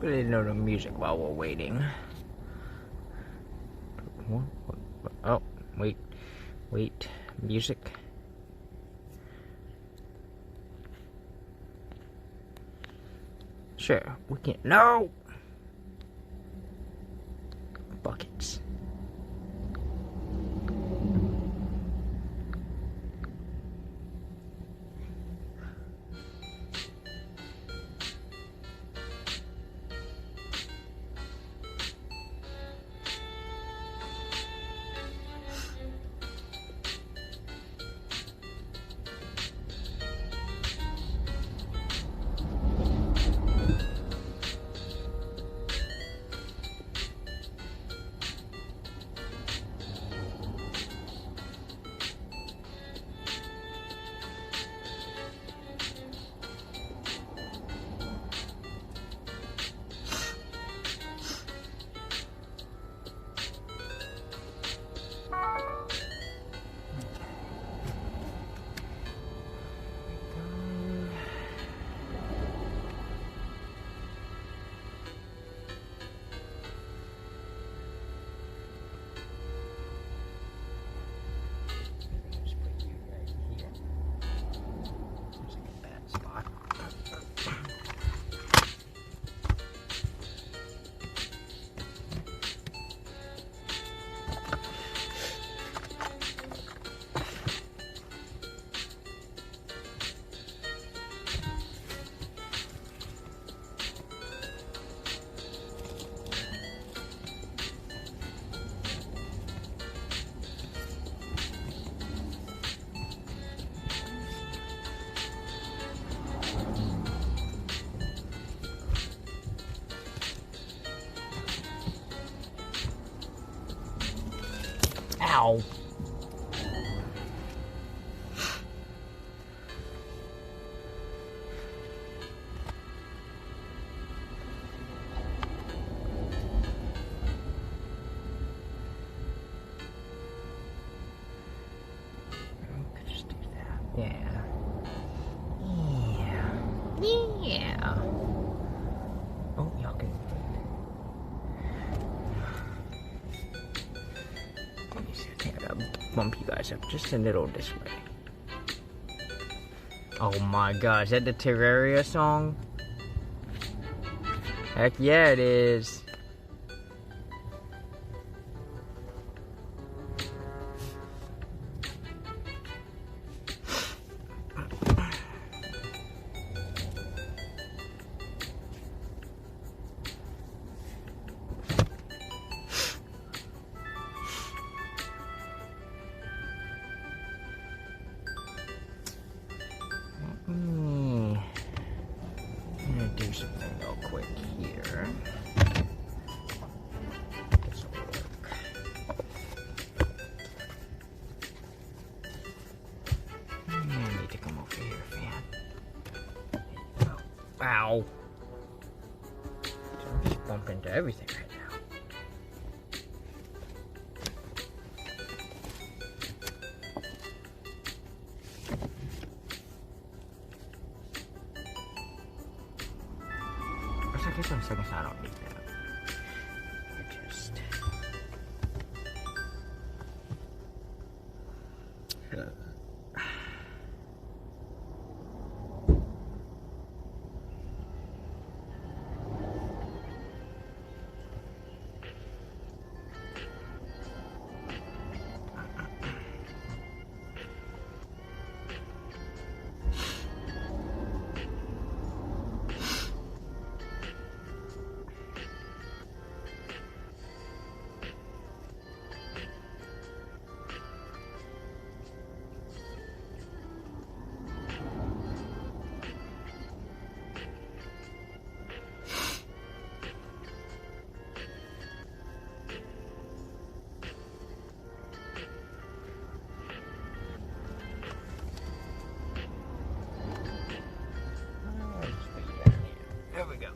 Really know the music while we're waiting. Oh, wait, music. Sure, we can. No! Buckets. Ow. Just do that. Yeah. Oh, y'all can. Let me see. I think I gotta bump you guys up just a little this way. Oh my god, is that the Terraria song? Heck yeah, it is. I'm gonna do something real quick here. This will work. I need to come over here, fan. There you go. Ow! So I'm just bumping into everything right now. I guess on second I don't need that. Just there we go.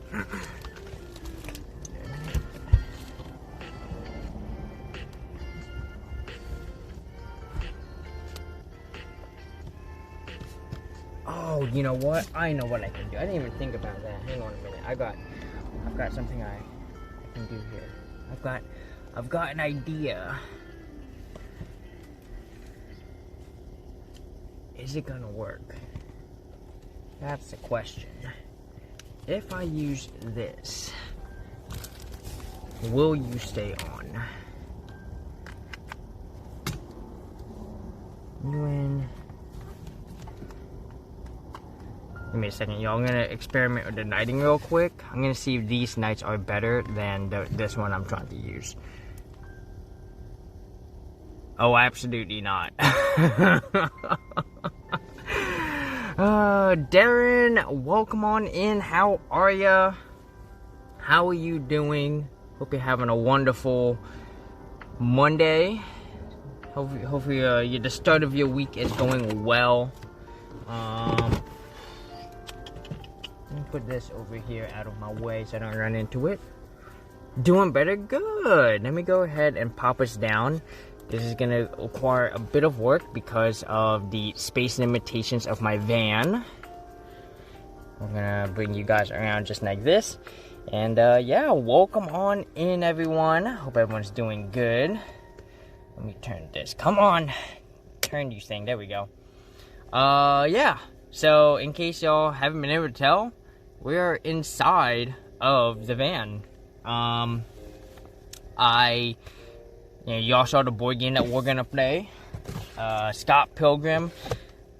Oh, you know what? I know what I can do. I didn't even think about that. Hang on a minute. I got I've got something I can do here. I've got an idea. Is it gonna work? That's the question. If I use this, will you stay on? Give me a second, y'all. I'm gonna experiment with the lighting real quick. I'm gonna see if these nights are better than this one I'm trying to use. Oh, absolutely not. Darren, welcome on in. How are ya? How are you doing? Hope you're having a wonderful Monday. Hopefully the start of your week is going well. Let me put this over here out of my way so I don't run into it. Doing better? Good. Let me go ahead and pop us down. This is going to require a bit of work because of the space limitations of my van. I'm going to bring you guys around just like this. And yeah, welcome on in, everyone. Hope everyone's doing good. Let me turn this. Come on. Turn you thing. There we go. Yeah. So, in case y'all haven't been able to tell, we're inside of the van. Y'all saw the board game that we're gonna play. Scott Pilgrim,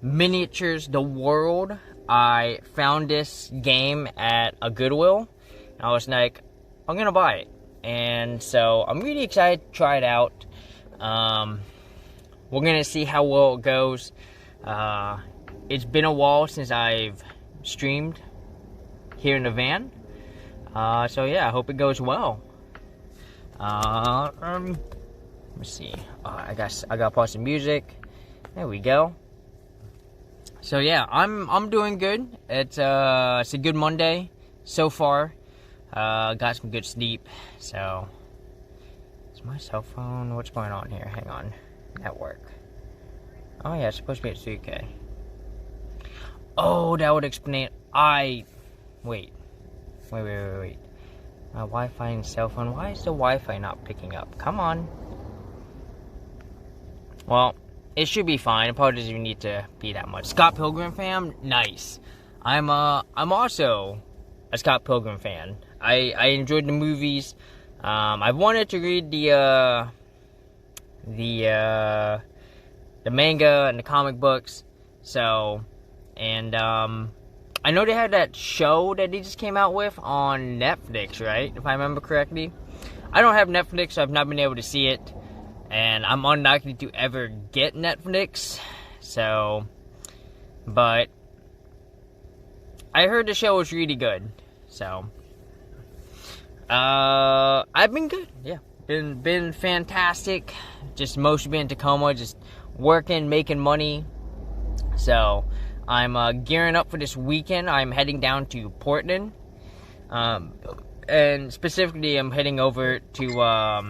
Miniatures the World. I found this game at a Goodwill. I was like, I'm gonna buy it. And so, I'm really excited to try it out. We're gonna see how well it goes. It's been a while since I've streamed here in the van. So yeah, I hope it goes well. Let me see. I got pause some music. There we go. So yeah, I'm doing good. It's a good Monday so far. Got some good sleep. So is my cell phone? What's going on here? Hang on. Network. Oh yeah, it's supposed to be at 3K. Oh, that would explain. Wait. My Wi-Fi and cell phone. Why is the Wi-Fi not picking up? Come on. Well, it should be fine. It probably doesn't even need to be that much. Scott Pilgrim fam, nice. I'm also a Scott Pilgrim fan. I enjoyed the movies. I wanted to read the manga and the comic books. So, and I know they had that show that they just came out with on Netflix, right? If I remember correctly. I don't have Netflix, so I've not been able to see it. And I'm unlikely to ever get Netflix. So, but I heard the show was really good. So, I've been good. Yeah, been fantastic. Just mostly been in Tacoma, just working, making money. So, I'm gearing up for this weekend. I'm heading down to Portland. And specifically, I'm heading over to, out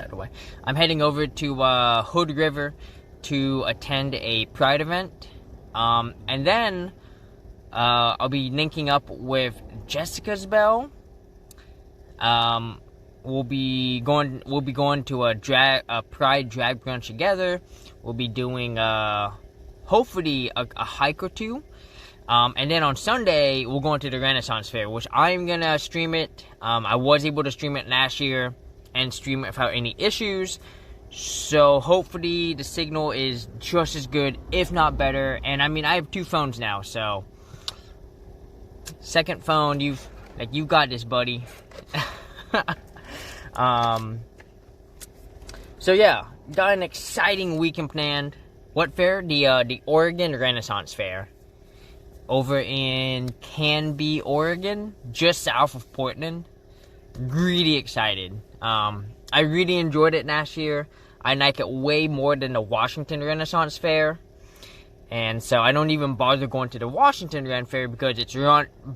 of the way. I'm heading over to Hood River to attend a Pride event. And then, I'll be linking up with Jessica's Bell. We'll be going to a Pride drag brunch together. We'll be doing hopefully a hike or two. And then on Sunday we're going to the Renaissance Fair, which I'm gonna stream it. I was able to stream it last year and stream it without any issues. So hopefully the signal is just as good, if not better. And I mean, I have two phones now, so second phone, you got this, buddy. So yeah, got an exciting weekend planned. What fair? The Oregon Renaissance Fair over in Canby, Oregon, just south of Portland. Really excited. I really enjoyed it last year. I like it way more than the Washington Renaissance Fair. And so I don't even bother going to the Washington Ren Fair because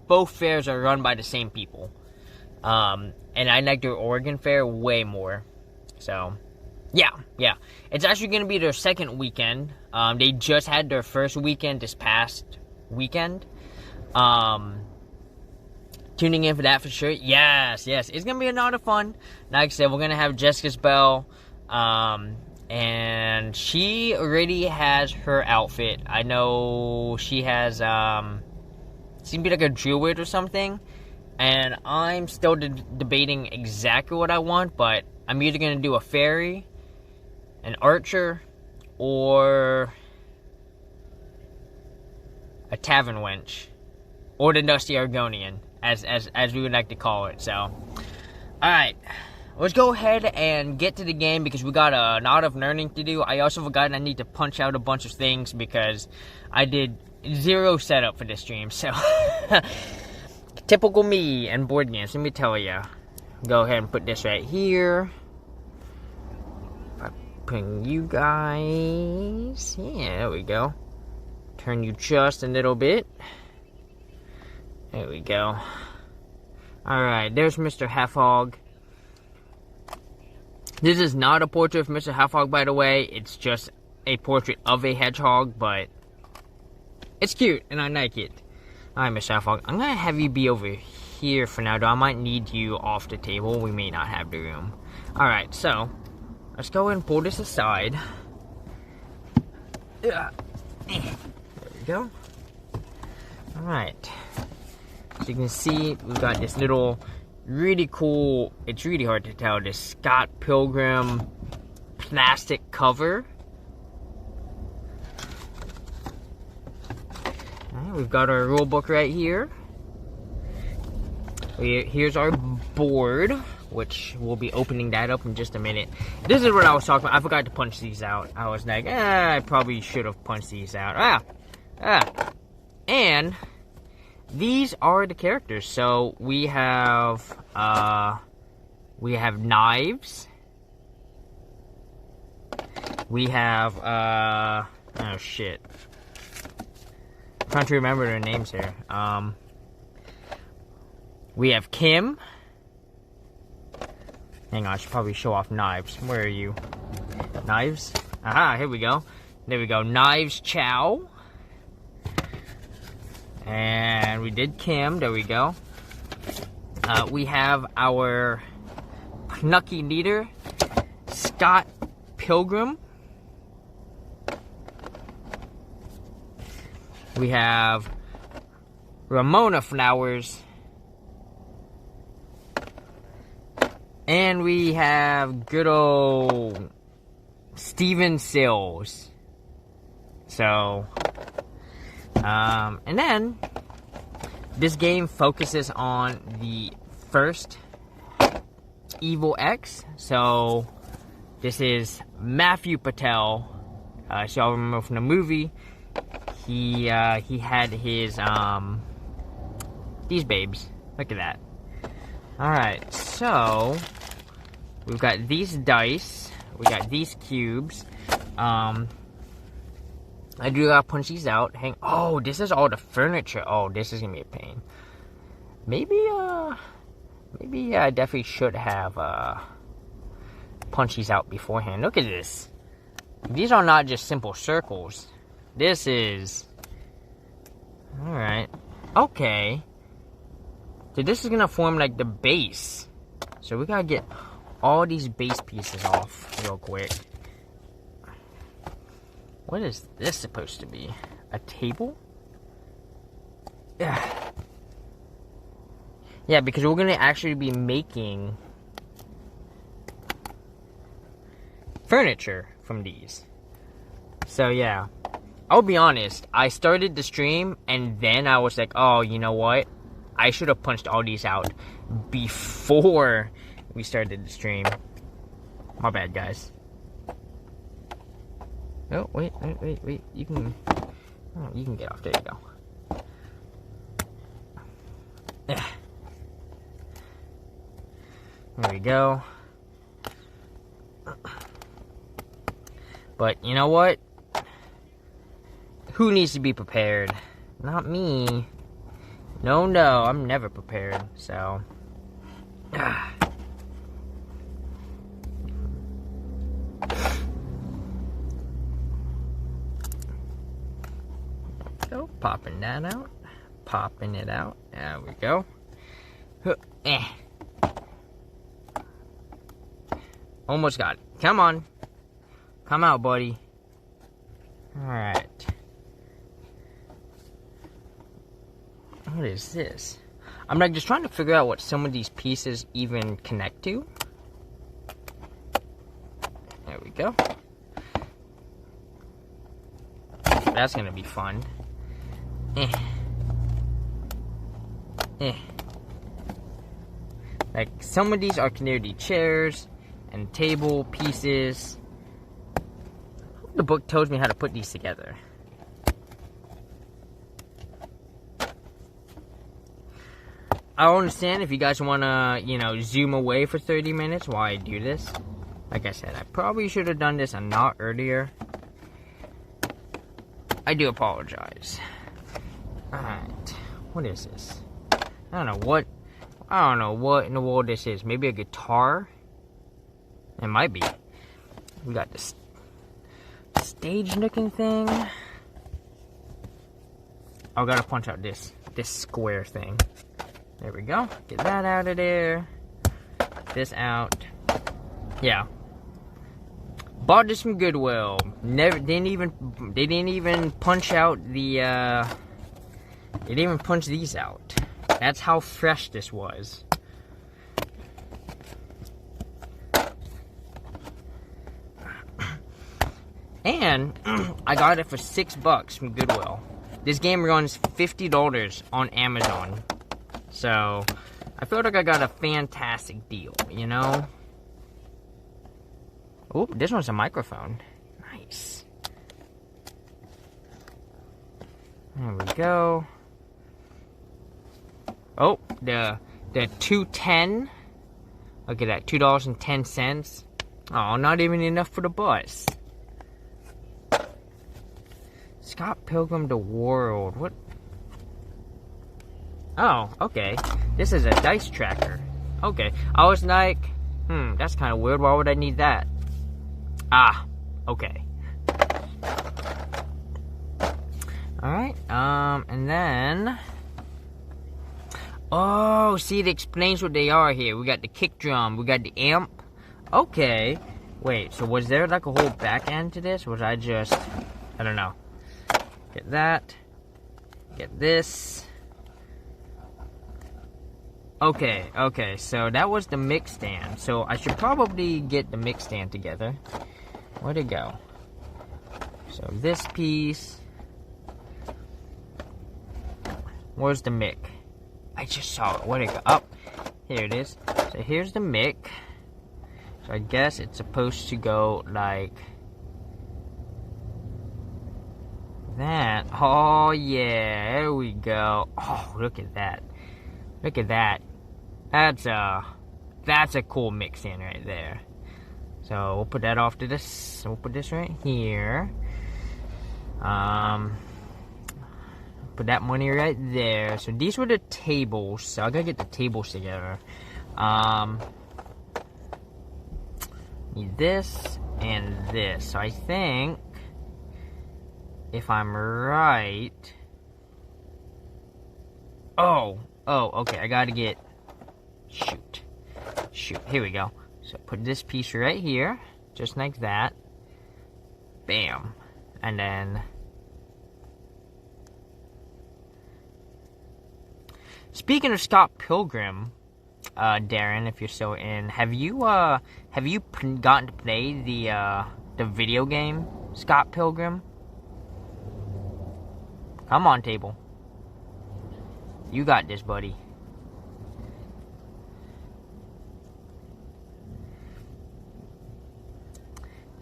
both fairs are run by the same people. And I like their Oregon Fair way more. So, yeah. It's actually going to be their second weekend. They just had their first weekend this past weekend. tuning in for that for sure. Yes, it's gonna be a lot of fun. Like I said, we're gonna have Jessica's Bell, and she already has her outfit. I know she has seems to be like a druid or something, and I'm still debating exactly what I want, but I'm either gonna do a fairy, an archer, or a tavern wench, or the dusty Argonian, as we would like to call it. So, all right, let's go ahead and get to the game because we got a lot of learning to do. I also forgot I need to punch out a bunch of things because I did zero setup for this stream. So, typical me and board games. Let me tell you. Go ahead and put this right here. Putting you guys. Yeah, there we go. Turn you just a little bit. There we go. Alright, there's Mr. Half-Hog. This is not a portrait of Mr. Half-Hog, by the way. It's just a portrait of a hedgehog, but it's cute, and I like it. Alright, Mr. Half-Hog. I'm gonna have you be over here for now, though. I might need you off the table. We may not have the room. Alright, so let's go and pull this aside. There we go. Alright. So you can see we've got this little really cool, it's really hard to tell, this Scott Pilgrim plastic cover. Alright, we've got our rule book right here. Here's our board, which we'll be opening that up in just a minute. This is what I was talking about. I forgot to punch these out. I was like, I probably should have punched these out. And these are the characters. So we have knives. We have oh shit. I'm trying to remember their names here. We have Kim. Hang on, I should probably show off Knives. Where are you? Knives? Aha, here we go. There we go. Knives Chow. And we did Kim. There we go. We have our Knucky leader, Scott Pilgrim. We have Ramona Flowers. And we have good old Steven Sills. So, and then this game focuses on the first Evil X. So, this is Matthew Patel. So y'all remember from the movie, he had his these babes. Look at that. All right, so we've got these dice, we got these cubes. I do gotta punch these out. Oh, this is all the furniture. Oh, this is gonna be a pain. Maybe I definitely should have punched these out beforehand. Look at this. These are not just simple circles. This is all right. Okay. So this is gonna form like the base. So we gotta get all these base pieces off real quick. What is this supposed to be? A table? Yeah. Yeah, because we're gonna actually be making furniture from these. So yeah. I'll be honest, I started the stream and then I was like, oh, you know what? I should have punched all these out before we started the stream. My bad, guys. Oh, wait. You can get off. There you go. There we go. But you know what? Who needs to be prepared? Not me. No, I'm never prepared, so. So, popping that out. Popping it out. There we go. Eh. Almost got it. Come on. Come out, buddy. Alright. What is this? I'm like just trying to figure out what some of these pieces even connect to. There we go. That's gonna be fun. Like some of these are connected to chairs and table pieces. The book tells me how to put these together. I understand if you guys want to, you know, zoom away for 30 minutes while I do this. Like I said, I probably should have done this a lot earlier. I do apologize. Alright. What is this? I don't know what in the world this is. Maybe a guitar? It might be. We got this stage looking thing. I gotta punch out this square thing. There we go. Get that out of there. Get this out. Yeah. Bought this from Goodwill. They didn't even punch out the they didn't even punch these out. That's how fresh this was. And I got it for $6 from Goodwill. This game runs $50 on Amazon. So I feel like I got a fantastic deal, you know? Oh, this one's a microphone. Nice. There we go. Oh, the 210. Look at that, $2.10. Oh, not even enough for the bus. Scott Pilgrim the World. What? Oh, okay. This is a dice tracker. Okay. I was like, that's kind of weird. Why would I need that? Ah, okay. Alright, and then... Oh, see, it explains what they are here. We got the kick drum, we got the amp. Okay. Wait, so was there like a whole back end to this? Was I just... I don't know. Get that. Get this. Okay, so that was the mix stand. So I should probably get the mix stand together. Where'd it go? So this piece. Where's the mic? I just saw it. Where'd it go? Oh, here it is. So here's the mic. So I guess it's supposed to go like that. Oh yeah, there we go. Oh, look at that. Look at that. That's a cool mix in right there. So we'll put that off to this. We'll put this right here. Put that money right there. So these were the tables. So I gotta get the tables together. Need this and this. So I think, if I'm right. Oh, okay. I gotta get. Shoot. Here we go. So put this piece right here, just like that. Bam. And then. Speaking of Scott Pilgrim, Darren, if you're still in, have you gotten to play the video game Scott Pilgrim? Come on, table. You got this, buddy.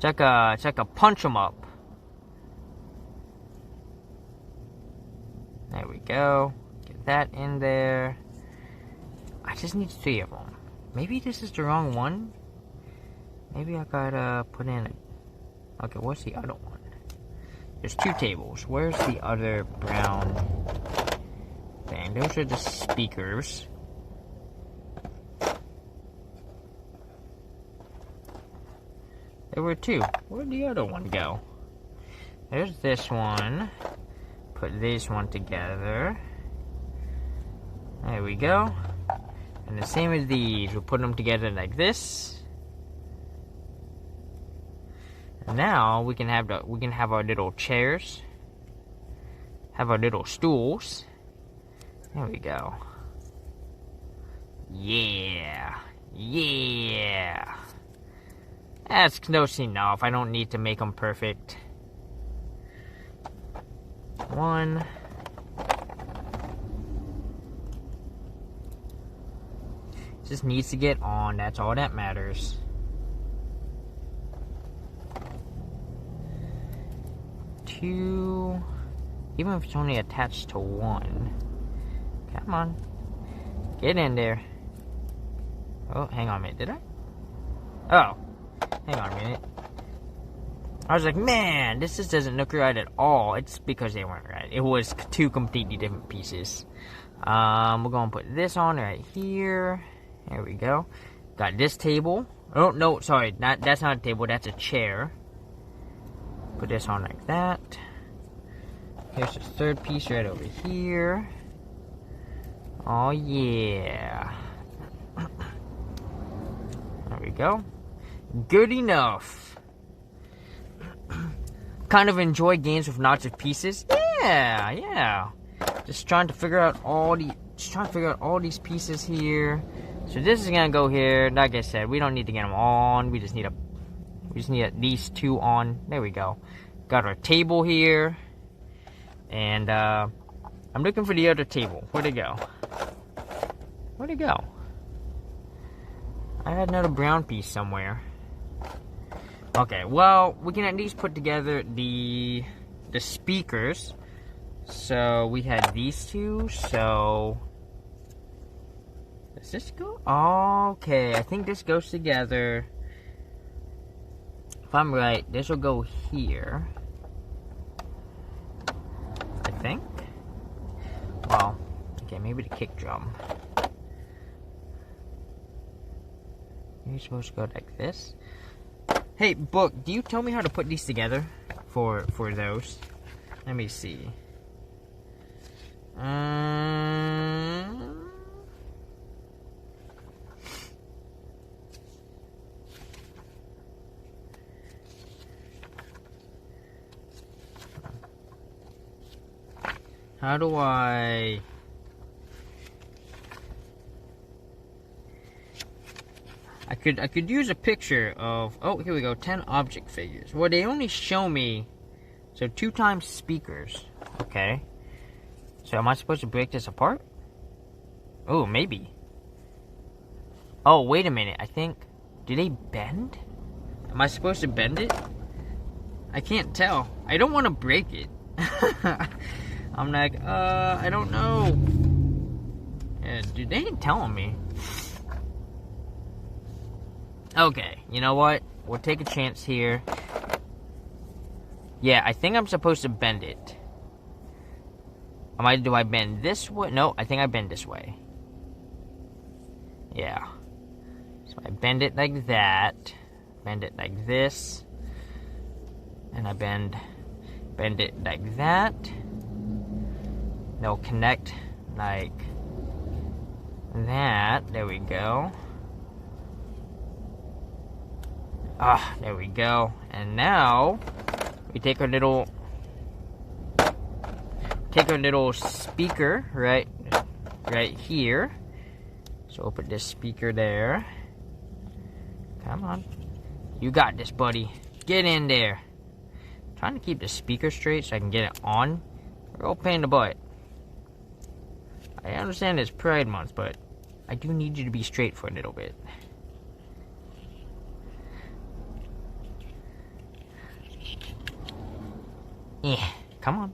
It's like a punch 'em up. There we go. Get that in there. I just need 3 of them. Maybe this is the wrong one. Maybe I gotta put in a... Okay, what's the other one? There's 2 tables. Where's the other brown thing? Those are the speakers. There were 2. Where'd the other one go? There's this one. Put this one together. There we go. And the same as these, we'll put them together like this. And now we can have our little chairs, have our little stools. There we go. Yeah, yeah. That's close enough. I don't need to make them perfect. One. Just needs to get on. That's all that matters. Two. Even if it's only attached to one. Come on. Get in there. Oh, hang on a minute. Did I? Oh. Hang on a minute. I was like, man, this just doesn't look right at all. It's because they weren't right. It was two completely different pieces. We're going to put this on right here. There we go. Got this table. Oh, no, sorry. That's not a table. That's a chair. Put this on like that. Here's the third piece right over here. Oh, yeah. There we go. Good enough. Kind of enjoy games with lots of pieces. Yeah. Just trying to figure out all these pieces here. So this is gonna go here. Like I said, we don't need to get them on. We just need at least two on. There we go. Got our table here, and I'm looking for the other table. Where'd it go? Where'd it go? I had another brown piece somewhere. Okay, well, we can at least put together the speakers. So we had these two. So does this go? Okay, I think this goes together. If I'm right, this will go here. I think. Well, okay, maybe the kick drum. You're supposed to go like this. Hey, book, do you tell me how to put these together for those? Let me see. How do I... I could use a picture of... Oh, here we go. 10 object figures. Well, they only show me... So 2 times speakers. Okay. So am I supposed to break this apart? Oh, maybe. Oh, wait a minute. I think... Do they bend? Am I supposed to bend it? I can't tell. I don't want to break it. I'm like, I don't know. Yeah, dude, they ain't telling me. Okay, you know what? We'll take a chance here. Yeah, I think I'm supposed to bend it. Do I bend this way? No, I think I bend this way. Yeah. So I bend it like that. Bend it like this. And I bend it like that. They'll connect like that. There we go. Ah, there we go. And now we take our little speaker right here. So we'll put this speaker there. Come on. You got this, buddy. Get in there. I'm trying to keep the speaker straight so I can get it on. Real pain in the butt. I understand it's Pride Month, but I do need you to be straight for a little bit. Yeah, come on.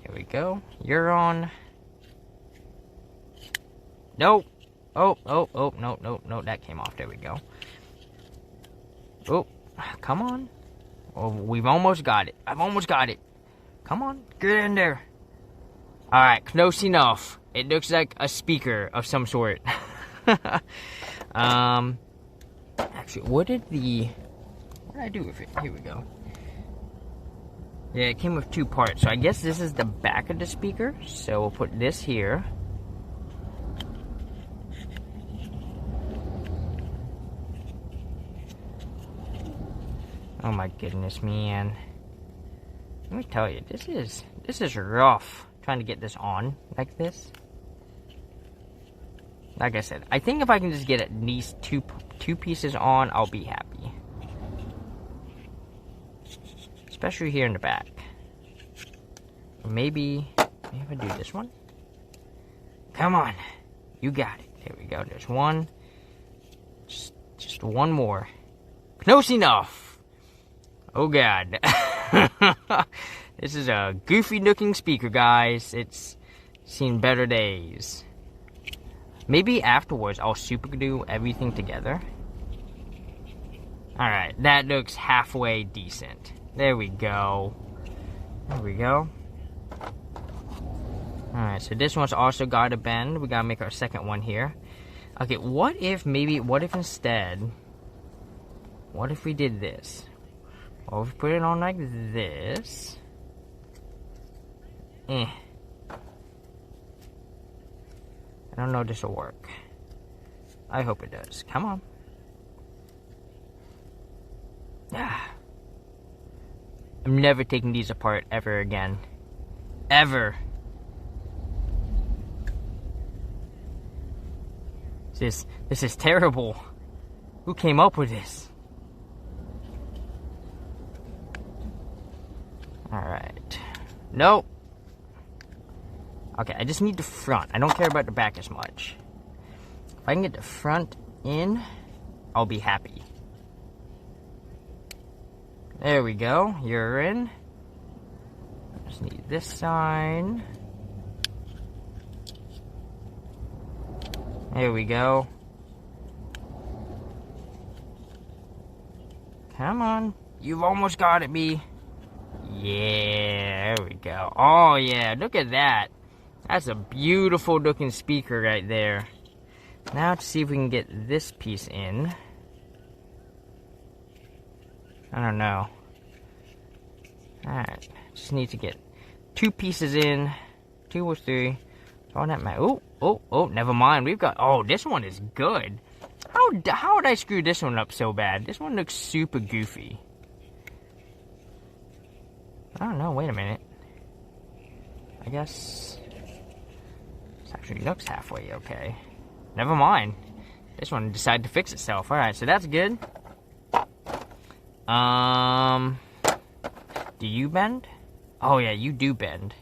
There we go. You're on. Nope. Oh, no, that came off. There we go. Oh, come on. Oh, we've almost got it. I've almost got it. Come on, get in there. Alright, close enough. It looks like a speaker of some sort. Actually, what did I do with it? Here we go. Yeah, it came with 2 parts. So I guess this is the back of the speaker. So we'll put this here. Oh my goodness, man. Let me tell you, this is rough trying to get this on like this. Like I said, I think if I can just get at least two pieces on, I'll be happy. Especially here in the back. Maybe if I do this one. Come on. You got it. There we go. There's one. Just one more. Close enough. Oh god. This is a goofy looking speaker, guys. It's seen better days. Maybe afterwards I'll super glue everything together. Alright, that looks halfway decent. There we go. There we go. Alright, so this one's also got to bend. We gotta make our second one here. Okay, what if instead, what if we did this? Well, if we put it on like this. I don't know if this will work. I hope it does. Come on. Ah. I'm never taking these apart ever again. Ever. This is terrible. Who came up with this? Alright. Nope. Okay, I just need the front. I don't care about the back as much. If I can get the front in, I'll be happy. There we go. You're in. Just need this side. There we go. Come on. You've almost got it, B. Yeah, there we go. Oh, yeah. Look at that. That's a beautiful looking speaker right there. Now to see if we can get this piece in. I don't know. Alright. Just need to get 2 pieces in. 2 or 3. Oh, that might. Oh, never mind. We've got. Oh, this one is good. How would I screw this one up so bad? This one looks super goofy. I don't know. Wait a minute. I guess this actually looks halfway okay. Never mind. This one decided to fix itself. All right, so that's good. Do you bend? Oh yeah, you do bend.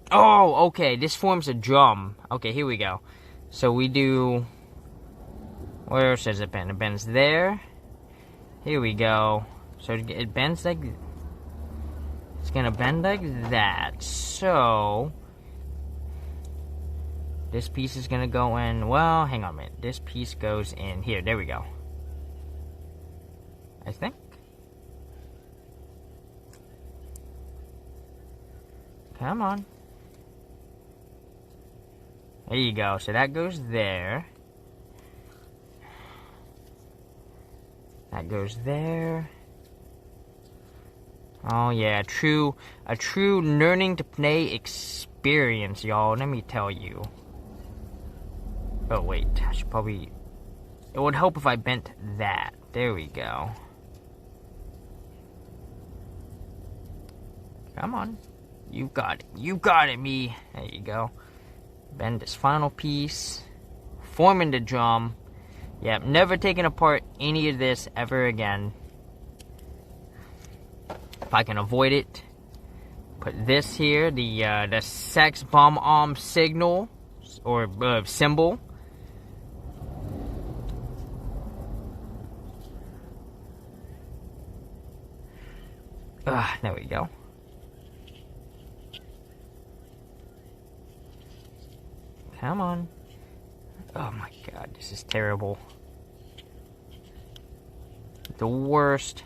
Oh, okay. This forms a drum. Okay, here we go. So we do. Where else does it bend? It bends there. Here we go. So it bends like. It's gonna bend like that. So this piece is gonna go in. Well, hang on a minute. This piece goes in here. There we go. I think. Come on. There you go. So that goes there. That goes there. Oh yeah, a true learning to play experience, y'all. Let me tell you. Oh wait, I should probably. It would help if I bent that. There we go. Come on. You got it. You got it, me. There you go. Bend this final piece. Forming the drum. Yep, never taking apart any of this ever again. If I can avoid it. Put this here, the sex bomb signal or symbol. There we go. Come on. Oh my god, this is terrible. The worst.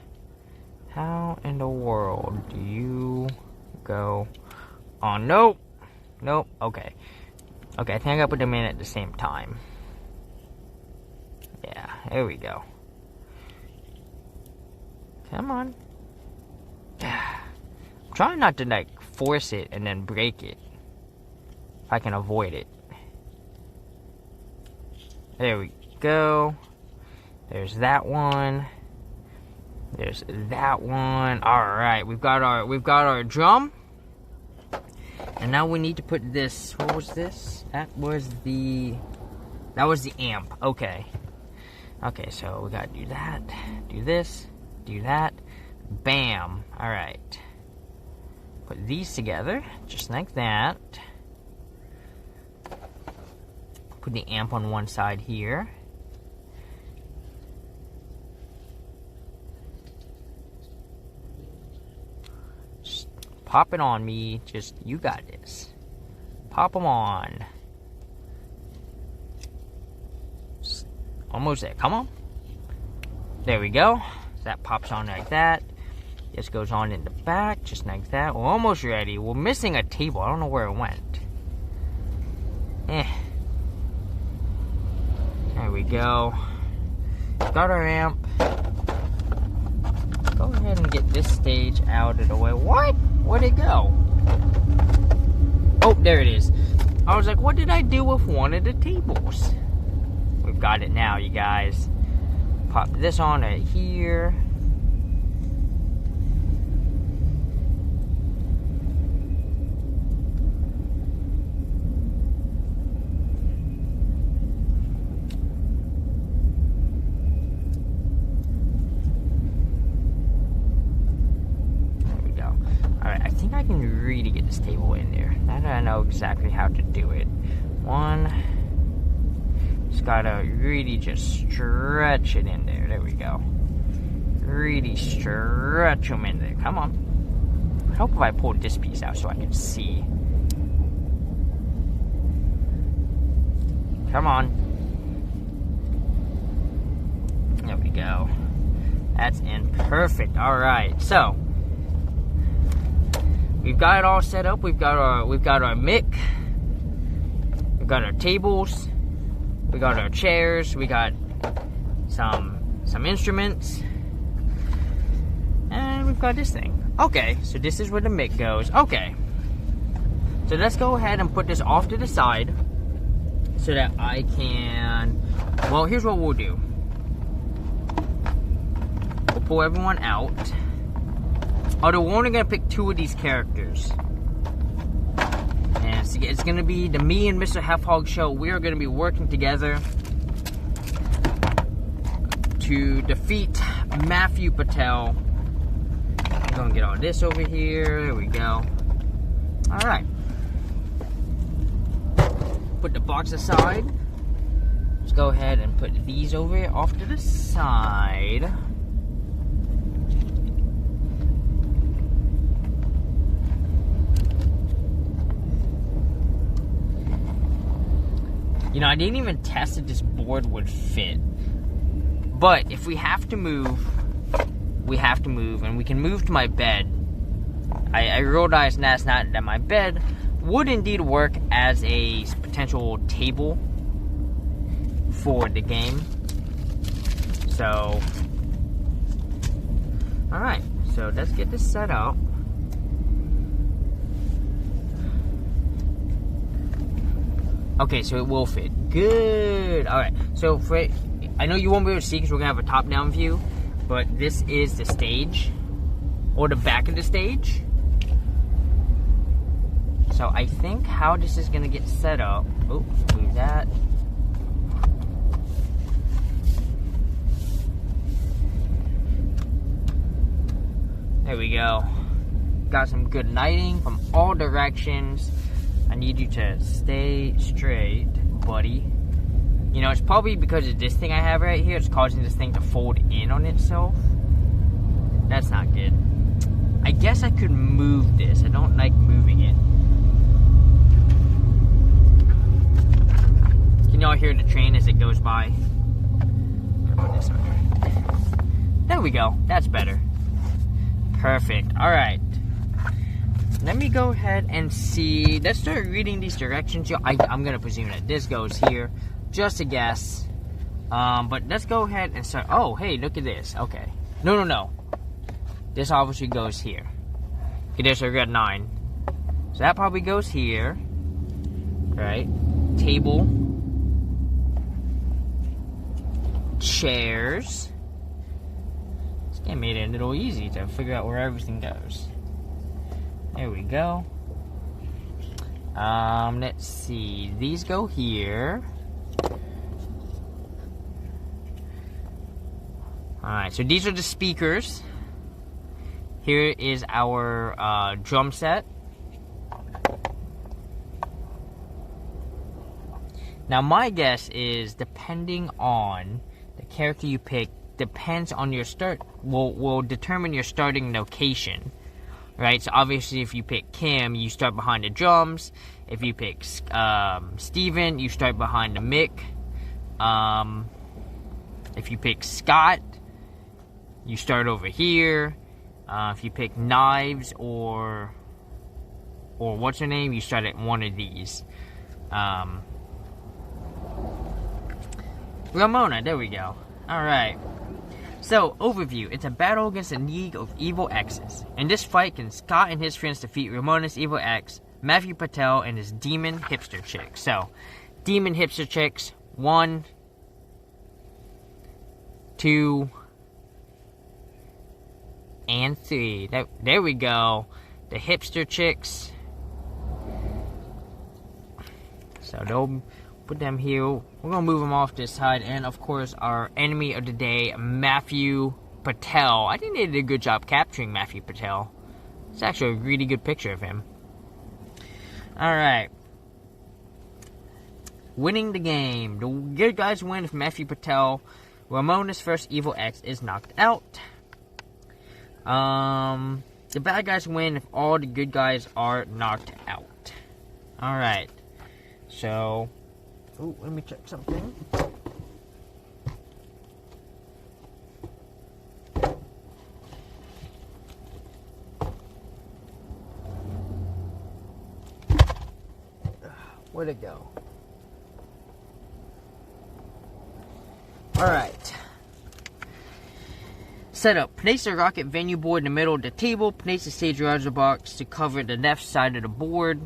How in the world do you go on? Nope. Nope. Okay. Okay, I think I gotta put them in at the same time. Yeah, there we go. Come on. I'm trying not to, like, force it and then break it. If I can avoid it. There we go. There's that one. There's that one. Alright, we've got our drum. And now we need to put this. What was this? That was the amp. Okay. Okay, so we gotta do that. Do this. Do that. Bam. Alright. Put these together, just like that. Put the amp on one side here. Just pop it on me. Just, you got this. Pop them on. Just almost there. Come on. There we go. So that pops on like that. This goes on in the back, just like that. We're almost ready. We're missing a table. I don't know where it went. There we go. Got our amp. Go ahead and get this stage out of the way. What? Where'd it go? Oh, there it is. I was like, what did I do with one of the tables? We've got it now, you guys. Pop this on right here. I think I can really get this table in there. Now that I know exactly how to do it. One. Just gotta really just stretch it in there. There we go. Really stretch them in there. Come on. I hope if I pulled this piece out so I can see. Come on. There we go. That's in perfect. Alright, so we've got it all set up. We've got our mic. We've got our tables. We got our chairs. We got some instruments. And we've got this thing. Okay, so this is where the mic goes. Okay. So let's go ahead and put this off to the side so that I can, well, here's what we'll do. We'll pull everyone out. Although we're only going to pick 2 of these characters. And it's going to be the me and Mr. Half-Hog show. We are going to be working together to defeat Matthew Patel. I'm going to get all this over here. There we go. Alright. Put the box aside. Let's go ahead and put these over here off to the side. You know, I didn't even test if this board would fit. But if we have to move, we have to move. And we can move to my bed. I realized that my bed would indeed work as a potential table for the game. So, alright. So, let's get this set up. Okay, so it will fit. Good. Alright, so I know you won't be able to see because we're going to have a top-down view, but this is the stage, or the back of the stage. So I think how this is going to get set up, oh, move that. There we go. Got some good lighting from all directions. I need you to stay straight, buddy. You know, it's probably because of this thing I have right here. It's causing this thing to fold in on itself. That's not good. I guess I could move this. I don't like moving it. Can y'all hear the train as it goes by? Put this on here. There we go. That's better. Perfect. Alright. Let me go ahead and see. Let's start reading these directions. I'm going to presume that this goes here. Just a guess. But let's go ahead and start. Oh, hey, look at this. Okay. No. This obviously goes here. Okay, there's a red 9. So that probably goes here. Right. Table. chairs. This game made it a little easy to figure out where everything goes. There we go. Let's see. These go here. Alright, so these are the speakers. Here is our drum set. Now my guess is, depending on the character you pick, depends on your start, will determine your starting location. Right, so obviously if you pick Kim, you start behind the drums. If you pick Steven, you start behind the mic. If you pick Scott, you start over here. If you pick Knives or what's her name, you start at one of these. Ramona, there we go. Alright. So, overview. It's a battle against a league of evil exes. In this fight, can Scott and his friends defeat Ramona's evil ex, Matthew Patel, and his demon hipster chick. So, demon hipster chicks, 1, 2, and 3. There we go. The hipster chicks. So, they'll put them here. We're going to move them off this side. And, of course, our enemy of the day, Matthew Patel. I think they did a good job capturing Matthew Patel. It's actually a really good picture of him. Alright. Winning the game. The good guys win if Matthew Patel, Ramona's first evil ex, is knocked out. The bad guys win if all the good guys are knocked out. Alright. So... ooh, let me check something. Where'd it go? Alright. Setup. Place the rocket venue board in the middle of the table. Place the stage riser box to cover the left side of the board.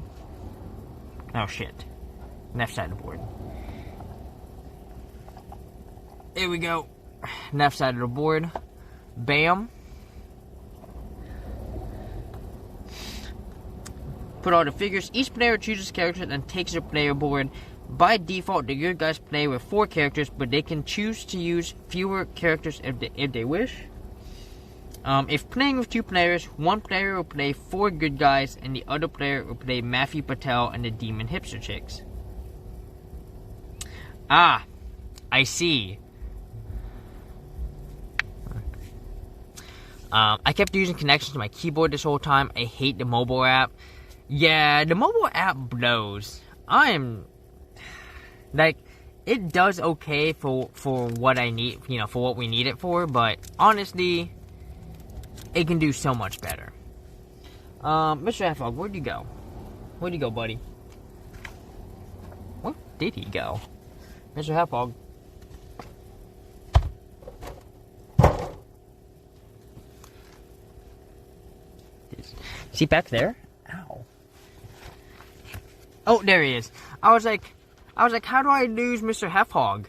Oh shit. Left side of the board. Here we go. Left side of the board. Bam. Put all the figures. Each player chooses characters and takes their player board. By default, the good guys play with 4 characters, but they can choose to use fewer characters if they wish. If playing with 2 players, one player will play 4 good guys, and the other player will play Matthew Patel and the demon hipster chicks. Ah, I see. I kept using connections to my keyboard this whole time. I hate the mobile app. Yeah, the mobile app blows. Like, it does okay for what I need, you know, for what we need it for, but honestly, it can do so much better. Mr. Halfog, where'd you go? Where'd you go, buddy? Where did he go? Mr. Halfog. Is he back there? Ow. Oh, there he is. I was like, how do I lose Mr. Halfhog?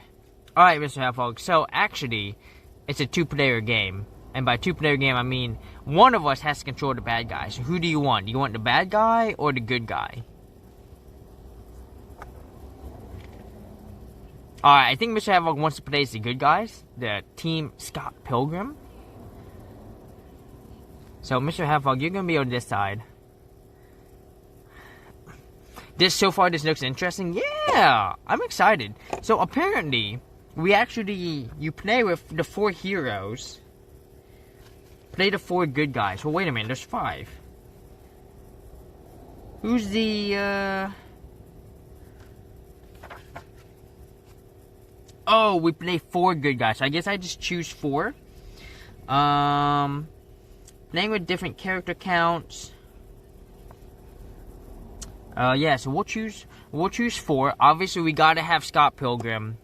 Alright, Mr. Halfhog. So, actually, it's a 2-player game. And by 2-player game, I mean one of us has to control the bad guy. So, who do you want? Do you want the bad guy or the good guy? Alright, I think Mr. Halfhog wants to play as the good guys. The team Scott Pilgrim. So, Mr. Halfhog, you're going to be on this side. So far, this looks interesting. Yeah, I'm excited. So, apparently, you play with the 4 heroes. Play the 4 good guys. Well, wait a minute, there's 5. Who's the, oh, we play 4 good guys. So, I guess I just choose 4. Playing with different character counts. Yeah, so we'll choose 4. Obviously, we gotta have Scott Pilgrim.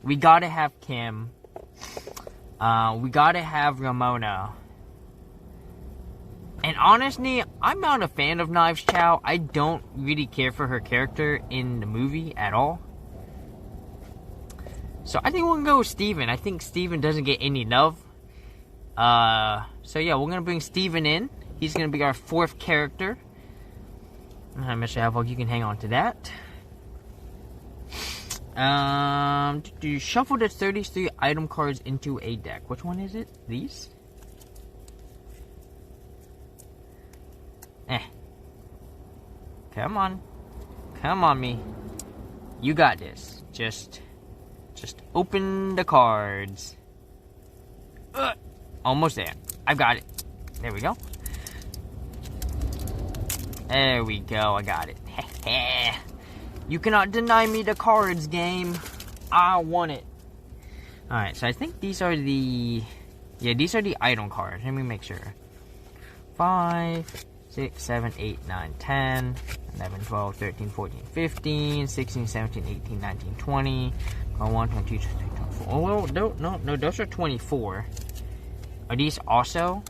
We gotta have Kim. We gotta have Ramona. And honestly, I'm not a fan of Knives Chow. I don't really care for her character in the movie at all. So I think we're gonna go with Steven. I think Steven doesn't get any love. So yeah, we're gonna bring Steven in. He's gonna be our 4th character. Mr. Halfog, you can hang on to that. To shuffle the 33 item cards into a deck. Which one is it? These? Come on. Come on, me. You got this. Just open the cards. Almost there. I've got it. There we go. There we go. I got it. You cannot deny me the cards, game. I want it. Alright, so I think these are the... Yeah, these are the item cards. Let me make sure. 5, 6, 7, 8, 9, 10, 11, 12, 13, 14, 15, 16, 17, 18, 19, 20, 21, 22, 23, 24. Oh, well, no, those are 24. Are these also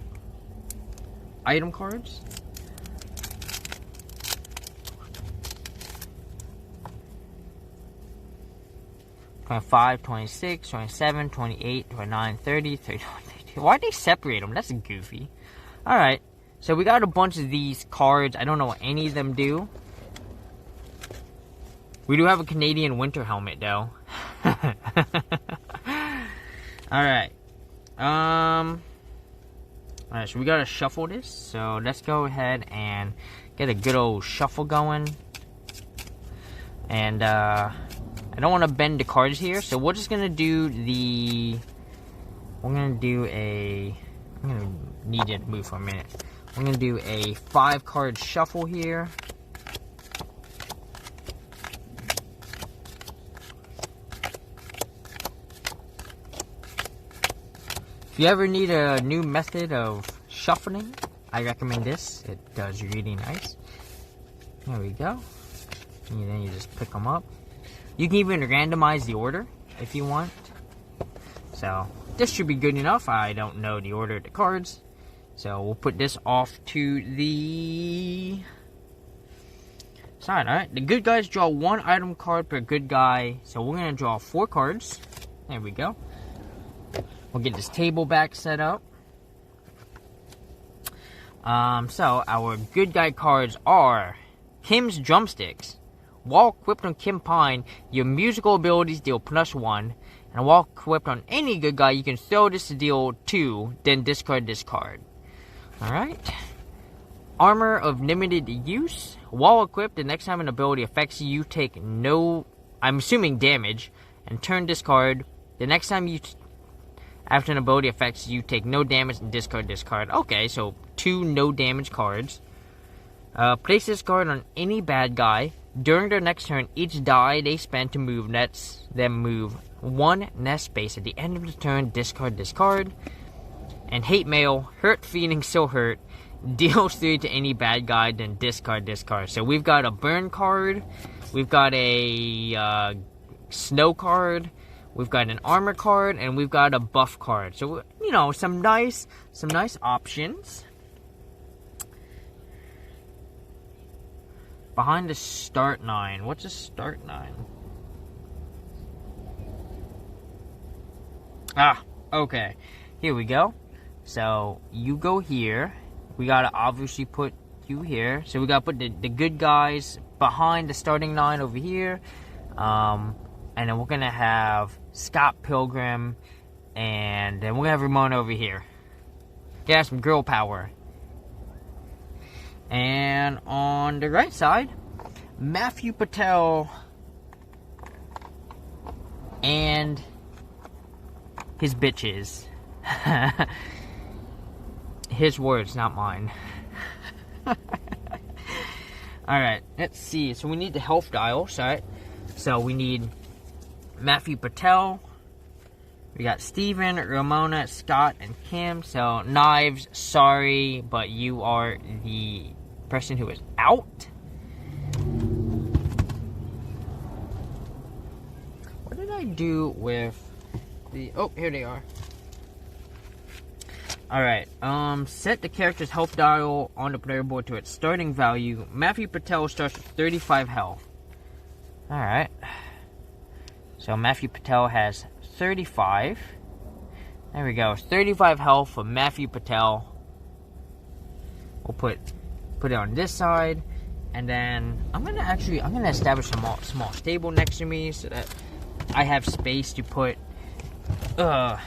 item cards? 25, 26, 27, 28, 29, 30, 31, 32. Why'd they separate them? That's goofy. Alright, so we got a bunch of these cards. I don't know what any of them do. We do have a Canadian winter helmet, though. Alright. Alright, so we gotta shuffle this. So let's go ahead and get a good old shuffle going. And, I don't want to bend the cards here, so we're just gonna do the... I'm gonna need you to move for a minute. I'm gonna do a 5-card shuffle here. If you ever need a new method of shuffling, I recommend this. It does really nice. There we go. And then you just pick them up. You can even randomize the order if you want. So, this should be good enough. I don't know the order of the cards. So, we'll put this off to the side. Alright, the good guys draw 1 item card per good guy. So, we're going to draw 4 cards. There we go. We'll get this table back set up. So, our good guy cards are Kim's Drumsticks. While equipped on Kim Pine, your musical abilities deal +1. And while equipped on any good guy, you can throw this to deal 2, then discard this card. Alright. Armor of limited use. While equipped, the next time an ability affects you, you take no, I'm assuming damage, and turn this card. The next time after an ability affects you, take no damage and discard this card. Okay, so 2 no damage cards. Place this card on any bad guy. During their next turn, each die they spend to move lets them move 1 nest space. At the end of the turn, discard this card. And Hate Mail, hurt feeling so hurt. Deals 3 to any bad guy, then discard this card. So we've got a burn card. We've got a snow card. We've got an armor card, and we've got a buff card. So, you know, some nice options. Behind the start 9. What's a start 9? Ah, okay. Here we go. So, you go here. We gotta obviously put you here. So, we gotta put the good guys behind the starting 9 over here. And then we're gonna have Scott Pilgrim. And then we're gonna have Ramona over here. Get some girl power. And on the right side, Matthew Patel and his bitches. His words, not mine. Alright, let's see. So we need the health dials, right? So we need Matthew Patel. We got Steven, Ramona, Scott, and Kim. So, Knives, sorry, but you are the person who is out. What did I do with the... Oh, here they are. Alright, set the character's health dial on the player board to its starting value. Matthew Patel starts with 35 health. Alright. So Matthew Patel has 35. There we go. 35 health for Matthew Patel. We'll put it on this side. And then I'm gonna establish a small stable next to me so that I have space to put the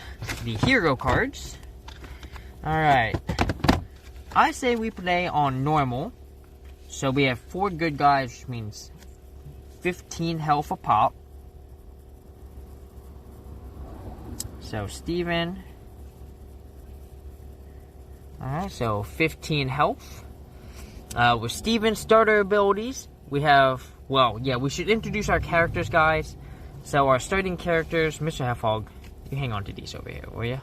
hero cards. Alright. I say we play on normal. So we have 4 good guys, which means 15 health a pop. So Steven. Alright, so 15 health. With Steven's starter abilities, we have, well, yeah, we should introduce our characters, guys. So our starting characters, Mr. Heffog, you hang on to these over here, will you?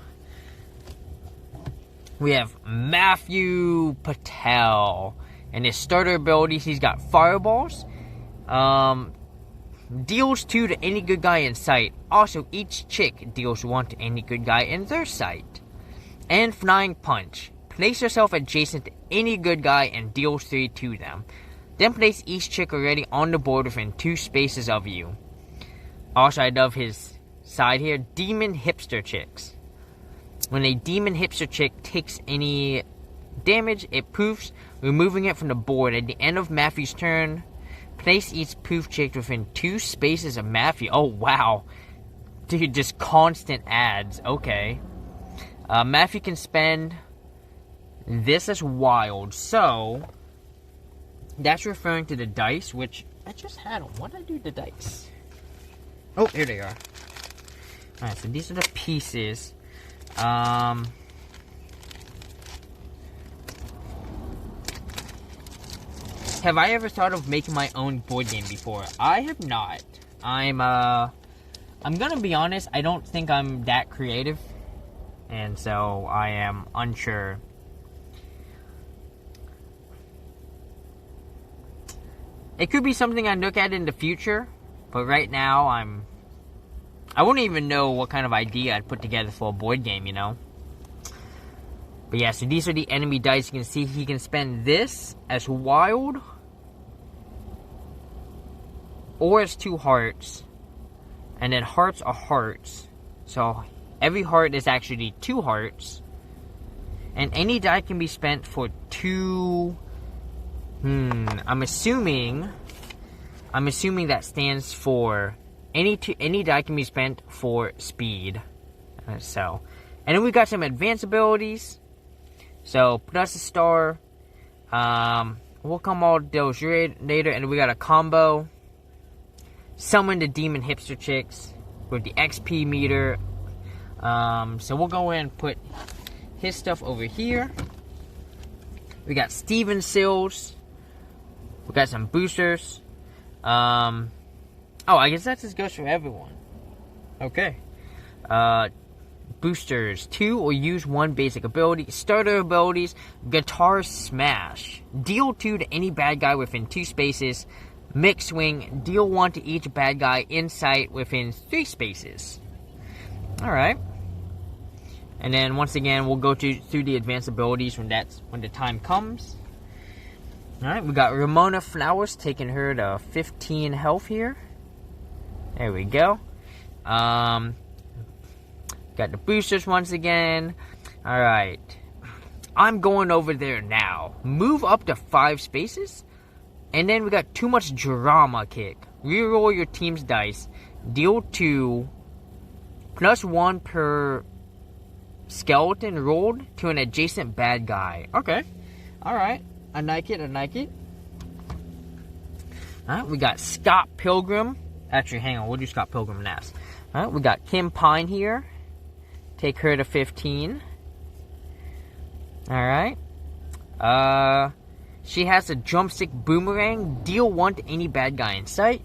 We have Matthew Patel. And his starter abilities, he's got Fireballs. Deals 2 to any good guy in sight. Also, each chick deals 1 to any good guy in their sight. And Flying Punch. Place yourself adjacent to any good guy and deals 3 to them. Then place each chick already on the board within 2 spaces of you. Also, I love his side here. Demon Hipster Chicks. When a Demon Hipster Chick takes any damage, it poofs, removing it from the board. At the end of Matthew's turn, place each poof chick within 2 spaces of Matthew. Oh, wow. Dude, just constant ads. Okay. Matthew can spend this as wild. So, that's referring to the dice, which I just had them. What did I do to the dice? Oh, here they are. Alright, so these are the pieces. Have I ever thought of making my own board game before? I have not. I'm gonna be honest, I don't think I'm that creative. And so I am unsure. It could be something I look at in the future, but right now I wouldn't even know what kind of idea I'd put together for a board game, you know? But yeah, so these are the enemy dice. You can see he can spend this as wild, or as 2 hearts, and then hearts are hearts. So every heart is actually 2 hearts, and any die can be spent for 2. I'm assuming that stands for any die can be spent for speed. So, and then we got some advanced abilities. So plus a star. We'll come all those later, and we got a combo. Summon the Demon Hipster Chicks with the XP meter. So we'll go in and put his stuff over here. We got Steven Sills. We got some boosters. Oh, I guess that just goes for everyone. Okay. Boosters. 2 or use 1 basic ability. Starter abilities. Guitar Smash. Deal 2 to any bad guy within 2 spaces. Mix Swing. Deal 1 to each bad guy in sight within 3 spaces. Alright. And then once again, we'll go through the advanced abilities when the time comes. Alright, we got Ramona Flowers taking her to 15 health here. There we go. Got the boosters once again. Alright. I'm going over there now. Move up to 5 spaces. And then we got Too Much Drama Kick. Reroll your team's dice. Deal 2 plus 1 per skeleton rolled to an adjacent bad guy. Okay. Alright. I like it. Alright, we got Scott Pilgrim. Actually, hang on. We'll do Scott Pilgrim last. Alright, we got Kim Pine here. Take her to 15. Alright. She has a Drumstick Boomerang. Deal 1 to any bad guy in sight.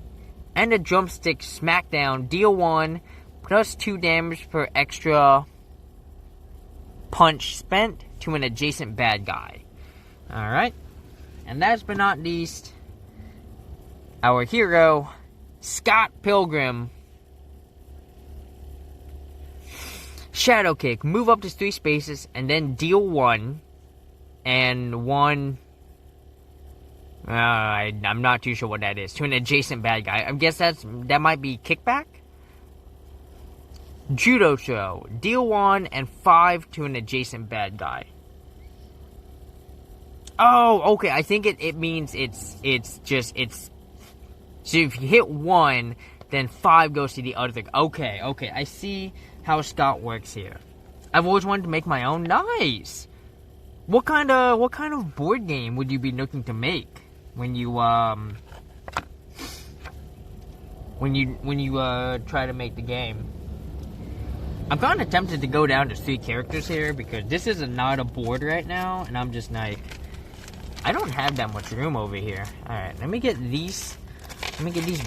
And a Drumstick Smackdown. Deal 1 plus 2 damage per extra punch spent to an adjacent bad guy. Alright. And last but not least, our hero, Scott Pilgrim. Shadow Kick. Move up to 3 spaces and then deal 1 and 1. I'm not too sure what that is. To an adjacent bad guy. I guess that might be kickback. Judo throw. Deal 1 and 5 to an adjacent bad guy. Oh, okay. I think it means it's. So if you hit 1, then 5 goes to the other. Okay. I see how Scott works here. I've always wanted to make my own. Nice. What kind of board game would you be looking to make when you try to make the game? I'm kind of tempted to go down to 3 characters here because this is not a board right now, and I'm just like, I don't have that much room over here. All right, let me get these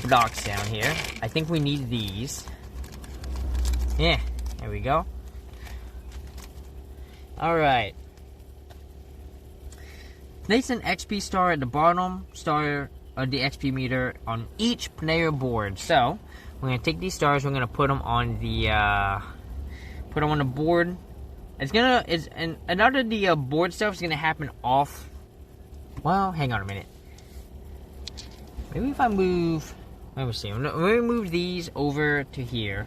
blocks down here. I think we need these. Yeah, there we go. All right. Place an XP star at the bottom star of the XP meter on each player board. So we're gonna take these stars. We're gonna put them on the board. A lot of the board stuff is gonna happen off. Well, hang on a minute. Maybe if I move, let me see. Let me move these over to here.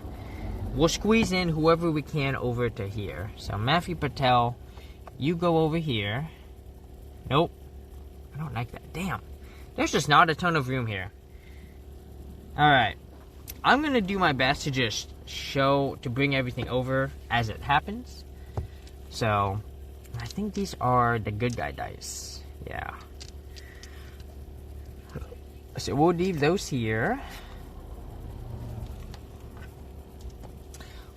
We'll squeeze in whoever we can over to here. So Matthew Patel, you go over here. Nope. I don't like that. Damn. There's just not a ton of room here. Alright. I'm going to do my best to just to bring everything over as it happens. So, I think these are the good guy dice. Yeah. So we'll leave those here.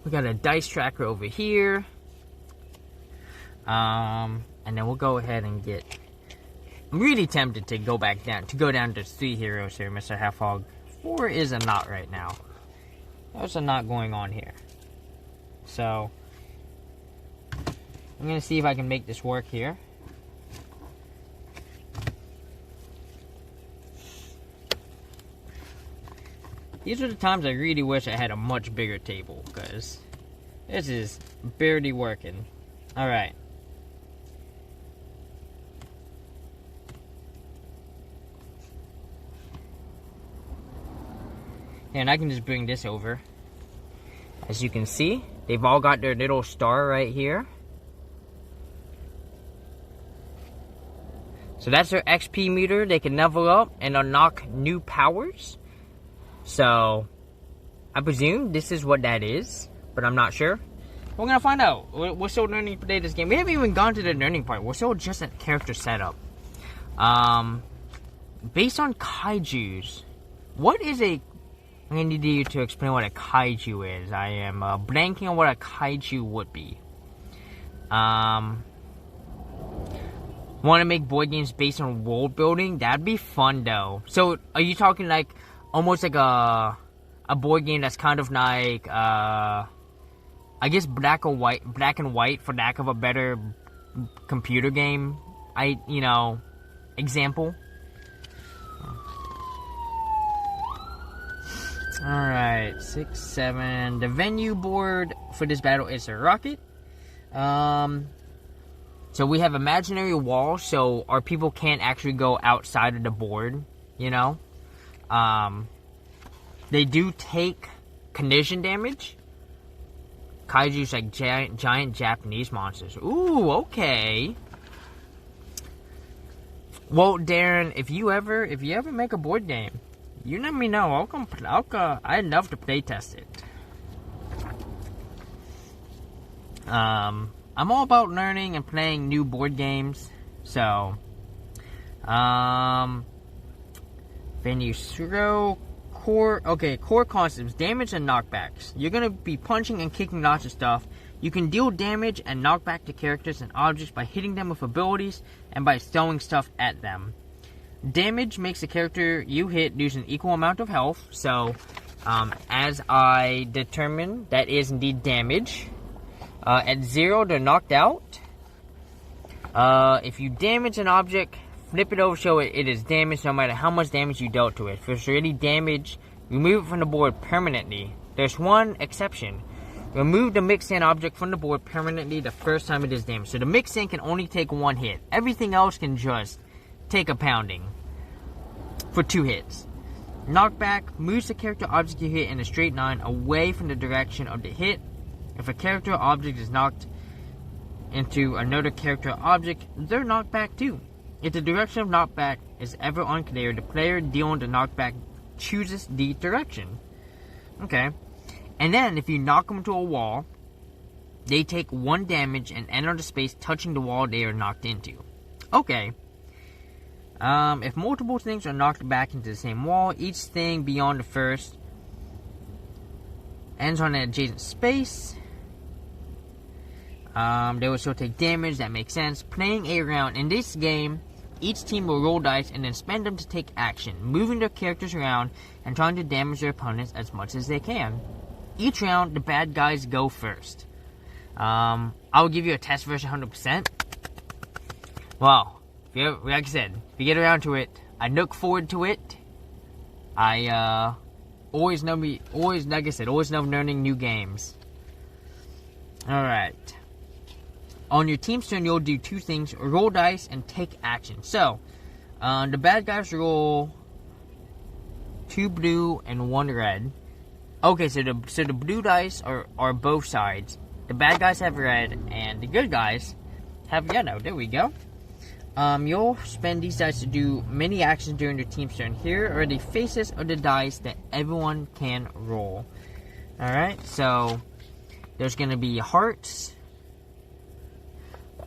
We got a dice tracker over here. And then we'll go ahead and get... I'm really tempted to go down to 3 heroes here, Mr. Half-Hog. 4 is a knot right now. There's a knot going on here. So, I'm going to see if I can make this work here. These are the times I really wish I had a much bigger table, because this is barely working. Alright. And I can just bring this over. As you can see, they've all got their little star right here. So that's their XP meter. They can level up and unlock new powers. So, I presume this is what that is, but I'm not sure. We're gonna find out. We're still learning to play this game. We haven't even gone to the learning part. We're still just at character setup. Based on kaijus, what is a... I'm gonna need you to explain what a kaiju is. I am blanking on what a kaiju would be. Want to make board games based on world building? That'd be fun though. So, are you talking like almost like a board game that's kind of like I guess black and white for lack of a better computer game? Example. Alright, 6, 7. The venue board for this battle is a rocket. So we have imaginary walls, so our people can't actually go outside of the board, They do take condition damage. Kaiju's like giant Japanese monsters. Ooh, okay. Well, Darren, if you ever make a board game, you let me know. I'd love to play test it. I'm all about learning and playing new board games. So, venue throw core concepts, damage and knockbacks. You're gonna be punching and kicking lots of stuff. You can deal damage and knockback to characters and objects by hitting them with abilities and by throwing stuff at them. Damage makes the character you hit lose an equal amount of health. So, as I determined, that is indeed damage. At 0, they're knocked out. If you damage an object, flip it over so it is damaged no matter how much damage you dealt to it. If it's really damaged, remove it from the board permanently. There's one exception. Remove the mixed-in object from the board permanently the first time it is damaged. So the mixed-in can only take 1 hit. Everything else can just take a pounding for 2 hits. Knockback moves the character object you hit in a straight line away from the direction of the hit If a character or object is knocked into another character or object, they're knocked back too. If the direction of knockback is ever unclear, the player dealing the knockback chooses the direction. Okay. And then, if you knock them to a wall, they take 1 damage and enter the space touching the wall they are knocked into. Okay. If multiple things are knocked back into the same wall, each thing beyond the first ends on an adjacent space. They will still take damage, that makes sense. Playing a round. In this game, each team will roll dice and then spend them to take action, moving their characters around and trying to damage their opponents as much as they can. Each round, the bad guys go first. I'll give you a test version 100%. Well, like I said, if you get around to it, I look forward to it. I always love learning new games. Alright. On your team's turn, you'll do 2 things: roll dice and take action. So, the bad guys roll 2 blue and 1 red. Okay, so the blue dice are both sides. The bad guys have red, and the good guys have yellow. There we go. You'll spend these dice to do many actions during your team's turn. Here are the faces of the dice that everyone can roll. Alright, so there's going to be hearts.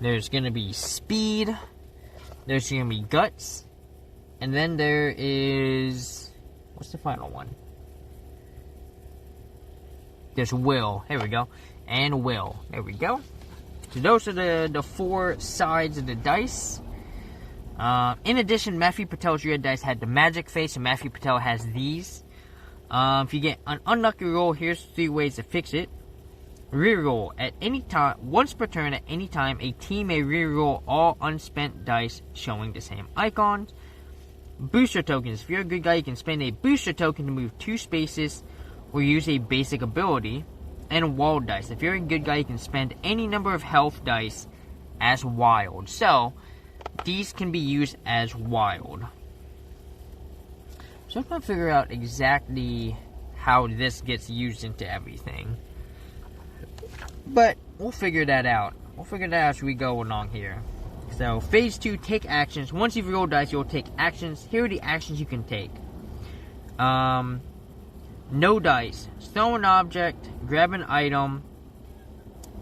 There's going to be speed. There's going to be guts. And then there is... what's the final one? There's will. Here we go. And will. There we go. So those are the 4 sides of the dice. In addition, Matthew Patel's red dice had the magic face, and Matthew Patel has these. If you get an unlucky roll, here's 3 ways to fix it. Reroll. At any time, once per turn, at any time, a team may reroll all unspent dice showing the same icons. Booster tokens. If you're a good guy, you can spend a booster token to move 2 spaces or use a basic ability. And wild dice. If you're a good guy, you can spend any number of health dice as wild. So, these can be used as wild. So I'm trying to figure out exactly how this gets used into everything. But we'll figure that out. We'll figure that out as we go along here. So, phase 2, take actions. Once you've rolled dice, you'll take actions. Here are the actions you can take. No dice. Throw an object, grab an item,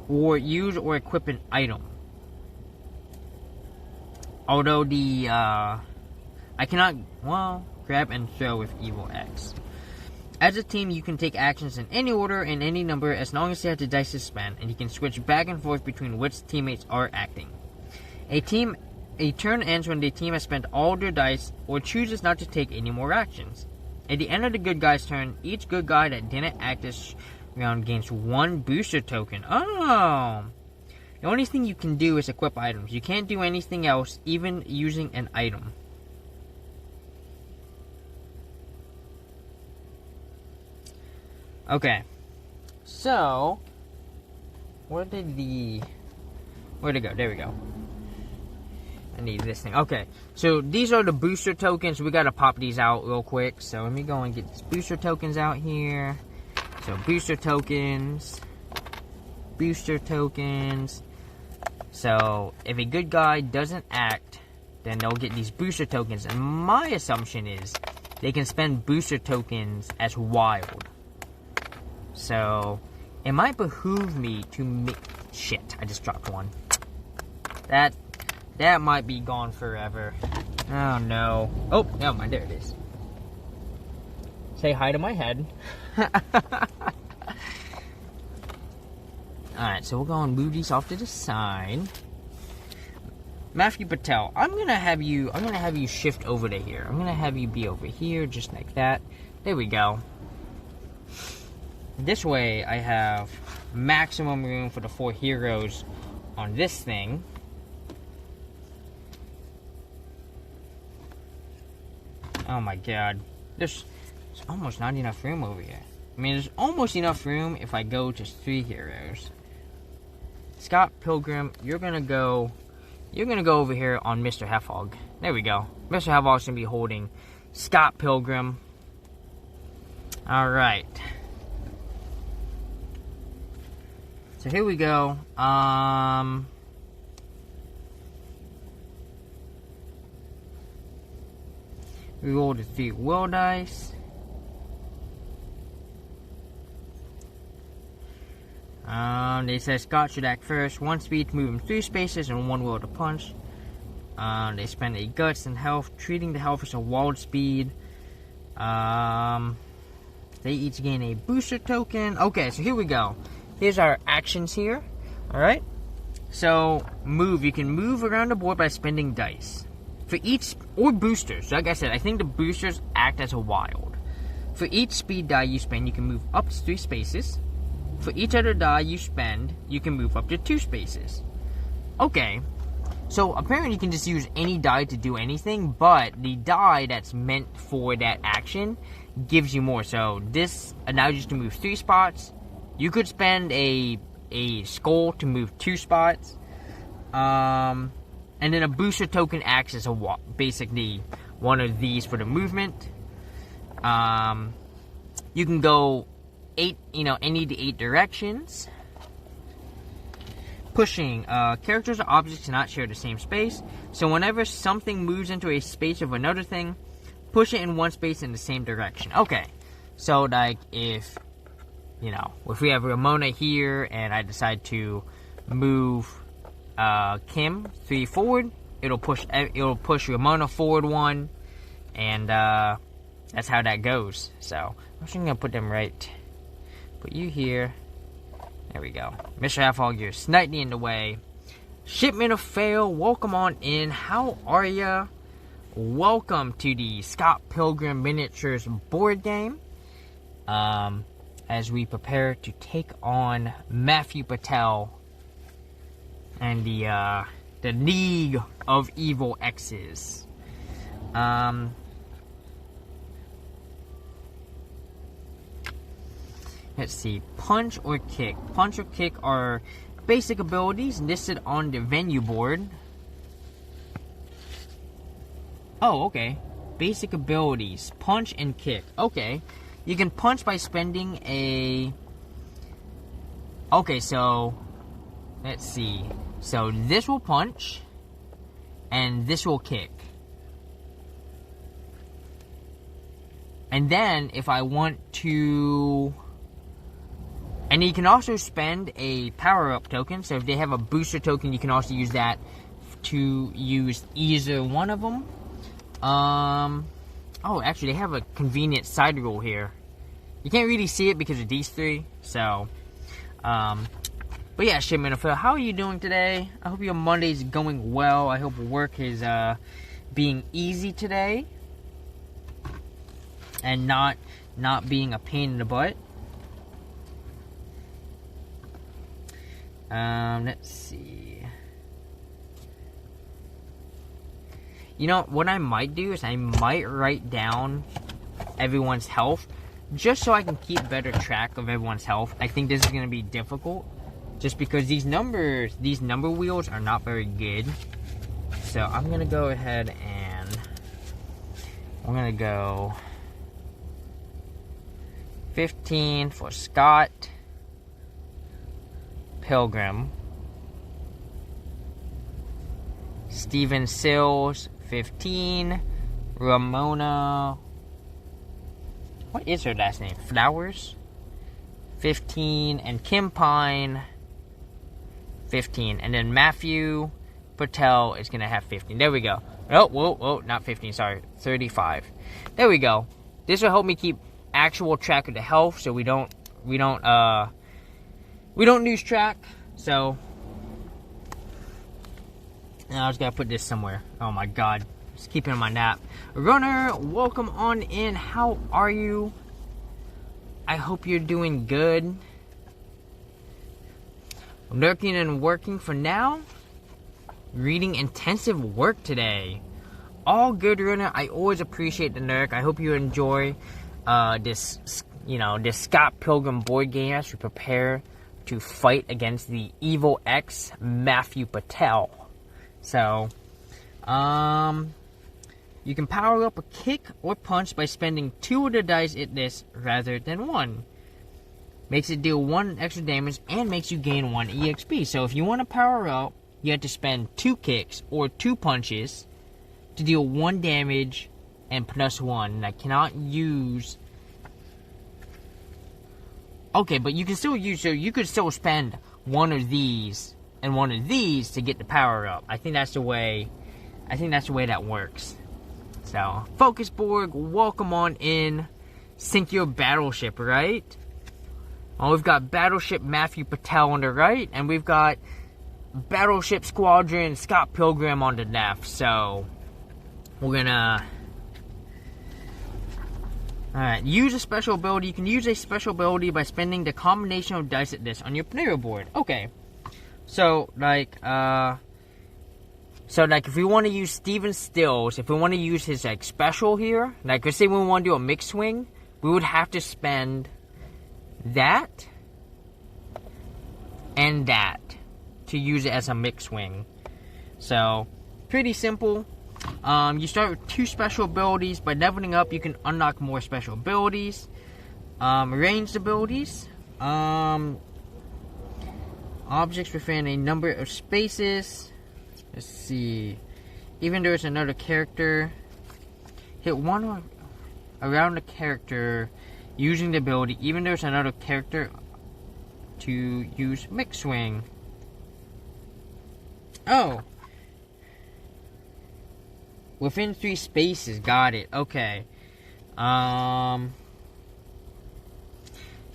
or use or equip an item. Although I cannot, grab and throw with evil X. As a team, you can take actions in any order and any number as long as you have the dice to spend, and you can switch back and forth between which teammates are acting. A turn ends when the team has spent all their dice or chooses not to take any more actions. At the end of the good guy's turn, each good guy that didn't act this round gains 1 booster token. Oh! The only thing you can do is equip items. You can't do anything else, even using an item. Okay. So, where'd it go? There we go. I need this thing. Okay, so these are the booster tokens. We gotta pop these out real quick. So let me go and get these booster tokens out here. So booster tokens. Booster tokens. So if a good guy doesn't act, then they'll get these booster tokens. And my assumption is they can spend booster tokens as wild. So it might behoove me to make... Shit, I just dropped one. That might be gone forever. Oh no. Oh, never mind, there it is. Say hi to my head. Alright, so we're going to move these off to the side. Matthew Patel, I'm gonna have you shift over to here. I'm gonna have you be over here, just like that. There we go. This way I have maximum room for the 4 heroes on this thing. Oh my god. There's almost not enough room over here. I mean, there's almost enough room if I go to 3 heroes. Scott Pilgrim, you're gonna go over here on Mr. Heffog. There we go. Mr. Heffog's gonna be holding Scott Pilgrim. Alright. So here we go. We roll the 3 will dice. They said Scott should act first. 1 speed to move him 3 spaces and 1 will to punch. They spend a guts and health, treating the health as a wild speed. They each gain a booster token. Okay, so here we go. Here's our actions here. Alright. So, move. You can move around the board by spending dice. For each, or boosters. Like I said, I think the boosters act as a wild. For each speed die you spend, you can move up to 3 spaces. For each other die you spend, you can move up to 2 spaces. Okay. So, apparently you can just use any die to do anything, but the die that's meant for that action gives you more. So, this allows you to move 3 spots. You could spend a skull to move 2 spots. And then a booster token acts as basically one of these for the movement. You can go 8, any to 8 directions. Pushing. Characters or objects cannot share the same space. So whenever something moves into a space of another thing, push it in 1 space in the same direction. Okay. So, like, if we have Ramona here and I decide to move Kim 3 forward, it'll push Ramona forward 1, and that's how that goes. So I'm just gonna put them right. Put you here. There we go. Mr. Half-Hog, you're slightly in the way. Shipment of Fail, welcome on in. How are ya? Welcome to the Scott Pilgrim Miniatures board game. As we prepare to take on Matthew Patel and the League of Evil X's. Let's see. Punch or kick. Punch or kick are basic abilities listed on the venue board. Oh, okay. Basic abilities. Punch and kick. Okay. You can punch by spending a... Okay, so... Let's see. So, this will punch. And this will kick. And then, if I want to... And you can also spend a power-up token. So, if they have a booster token, you can also use that to use either one of them. Oh, actually, they have a convenient side roll here. You can't really see it because of these 3. So, but yeah, Shipment of Fail, how are you doing today? I hope your Monday's going well. I hope work is being easy today. And not being a pain in the butt. Let's see. You know, what I might do is I might write down everyone's health, just so I can keep better track of everyone's health. I think this is going to be difficult, just because these number wheels are not very good. So I'm going to go ahead and I'm going to go 15 for Scott Pilgrim, Steven Sills 15, Ramona, what is her last name? Flowers 15, and Kim Pine 15, and then Matthew Patel is gonna have 15. There we go. Oh, whoa, not 15, sorry, 35. There we go. This will help me keep actual track of the health, so we don't lose track. So now I just gotta put this somewhere. Oh my god, just keep it in my nap. Runner, welcome on in. How are you? I hope you're doing good. Lurking and working for now. Reading intensive work today. All good, Runner. I always appreciate the lurk. I hope you enjoy this Scott Pilgrim board game as we prepare to fight against the evil X, Matthew Patel. So, you can power up a kick or punch by spending 2 of the dice it lists rather than 1. makes it deal 1 extra damage, and makes you gain 1 EXP. So if you want to power up, you have to spend 2 kicks or 2 punches to deal 1 damage and +1. And I cannot use... Okay, but you can still use... So you could still spend 1 of these and 1 of these to get the power up. I think that's the way... that works. So, Focusborg, welcome on in. Sink your battleship, right? Oh, we've got Battleship Matthew Patel on the right, and we've got Battleship Squadron Scott Pilgrim on the left. So, we're gonna... Alright, use a special ability. You can use a special ability by spending the combination of dice at this on your player board. Okay. So, like, if we want to use Steven Stills, if we want to use his, like, special here, like, let's say we want to do a mixed swing, we would have to spend that and that to use it as a mixed swing. So, pretty simple. You start with 2 special abilities. By leveling up, you can unlock more special abilities. Ranged abilities. Objects within a number of spaces. Let's see. Even though it's another character, hit 1 around the character using the ability, even though it's another character, to use mix swing. Oh. Within 3 spaces, got it. Okay.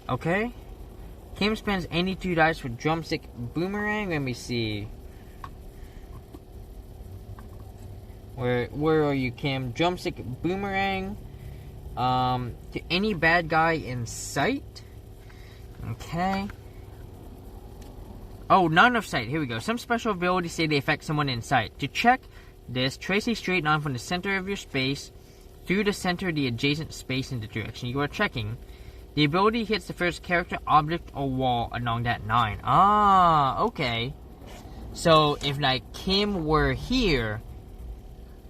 Okay. Kim spends any 2 dice for drumstick boomerang. Let me see. Where are you, Kim? Drumstick boomerang. To any bad guy in sight. Okay. Oh, none of sight. Here we go. Some special abilities say they affect someone in sight. To check this, trace a straight line from the center of your space through the center of the adjacent space in the direction you are checking. The ability hits the first character, object, or wall along that line. Ah, okay. So if like Kim were here,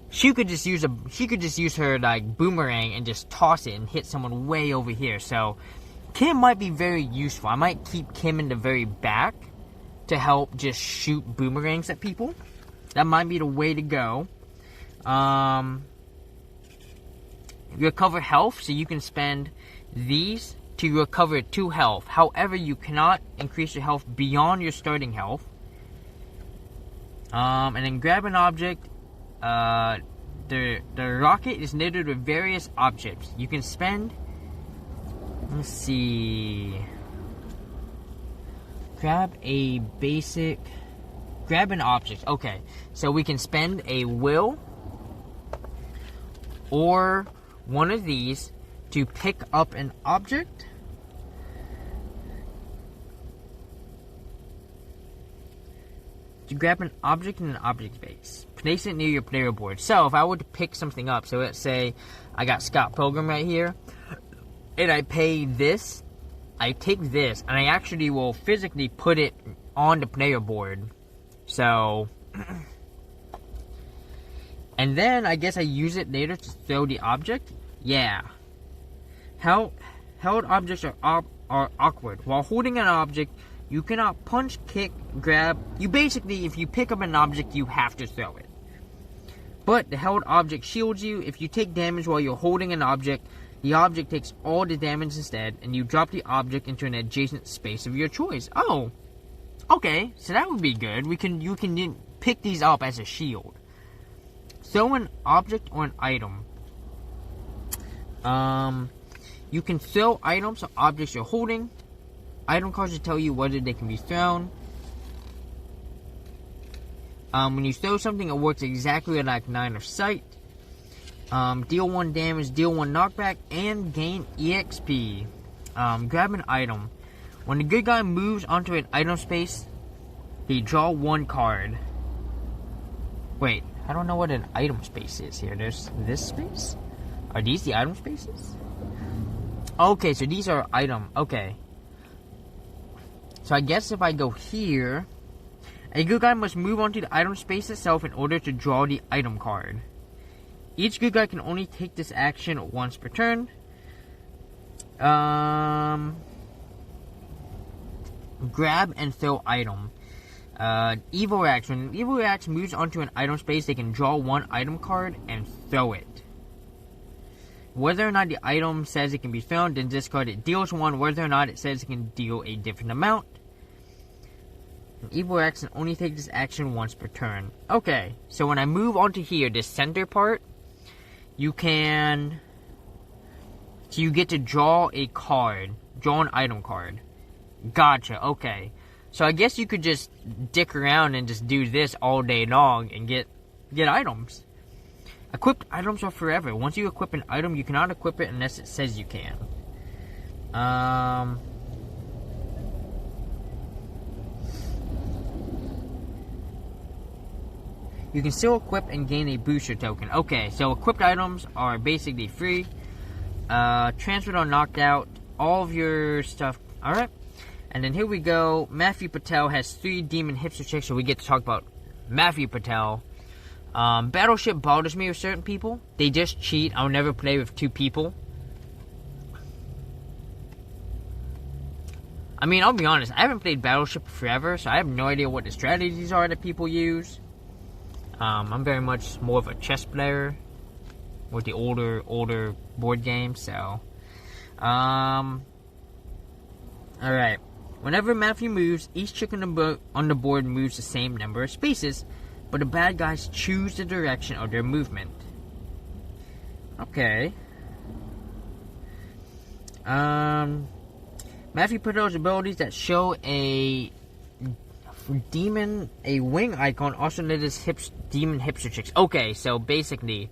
she could just use her like boomerang and just toss it and hit someone way over here. So Kim might be very useful. I might keep Kim in the very back to help just shoot boomerangs at people. That might be the way to go. Recover health, so you can spend these to recover 2 health. However, you cannot increase your health beyond your starting health. And then grab an object. The rocket is littered with various objects. You can spend... Let's see... Grab an object. Okay, so we can spend a will or one of these to pick up an object. To grab an object in an object space. Place it near your player board. So, if I were to pick something up, so let's say I got Scott Pilgrim right here, and I pay this, I take this, and I actually will physically put it on the player board. So, and then I guess I use it later to throw the object. Yeah. Held objects are awkward. While holding an object, you cannot punch, kick, grab. You basically, if you pick up an object, you have to throw it. But the held object shields you. If you take damage while you're holding an object, the object takes all the damage instead, and you drop the object into an adjacent space of your choice. Oh. Okay, so that would be good. You can pick these up as a shield. Throw an object or an item. You can throw items or objects you're holding. Item cards will tell you whether they can be thrown. When you throw something, it works exactly like line of sight. Deal 1 damage, deal 1 knockback, and gain EXP. Grab an item. When the good guy moves onto an item space, they draw 1 card. Wait, I don't know what an item space is here. There's this space? Are these the item spaces? Okay, so these are item. Okay. So I guess if I go here, a good guy must move onto the item space itself in order to draw the item card. Each good guy can only take this action once per turn. Grab and throw item. Evil Reacts. When Evil Reacts moves onto an item space, they can draw one item card and throw it. Whether or not the item says it can be thrown, then discard it. Deals 1. Whether or not it says it can deal a different amount. Evil Reacts can only take this action once per turn. Okay, so when I move onto here, this center part, you can... So you get to draw a card. Draw an item card. Gotcha, okay. So I guess you could just dick around and just do this all day long and get items. Equipped items are forever. Once you equip an item, you cannot equip it unless it says you can. You can still equip and gain a booster token. Okay, so equipped items are basically free. Transferred or knocked out. All of your stuff. Alright. And then here we go. Matthew Patel has 3 demon hipster chicks, so we get to talk about Matthew Patel. Battleship bothers me with certain people. They just cheat. I'll never play with 2 people. I mean, I'll be honest. I haven't played Battleship forever, so I have no idea what the strategies are that people use. I'm very much more of a chess player with the older board games, so. Alright. Whenever Matthew moves, each chick on the board moves the same number of spaces, but the bad guys choose the direction of their movement. Okay. Matthew Patel's abilities that show a wing icon, also known as demon hipster chicks. Okay, so basically,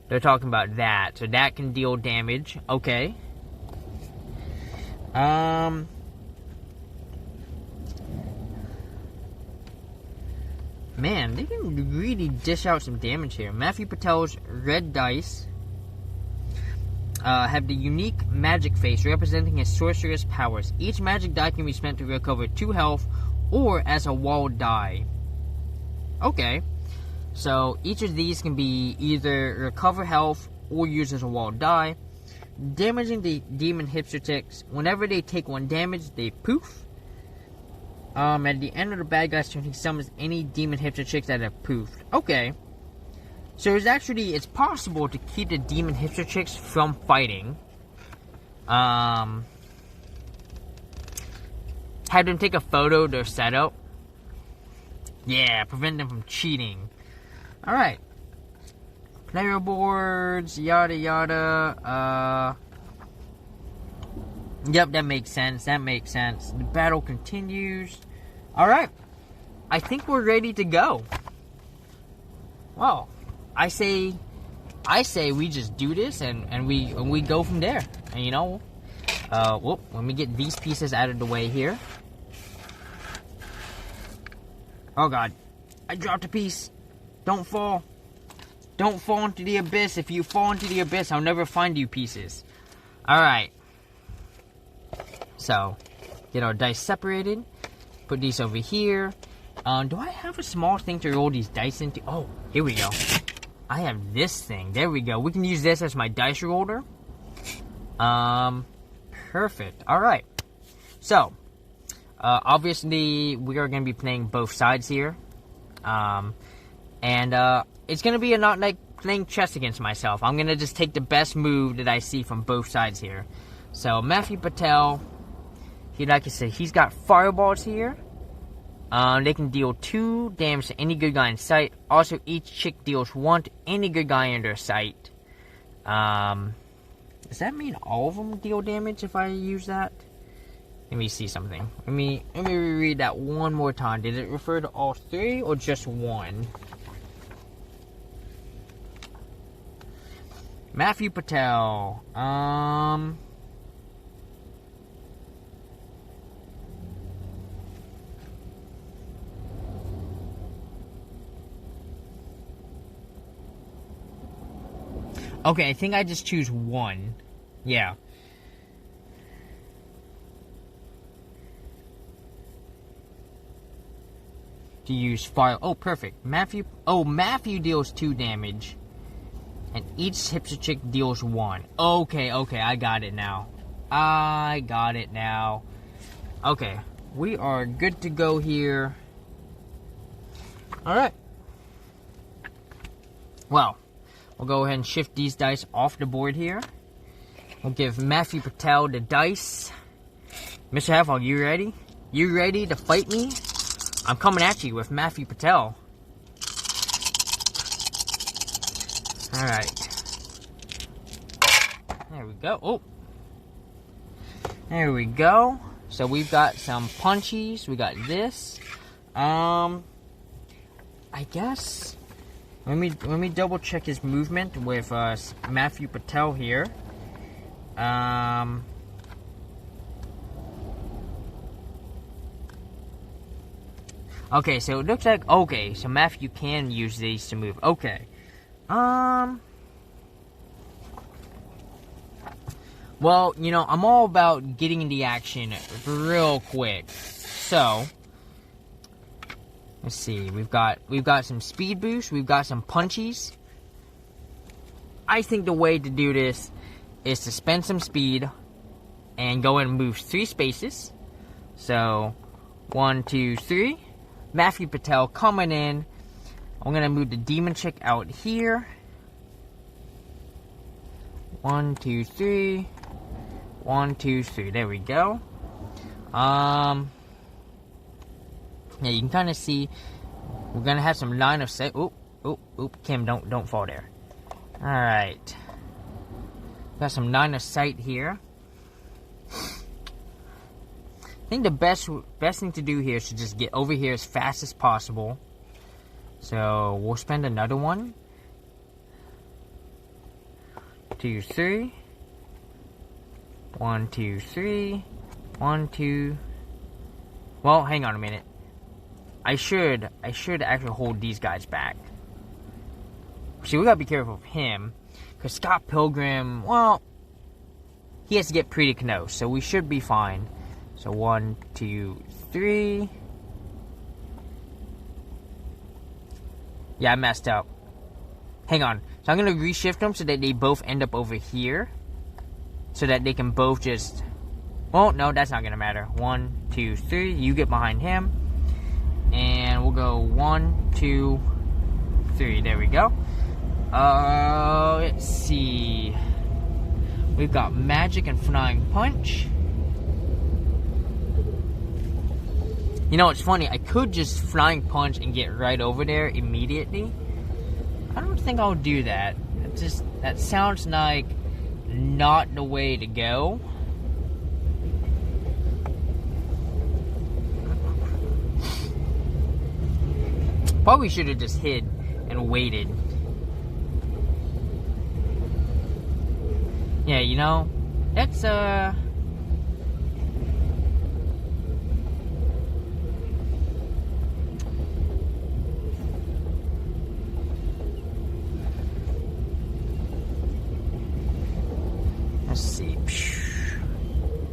they're talking about that. So that can deal damage. Okay. Man, they can really dish out some damage here. Matthew Patel's red dice have the unique magic face representing his sorceress powers. Each magic die can be spent to recover 2 health or as a wall die. Okay. So each of these can be either recover health or used as a wall die. Damaging the demon hipster chicks. Whenever they take 1 damage, they poof. At the end of the bad guy's turn, he summons any demon hipster chicks that have poofed. Okay. So it's possible to keep the demon hipster chicks from fighting. Have them take a photo of their setup. Yeah, prevent them from cheating. Alright. Player boards, yada yada. Yep, that makes sense. The battle continues. Alright. I think we're ready to go. Well, I say we just do this and we go from there. And you know, let me get these pieces out of the way here. Oh god. I dropped a piece. Don't fall. Don't fall into the abyss. If you fall into the abyss, I'll never find you pieces. Alright. So, get our dice separated. Put these over here. Do I have a small thing to roll these dice into? Oh, here we go. I have this thing. There we go. We can use this as my dice roller. Perfect. Alright. So, obviously, we are going to be playing both sides here. It's going to be not like playing chess against myself. I'm going to just take the best move that I see from both sides here. So, Matthew Patel, like I said, he's got fireballs here. They can deal 2 damage to any good guy in sight. Also, each chick deals 1 to any good guy in their sight. Does that mean all of them deal damage if I use that? Let me see something. Let me reread that one more time. Did it refer to all 3 or just 1? Matthew Patel. Okay, I think I just choose 1. Yeah. To use fire. Oh, perfect. Matthew deals 2 damage. And each hipster chick deals 1. Okay, I got it now. Okay. we are good to go here. Alright. Well, we'll go ahead and shift these dice off the board here. We'll give Matthew Patel the dice. Mr. Halfhog, you ready? You ready to fight me? I'm coming at you with Matthew Patel. Alright. There we go. Oh. There we go. So we've got some punchies. We got this. I guess. Let me double check his movement with Matthew Patel here. Okay, so it looks like so Matthew can use these to move. Okay. Well, you know, I'm all about getting into action real quick. So, let's see. We've got some speed boost. We've got some punchies. I think the way to do this is to spend some speed and go and move 3 spaces. So, 1, 2, 3. Matthew Patel coming in. I'm gonna move the demon chick out here. 1, 2, 3. 1, 2, 3. There we go. Yeah, you can kind of see we're gonna have some line of sight. Oop, Kim, don't fall there. All right, got some line of sight here. I think the best thing to do here is to just get over here as fast as possible. So we'll spend another 1, 2, 3. 1, 2, 3. 1, 2. Well, hang on a minute. I should actually hold these guys back. See, we gotta be careful of him, because Scott Pilgrim, well, he has to get pretty close, so we should be fine. So 1, 2, 3. Yeah, I messed up. Hang on. So I'm gonna reshift them so that they both end up over here. So that they can both just... Well, no, that's not going to matter. 1, 2, 3. You get behind him. And we'll go 1, 2, 3. There we go. Let's see. We've got Magic and Flying Punch. You know, it's funny. I could just Flying Punch and get right over there immediately. I don't think I'll do that. That sounds like... not the way to go. Probably should have just hid and waited. Yeah, you know, that's let's see.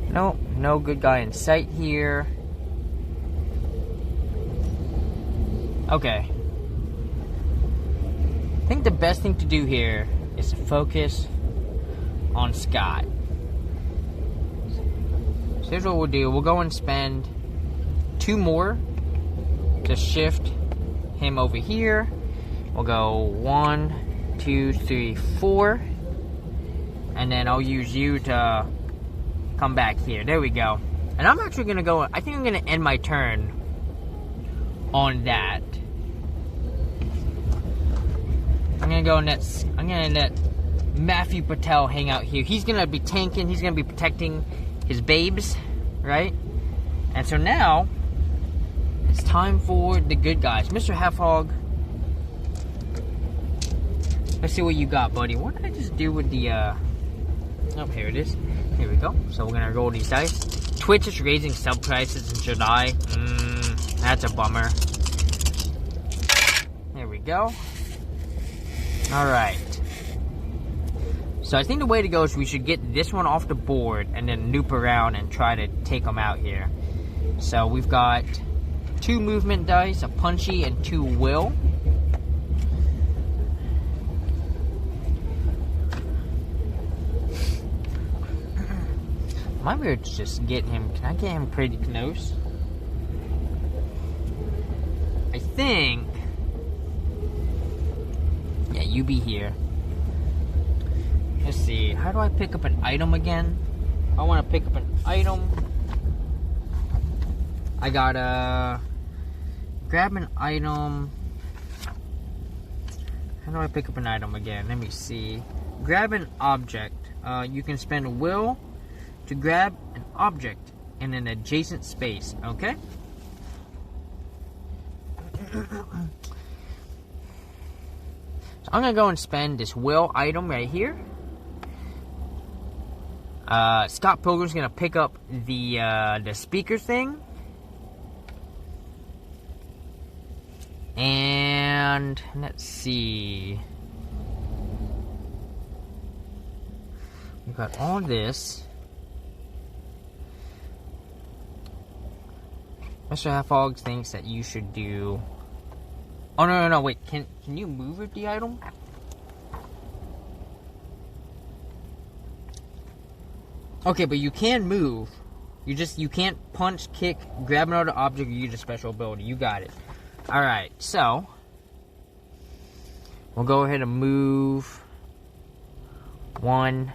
Nope, no good guy in sight here. Okay. I think the best thing to do here is to focus on Scott. So here's what we'll do. We'll go and spend 2 more to shift him over here. We'll go 1, 2, 3, 4. And then I'll use you to come back here. There we go. And I'm actually going to go... I think I'm going to end my turn on that. I'm going to go and I'm going to let Matthew Patel hang out here. He's going to be tanking. He's going to be protecting his babes. Right? And so now, it's time for the good guys. Mr. Halfhog. Let's see what you got, buddy. What did I just do with the... Oh, here it is. Here we go. So we're gonna roll these dice. Twitch is raising sub prices in July. That's a bummer. There we go. Alright. So I think the way to go is we should get this one off the board and then loop around and try to take them out here. So we've got 2 movement dice, a punchy, and 2 will. Might be able to just get him. Can I get him pretty close? think... Yeah, you be here. Let's see. How do I pick up an item again? I want to pick up an item. I gotta grab an item. How do I pick up an item again? Let me see. Grab an object. You can spend a will to grab an object in an adjacent space. Okay? So I'm gonna go and spend this will item right here. Scott Pilgrim's gonna pick up the speaker thing. And let's see. We've got all this. Mr. Halfog thinks that you should do... Oh, no, wait. Can you move with the item? Okay, but you can move. You can't punch, kick, grab another object, or use a special ability. You got it. Alright, so we'll go ahead and move 1,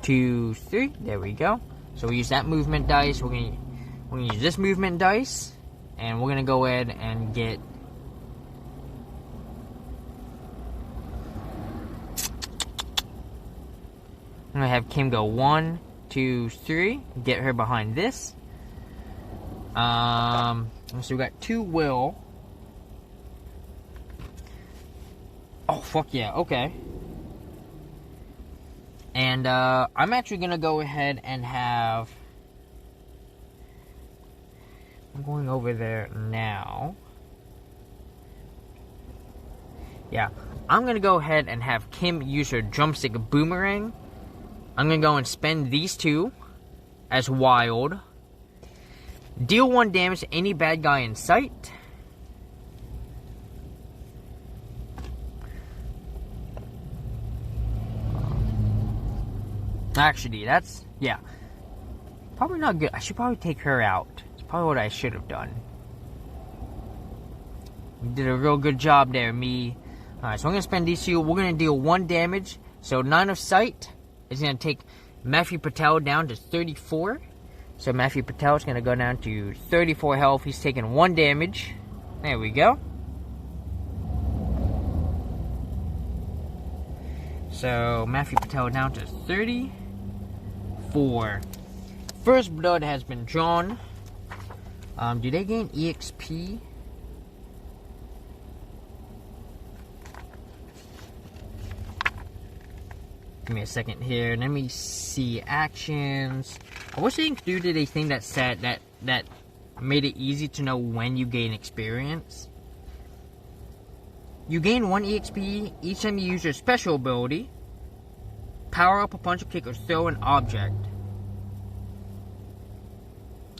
2, 3. There we go. So we use that movement dice. We're gonna use this movement dice, and we're gonna go ahead and get I'm gonna have Kim go 1, 2, 3. Get her behind this. So we got 2 will. Oh fuck yeah! Okay. And I'm actually gonna go ahead and have. I'm going over there now. Yeah, I'm gonna go ahead and have Kim use her drumstick boomerang. I'm gonna go and spend these 2 as wild. Deal 1 damage to any bad guy in sight. Actually, that's... Yeah. Probably not good. I should probably take her out. It's probably what I should have done. You did a real good job there, me. Alright, so I'm going to spend these 2. We're going to deal 1 damage. So 9 of sight is going to take Matthew Patel down to 34. So Matthew Patel is going to go down to 34 health. He's taking 1 damage. There we go. So Matthew Patel down to 34. First blood has been drawn. Do they gain EXP? Give me a second here. Let me see actions. I wish they included a thing that said that made it easy to know when you gain experience. You gain 1 EXP each time you use your special ability. Power up a punch, or kick, or throw an object.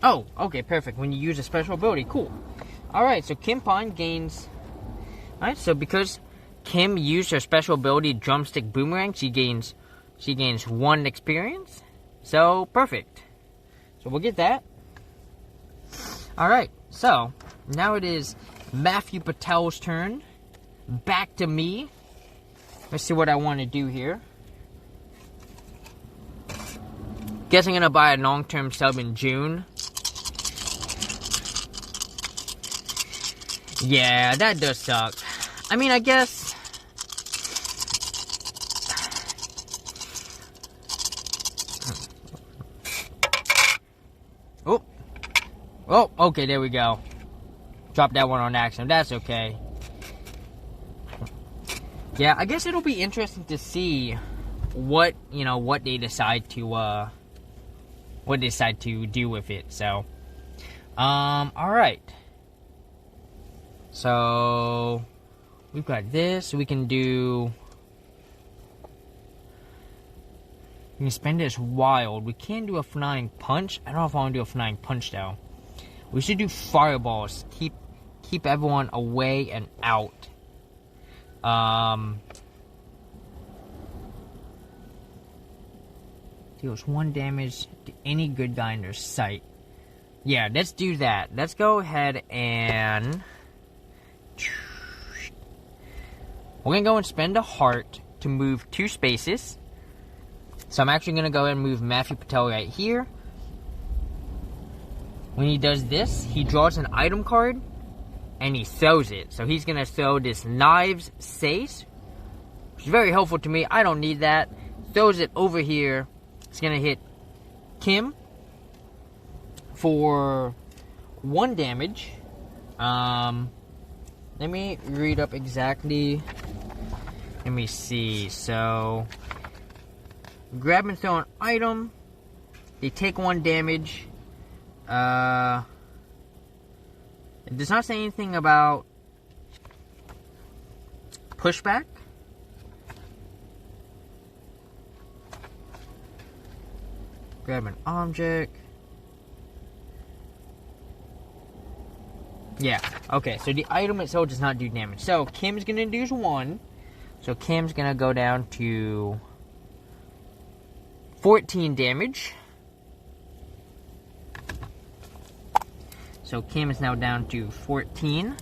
Oh, okay, perfect. When you use a special ability, cool. Alright, so Kim Pine gains... Alright, so because Kim used her special ability, Drumstick Boomerang, she gains 1 experience. So, perfect. So, we'll get that. Alright, so, now it is Matthew Patel's turn. Back to me. Let's see what I want to do here. Guess I'm going to buy a long-term sub in June. Yeah, that does suck. I mean, I guess... Oh, okay, there we go. Dropped that one on accident. That's okay. Yeah, I guess it'll be interesting to see what they decide to do with it. So, all right. So we've got this. We can spend it as wild. We can do a flying punch. I don't know if I want to do a flying punch though. We should do fireballs. Keep everyone away and out. Deals 1 damage to any good guy in their sight. Yeah, let's do that. Let's go ahead and... We're going to go and spend a heart to move 2 spaces. So I'm actually going to go ahead and move Matthew Patel right here. When he does this, he draws an item card and he throws it. So he's going to throw this Knives Sace, which is very helpful to me. I don't need that. Throws it over here. It's going to hit Kim for 1 damage. Let me read up exactly. Let me see. So, grab and throw an item. They take 1 damage. It does not say anything about pushback. Grab an object. Yeah, okay, so the item itself does not do damage. So, Kim's gonna do 1. So, Kim's gonna go down to 14 damage. So, Kim is now down to 14.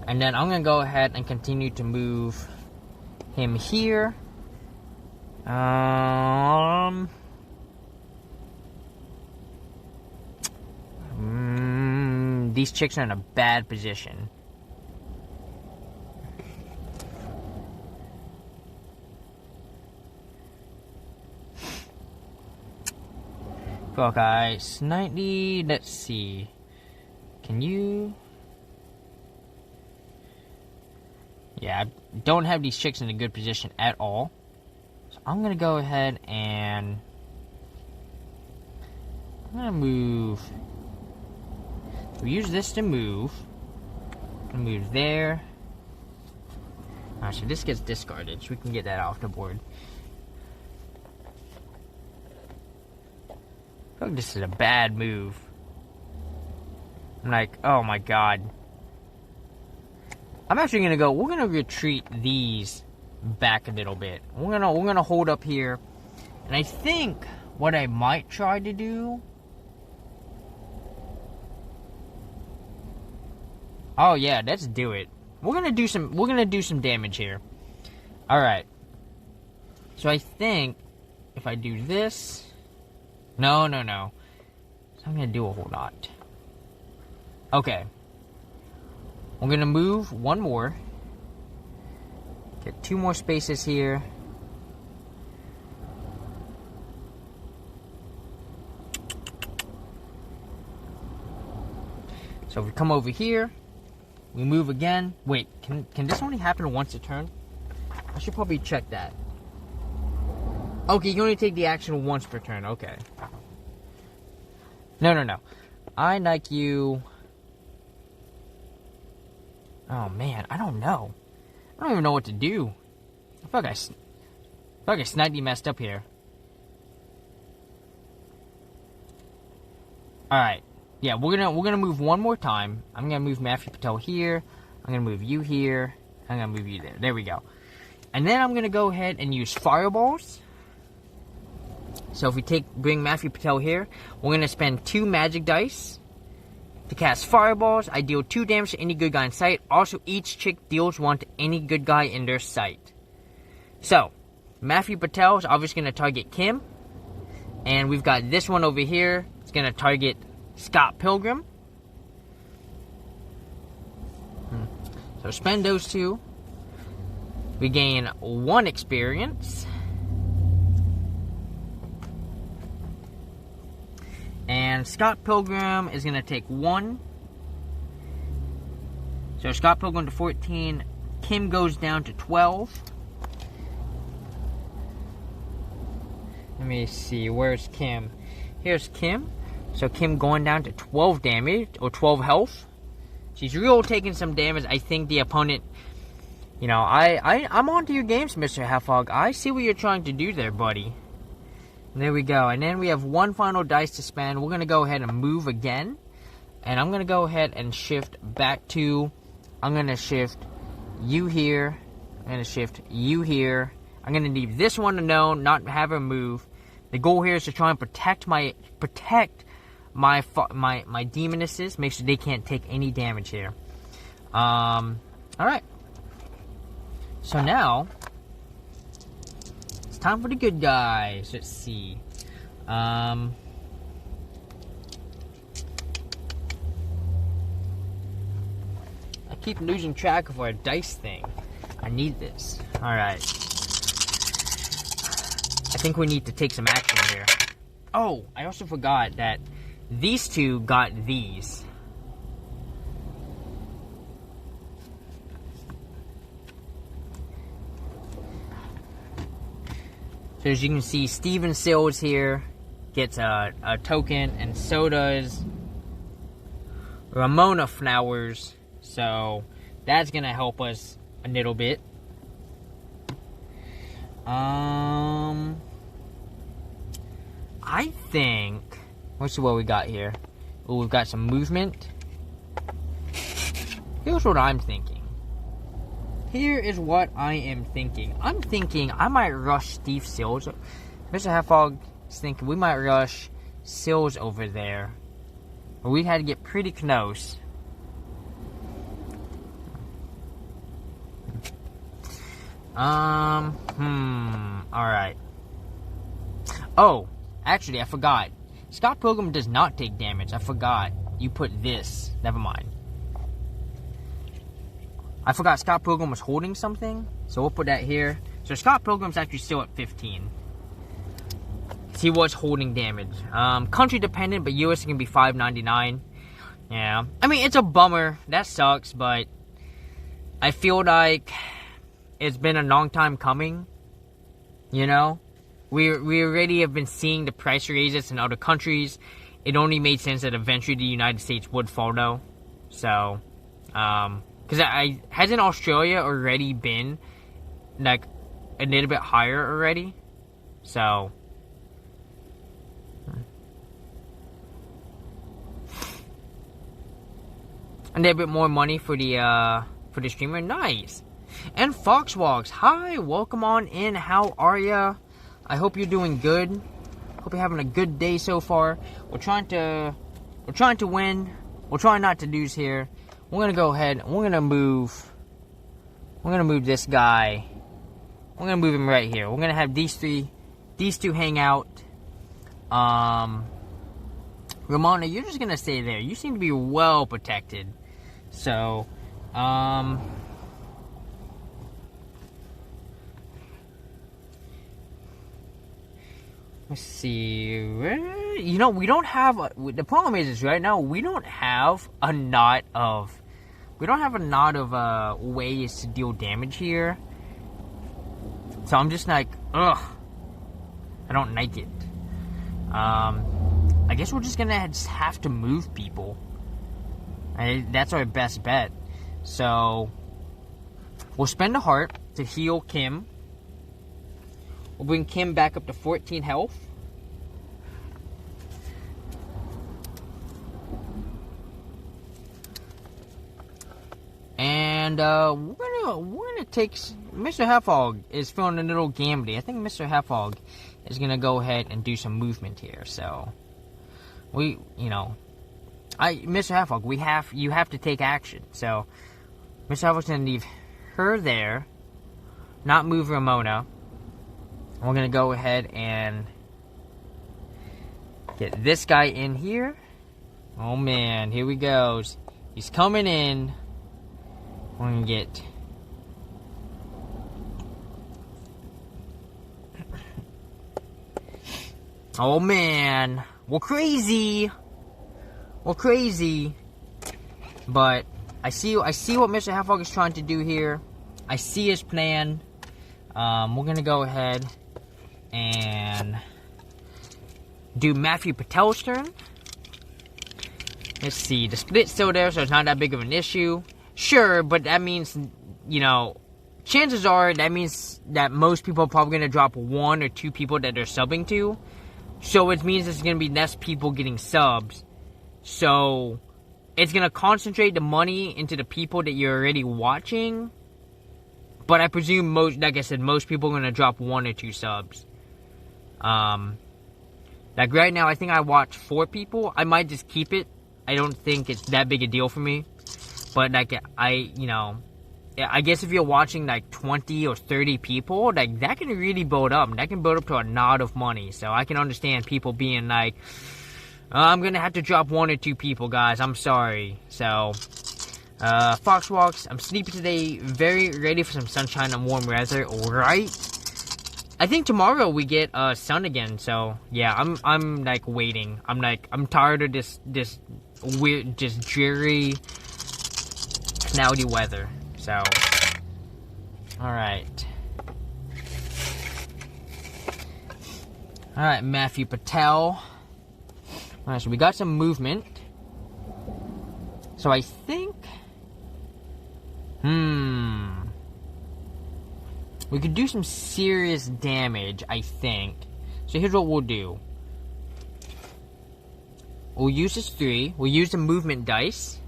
And then I'm gonna go ahead and continue to move him here. These chicks are in a bad position. Fuck, guys. 90. Let's see. Can you? Yeah, I don't have these chicks in a good position at all. So I'm gonna go ahead and I'm gonna move. We use this to move. And move there. Alright, so this gets discarded, so we can get that off the board. I feel like this is a bad move. I'm like, oh my god. I'm actually gonna go, we're gonna retreat these back a little bit. We're gonna hold up here. And I think what I might try to do. Oh yeah, let's do it. We're gonna do some damage here. Alright. So I think if I do this. No. So I'm gonna do a whole lot. Okay. We're gonna move 1 more. Get 2 more spaces here. So if we come over here, we move again. Wait, can this only happen once a turn? I should probably check that. Okay, you can only take the action once per turn. Okay. No. I like you. Oh man, I don't know. I don't even know what to do. I feel like I slightly messed up here. Alright. Yeah, we're gonna move 1 more time. I'm gonna move Matthew Patel here. I'm gonna move you here. I'm gonna move you there. There we go. And then I'm gonna go ahead and use fireballs. So if we bring Matthew Patel here, we're gonna spend 2 magic dice to cast fireballs. I deal 2 damage to any good guy in sight. Also, each chick deals 1 to any good guy in their sight. So, Matthew Patel is obviously gonna target Kim. And we've got this one over here. It's gonna target Scott Pilgrim. So spend those 2. We gain 1 experience. And Scott Pilgrim is going to take 1. So Scott Pilgrim to 14. Kim goes down to 12. Let me see. Where's Kim? Here's Kim. So Kim going down to 12 damage, or 12 health. She's real taking some damage. I think the opponent, you know, I'm onto your games, Mr. Halfhog. I see what you're trying to do there, buddy. And there we go. And then we have 1 final dice to spend. We're going to go ahead and move again. And I'm going to go ahead and shift back to, I'm going to shift you here. I'm going to shift you here. I'm going to leave this one alone, not have her move. The goal here is to try and protect my demonesses. Make sure they can't take any damage here. Alright. So now, it's time for the good guys. Let's see. I keep losing track of our dice thing. I need this. Alright. I think we need to take some action here. Oh, I also forgot that these two got these. So as you can see, Steven Sills here gets a token, and so does Ramona Flowers. So that's gonna help us a little bit. I think, let's see what we got here. Oh, we've got some movement. Here's what I'm thinking. Here is what I am thinking. I'm thinking I might rush Steve Sills. Mr. Halfog is thinking we might rush Sills over there. But we had to get pretty close. Alright. Oh, actually, I forgot. Scott Pilgrim does not take damage. I forgot. You put this. Never mind. I forgot Scott Pilgrim was holding something. So we'll put that here. So Scott Pilgrim's actually still at 15. He was holding damage. Country dependent, but US can be $5.99. Yeah. I mean, it's a bummer. That sucks, but I feel like it's been a long time coming. You know? We already have been seeing the price raises in other countries. It only made sense that eventually the United States would follow. So, because hasn't Australia already been like a little bit higher already? So, a little bit more money for the streamer. Nice. And Foxwalks, hi, welcome on in. How are ya? I hope you're doing good. Hope you're having a good day so far. We're trying to win. We're trying not to lose here. We're gonna go ahead. We're gonna move this guy. We're gonna move him right here. We're gonna have these two hang out. Ramona, you're just gonna stay there. You seem to be well protected. So, let's see. You know, we don't have. The problem is right now we don't have a lot of ways to deal damage here. So I'm just like, ugh. I don't like it. I guess we're just gonna have to move people. That's our best bet. So we'll spend a heart to heal Kim. We'll bring Kim back up to 14 health. And we're gonna take. Mr. Halfog is feeling a little gambly. I think Mr. Halfog is gonna go ahead and do some movement here. So Mr. Halfog, you have to take action. So Mr. Halfog's gonna leave her there, not move Ramona. We're gonna go ahead and get this guy in here. Oh man, here he goes. He's coming in. We're gonna get. Oh man, we're crazy. We're crazy. But I see what Mr. Halfog is trying to do here. I see his plan. We're gonna go ahead and do Matthew Patel's turn. Let's see, the split's still there, so it's not that big of an issue. Sure, but that means, chances are that means that most people are probably going to drop 1 or 2 people that they're subbing to. So it means there's going to be less people getting subs. So it's going to concentrate the money into the people that you're already watching. But I presume like I said, most people are going to drop 1 or 2 subs. Like right now, I think I watch 4 people. I might just keep it. I don't think it's that big a deal for me. But like you know, I guess if you're watching like 20 or 30 people, like that can really build up. That can build up to a lot of money. So I can understand people being like, I'm gonna have to drop 1 or 2 people, guys. I'm sorry. So, Fox Walks, I'm sleepy today. Very ready for some sunshine and warm weather. Alright. I think tomorrow we get sun again. So yeah, I'm like waiting. I'm tired of this weird, just dreary, cloudy weather. So, alright. Alright, Matthew Patel. Alright, so we got some movement. So I think... we could do some serious damage, I think. So here's what we'll do. We'll use this 3. We'll use the movement dice.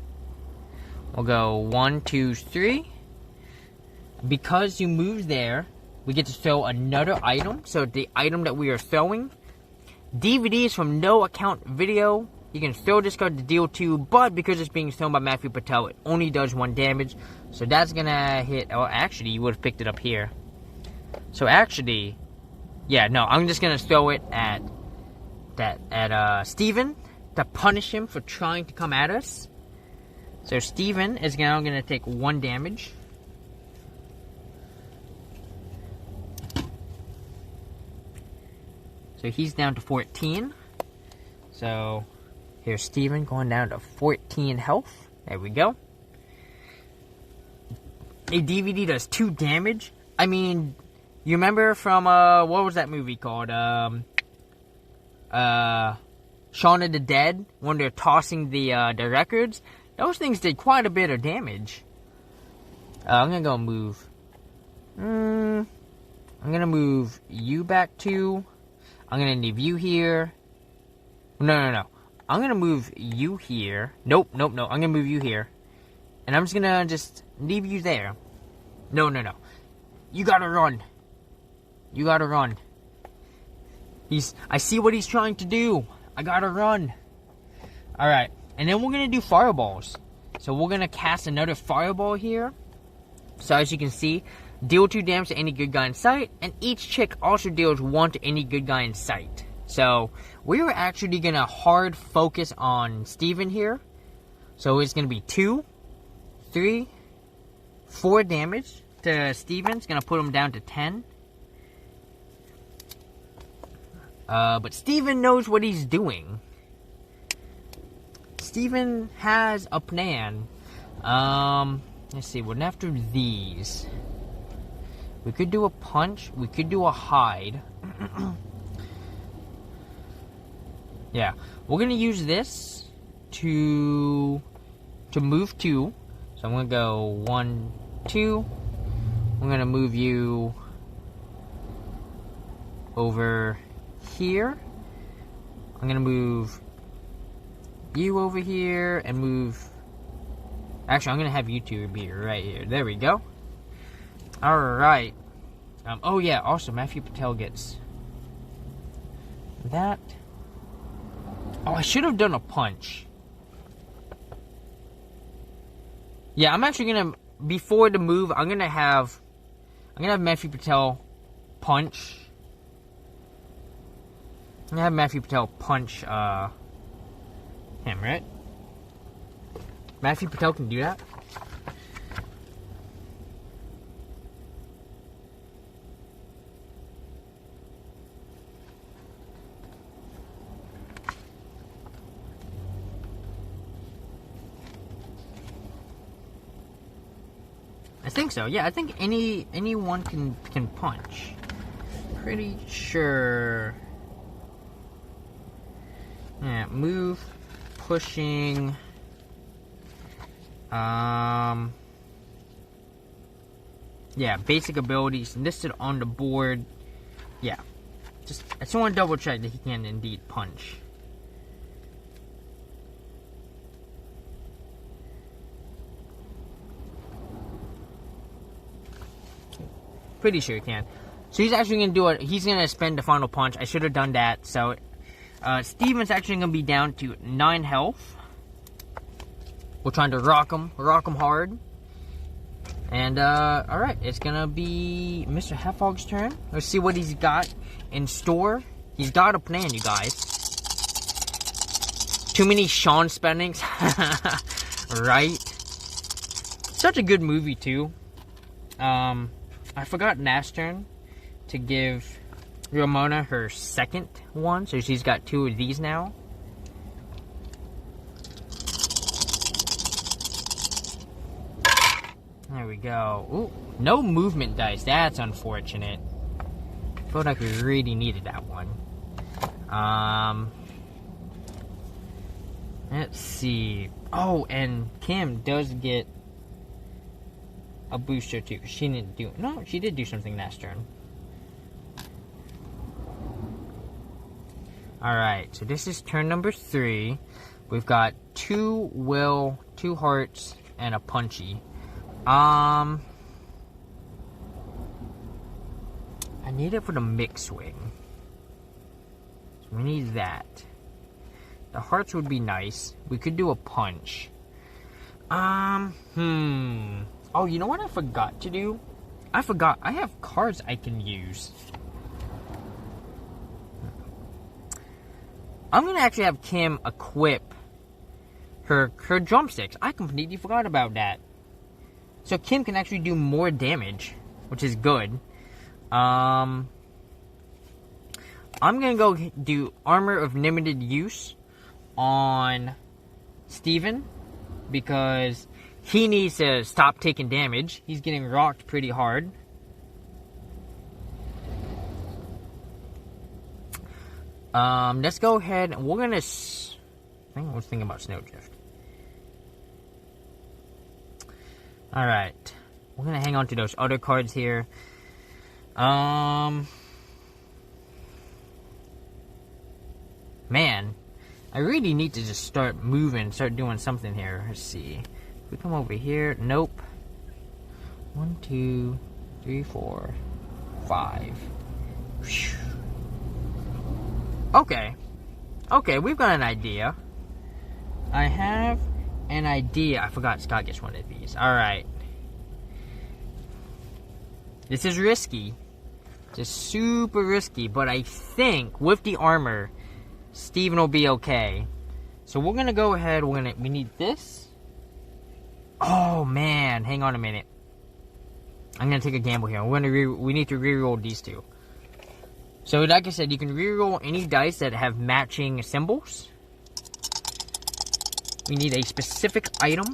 We'll go 1, 2, 3. Because you moved there, we get to throw another item. So the item that we are throwing, DVDs from no account video. You can throw this card to deal 2, but because it's being thrown by Matthew Patel, it only does 1 damage. So that's gonna hit. Oh, actually, you would have picked it up here. So actually, yeah, no, I'm just gonna throw it at Steven to punish him for trying to come at us. So Steven is now gonna take 1 damage. So he's down to 14. So here's Steven going down to 14 health. There we go. A DVD does 2 damage. I mean, you remember from, what was that movie called? Shaun of the Dead, when they're tossing the records? Those things did quite a bit of damage. I'm gonna go move. I'm gonna move you back 2. I'm gonna leave you here. No. I'm gonna move you here. Nope. I'm gonna move you here. And I'm just gonna leave you there. No. You gotta run. I see what he's trying to do. I gotta run. Alright. And then we're gonna do fireballs. So we're gonna cast another fireball here. So as you can see, deal 2 damage to any good guy in sight, and each chick also deals 1 to any good guy in sight. So we are actually gonna hard focus on Steven here. So it's gonna be 2, 3, 4 damage to Steven. It's gonna put him down to 10. But Steven knows what he's doing. Steven has a plan. Let's see, what after these? We could do a punch. We could do a hide. Yeah. We're going to use this to move 2. So I'm going to go 1, 2. I'm going to move you over here. I'm going to move you over here and move... Actually, I'm going to have you 2 be right here. There we go. Alright. Oh yeah, also Matthew Patel gets that. Oh, I should have done a punch. Yeah, I'm actually gonna, before the move, I'm gonna have Matthew Patel punch. I'm gonna have Matthew Patel punch him, right? Matthew Patel can do that? I think so. Yeah, I think anyone can punch. Pretty sure. Yeah, move, pushing. Yeah, basic abilities listed on the board. Yeah, I just want to double check that he can indeed punch. Pretty sure he can. So he's actually gonna do it. He's gonna spend the final punch. I should have done that. So Steven's actually going to be down to 9 health. We're trying to rock him hard. And, alright, it's going to be Mr. Half-Hog's turn. Let's see what he's got in store. He's got a plan, you guys. Too many Sean spendings. Right? Such a good movie, too. I forgot last turn to give Ramona her second one, so she's got 2 of these now. There we go. Ooh, no movement dice. That's unfortunate. I felt like we really needed that one. Let's see. Oh, and Kim does get a booster too. She didn't do... No, she did do something last turn. Alright, so this is turn number 3. We've got 2 will, 2 hearts, and a punchy. I need it for the mix swing. So we need that. The hearts would be nice. We could do a punch. Oh, you know what I forgot to do? I forgot. I have cards I can use. I'm going to actually have Kim equip her drumsticks. I completely forgot about that. So Kim can actually do more damage, which is good. I'm going to go do Armor of Limited Use on Steven, because he needs to stop taking damage. He's getting rocked pretty hard. Let's go ahead and we're gonna... I was thinking about Snowdrift. Alright. We're gonna hang on to those other cards here. Man, I really need to just start moving, start doing something here. Let's see. If we come over here, nope. 1, 2, 3, 4, 5. Whew. Okay. Okay, we've got an idea. I have an idea. I forgot Scott gets one of these. Alright. This is risky. Just super risky, but I think with the armor, Steven will be okay. So we're gonna go ahead, we need this. Oh man, hang on a minute. I'm gonna take a gamble here. We need to reroll these two. So like I said, you can reroll any dice that have matching symbols. We need a specific item.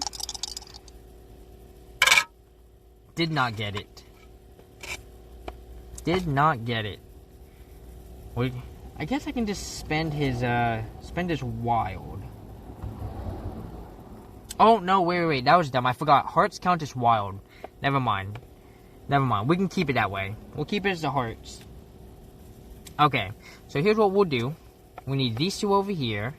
Did not get it. Did not get it. Wait, I guess I can just spend his wild. Oh no, wait, that was dumb. I forgot. Hearts count as wild. Never mind. We can keep it that way. We'll keep it as the hearts. Okay, so here's what we'll do. We need these two over here.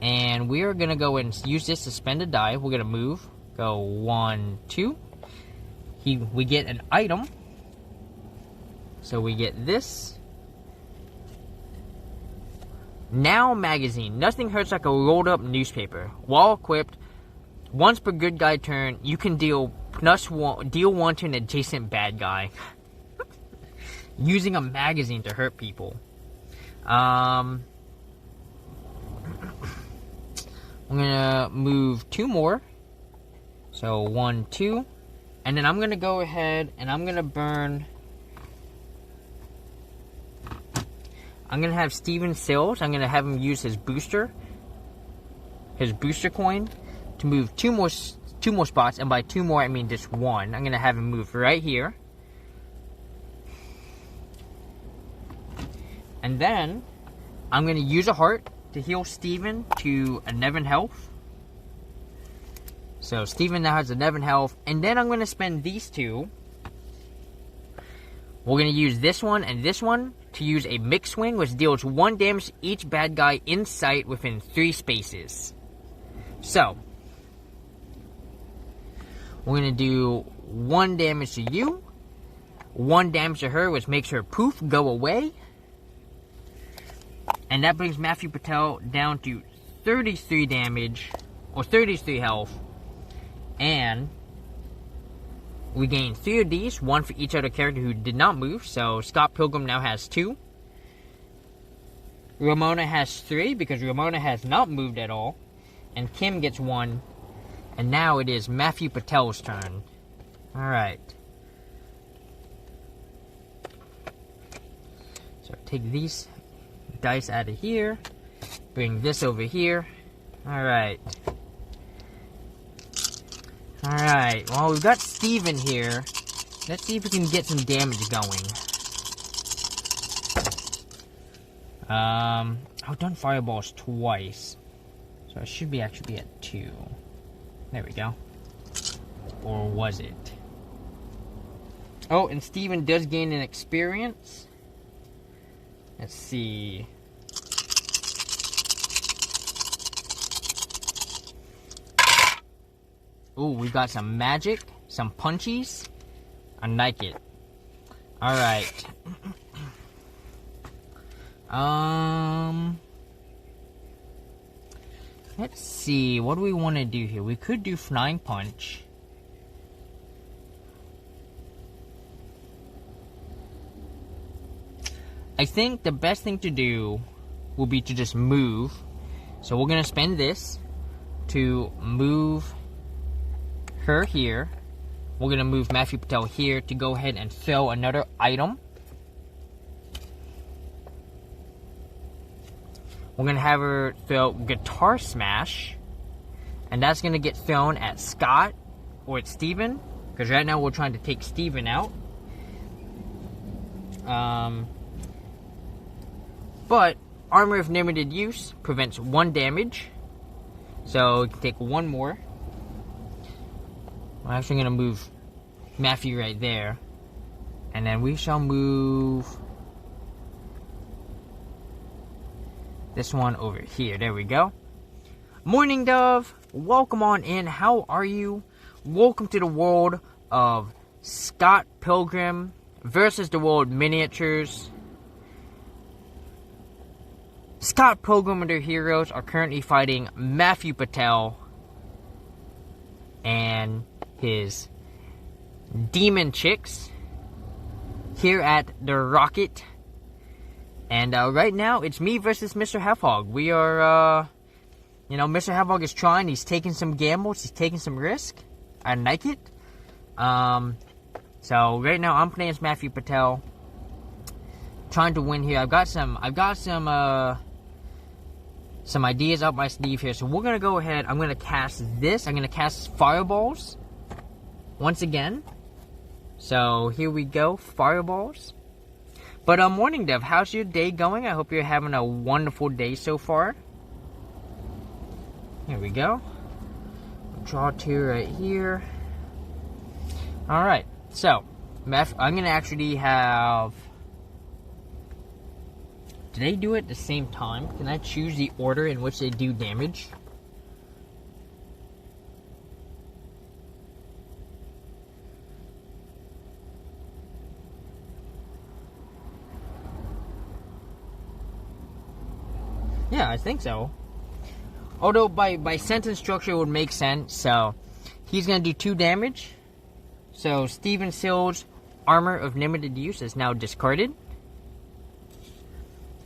And we are going to go and use this to spend a die. We're going to move. Go 1, 2. We get an item. So we get this. Now magazine. Nothing hurts like a rolled up newspaper. While equipped, once per good guy turn, you can deal +1 to an adjacent bad guy. Using a magazine to hurt people. I'm gonna move 2 more. So 1, 2. And then I'm gonna go ahead and I'm gonna burn. I'm gonna have Steven Sills. I'm gonna have him use his booster coin to move 2 more spots. And by 2 more, I mean just 1. I'm gonna have him move right here. And then, I'm going to use a heart to heal Steven to 11 health. So, Steven now has 11 health. And then I'm going to spend these 2. We're going to use this one and this one to use a mix swing, which deals 1 damage to each bad guy in sight within 3 spaces. So, we're going to do 1 damage to you, 1 damage to her, which makes her poof go away. And that brings Matthew Patel down to 33 damage, or 33 health. And we gain 3 of these, 1 for each other character who did not move. So Scott Pilgrim now has 2. Ramona has 3 because Ramona has not moved at all. And Kim gets 1. And now it is Matthew Patel's turn. Alright. So take these dice out of here. Bring this over here. Alright. Alright. Well, we've got Steven here. Let's see if we can get some damage going. I've done fireballs twice. So I should actually be at 2. There we go. Or was it? Oh, and Steven does gain an experience. Let's see. Ooh, we got some magic, some punchies. I like it. Alright. Let's see. What do we want to do here? We could do Flying Punch. I think the best thing to do will be to just move. So we're going to spend this to move her here. We're going to move Matthew Patel here to go ahead and throw another item. We're going to have her throw Guitar Smash. And that's going to get thrown at Scott or at Steven. Because right now we're trying to take Steven out. But Armor of Limited Use prevents 1 damage. So we can take 1 more. I'm actually going to move Matthew right there. And then we shall move this one over here. There we go. Morning, Dove. Welcome on in. How are you? Welcome to the world of Scott Pilgrim versus the World Miniatures. Scott Pilgrim and their heroes are currently fighting Matthew Patel and his demon chicks here at the Rocket. And right now, it's me versus Mr. Halfhog. We are, Mr. Halfhog is trying. He's taking some gambles. He's taking some risk. I like it. So right now, I'm playing as Matthew Patel, trying to win here. I've got some ideas up my sleeve here. So we're gonna go ahead. I'm gonna cast this. I'm gonna cast fireballs once again. So here we go, fireballs. But morning, Dev. How's your day going? I hope you're having a wonderful day so far. Here we go. Draw 2 right here. All right. So I'm gonna actually have. Do they do it at the same time? Can I choose the order in which they do damage? Yeah, I think so. Although by sentence structure it would make sense. So he's going to do 2 damage. So Steven Sill's Armor of Limited Use is now discarded.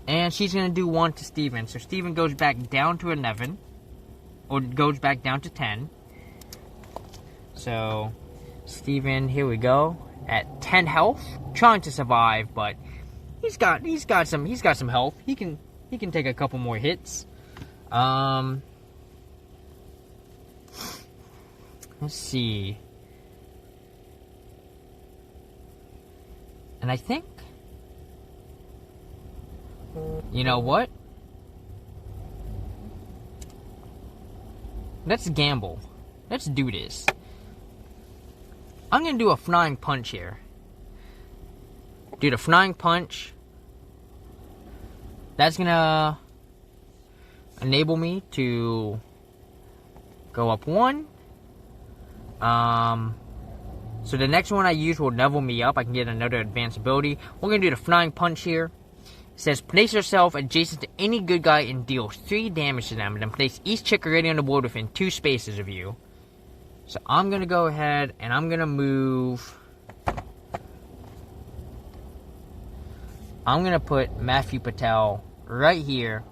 And she's going to do 1 to Steven. So Steven goes back down to 11. Or goes back down to 10. So Steven, here we go. At 10 health. Trying to survive, but he's got some health. He can take a couple more hits. Let's see. And I think, you know what? Let's gamble. Let's do this. I'm gonna do a Flying Punch here. Do the Flying Punch. That's gonna enable me to go up 1. So the next one I use will level me up. I can get another advanced ability. We're gonna do the Flying Punch here. says place yourself adjacent to any good guy and deal 3 damage to them, and then place each chick already on the board within 2 spaces of you. So I'm gonna go ahead and I'm gonna move. I'm gonna put Matthew Patel right here.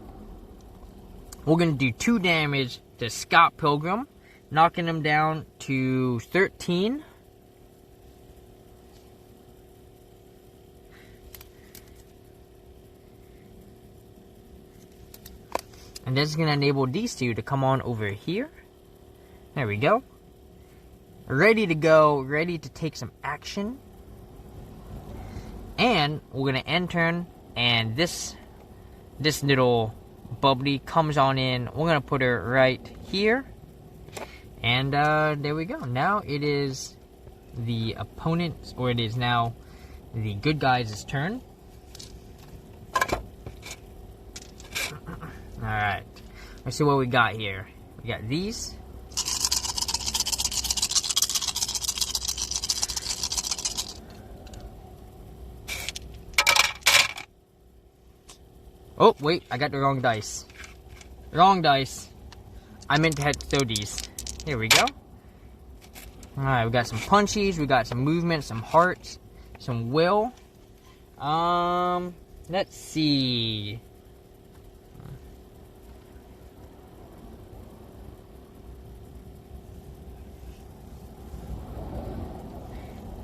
We're gonna do 2 damage to Scott Pilgrim, knocking him down to 13. And this is going to enable these 2 to come on over here. There we go. Ready to go. Ready to take some action. And we're going to end turn. And this little bubbly comes on in. We're going to put her right here. And there we go. Now it is the opponent's, or it is now the good guys' turn. Alright, let's see what we got here. We got these. Oh, wait, I got the wrong dice. Wrong dice. I meant to have to throw these. Here we go. Alright, we got some punchies, we got some movement, some hearts, some will. Let's see.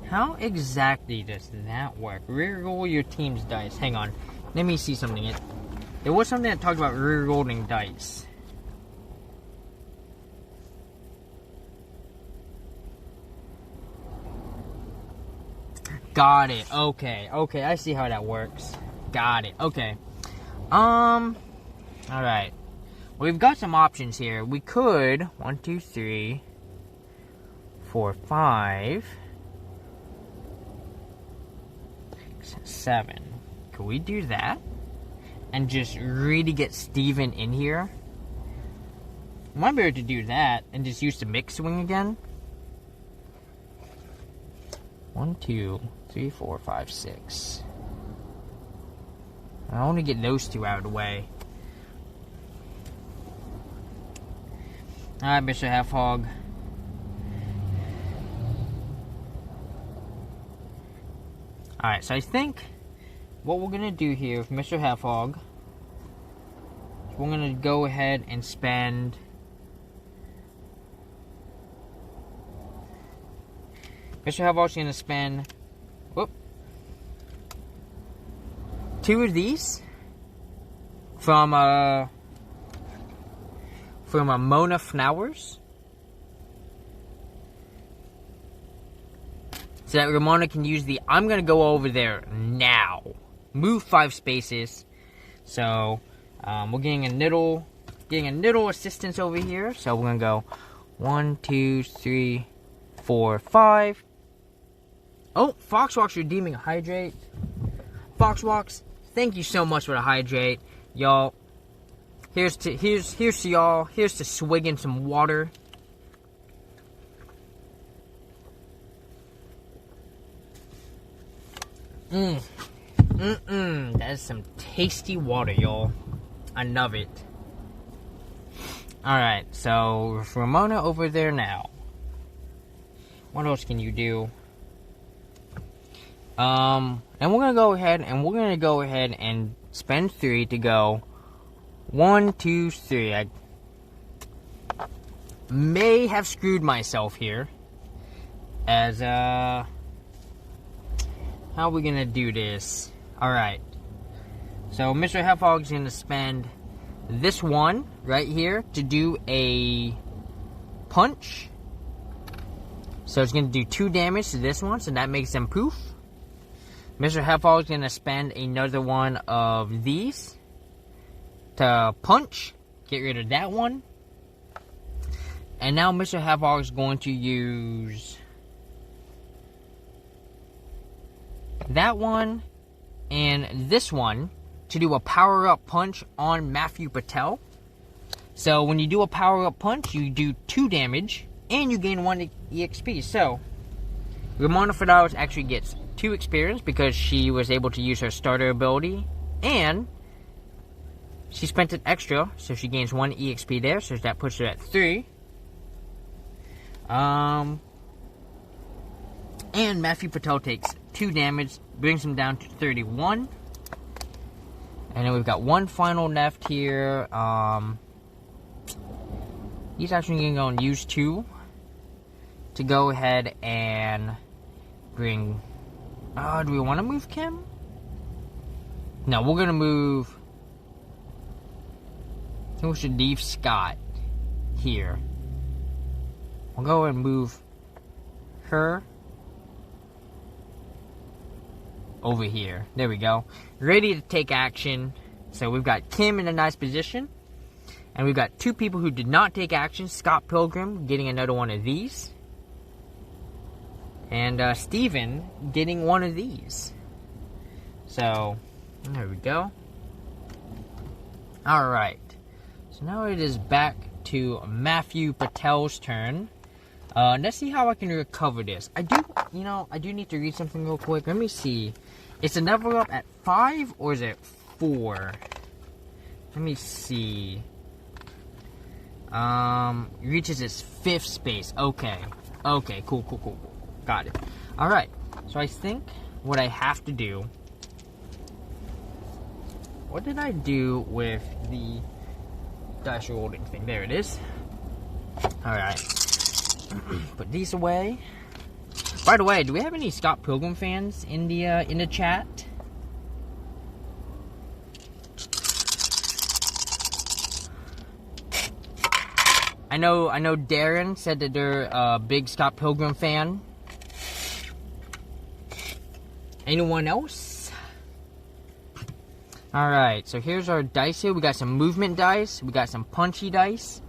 How exactly does that work? Reroll your team's dice. Hang on. Let me see something. There was something that talked about rerolling dice. Got it. Okay. Okay, I see how that works. Got it. Okay. Alright. We've got some options here. We could 1, 2, 3, 4, 5, 7. Could we do that? And just really get Steven in here? Might be able to do that and just use the mix swing again. 1, 2, 3, 4, 5, 6. I want to get those 2 out of the way. Alright, Mr. Half Hog. Alright, so I think what we're going to do here with Mr. Half Hog, we're going to go ahead and spend Mr. Half Hog's going to spend 2 of these from Mona Flowers. So that Ramona can use the, I'm going to go over there now. Move 5 spaces. So, we're getting a little assistance over here. So we're going to go 1, 2, 3, 4, 5. Oh, Foxwalk's redeeming a hydrate. Foxwalks, thank you so much for the hydrate. Y'all, here's to y'all. Here's to swigging some water. That is some tasty water, y'all. I love it. Alright, so with Ramona over there now. What else can you do? And we're gonna go ahead and spend 3 to go 1, 2, 3. I may have screwed myself here. As how are we gonna do this? Alright. So Mr. Half Hog's gonna spend this one right here to do a punch. So it's gonna do 2 damage to this one, so that makes them poof. Mr. Half Hog's gonna spend another one of these to punch. Get rid of that one. And now Mr. Half Hog's going to use that one and this one to do a power-up punch on Matthew Patel. So when you do a power-up punch, you do 2 damage and you gain 1 EXP. So Ramona Flowers actually gets 2 experience because she was able to use her starter ability And she spent an extra, so she gains 1 EXP there, so that puts her at 3. And Matthew Patel takes 2 damage, brings him down to 31. And then we've got one final left here. He's actually going to go and use 2 to go ahead and bring... do we want to move Kim? No, we're going to move... I think we should leave Scott here. We'll go and move her over here. There we go. Ready to take action. So we've got Kim in a nice position. And we've got 2 people who did not take action. Scott Pilgrim getting another one of these. And Steven getting one of these. So, there we go. Alright. So now it is back to Matthew Patel's turn. Let's see how I can recover this. I do need to read something real quick. Let me see. It's a level up at 5 or is it 4? Let me see. Reaches its 5th space. Okay. Okay, cool. Got it. Alright. So I think what I have to do... What did I do with the dice rolling thing? There it is. Alright. Put these away. By the way, do we have any Scott Pilgrim fans in the chat? I know Darren said that they're a big Scott Pilgrim fan. Anyone else? Alright, so here's our dice here. We got some movement dice. We got some punchy dice.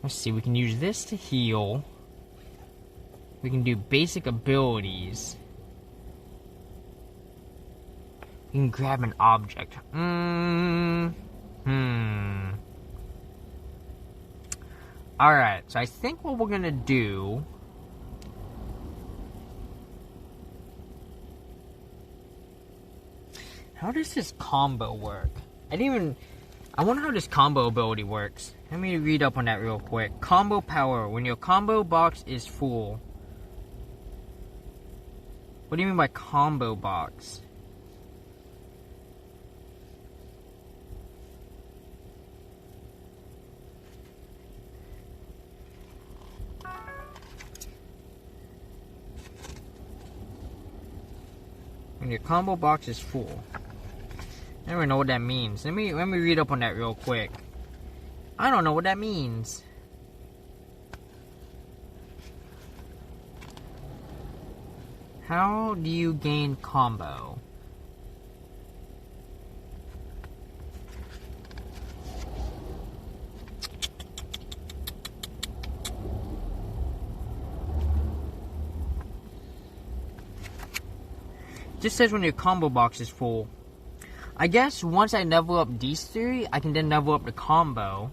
Let's see, we can use this to heal. We can do basic abilities. We can grab an object. Alright, so I think what we're gonna do... How does this combo work? I wonder how this combo ability works. Let me read up on that real quick. Combo power. When your combo box is full. What do you mean by combo box? When your combo box is full. I don't even know what that means. Let me read up on that real quick. I don't know what that means. How do you gain combo? Just says when your combo box is full. I guess once I level up these 3, I can then level up the combo.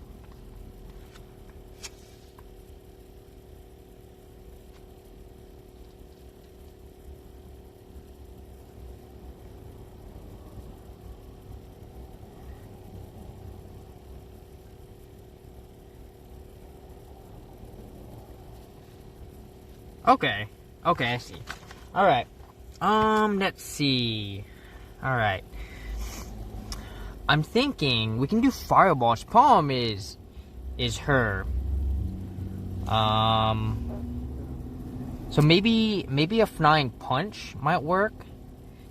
Okay, I see. Alright. Let's see. Alright. I'm thinking we can do fireballs. Problem is her. So maybe a flying punch might work.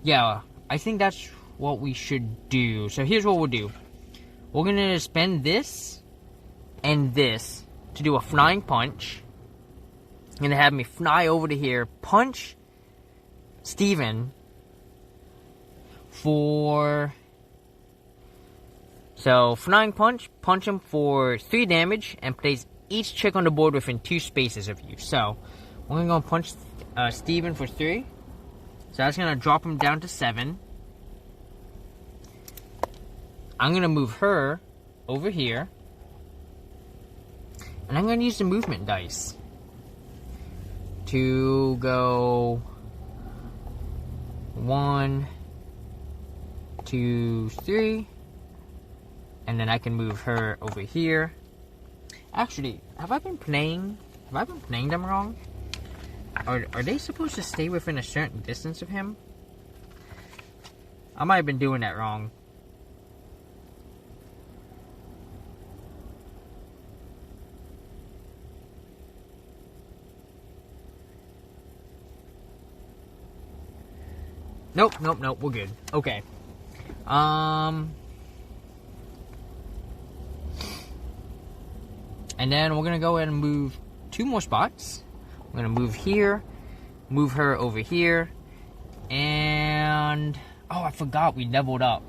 Yeah, I think that's what we should do. So here's what we'll do. We're gonna spend this and this to do a flying punch. Gonna have me fly over to here, punch Steven for... So, flying punch, punch him for 3 damage, and place each chick on the board within 2 spaces of you. So, we're gonna go punch Steven for 3. So that's gonna drop him down to 7. I'm gonna move her over here. And I'm gonna use the movement dice to go 1, 2, 3, and then I can move her over here. Actually, have I been playing them wrong? Are they supposed to stay within a certain distance of him? I might have been doing that wrong. Nope, we're good. Okay. And then we're gonna go ahead and move 2 more spots. We're gonna move here, move her over here, and oh, I forgot we leveled up.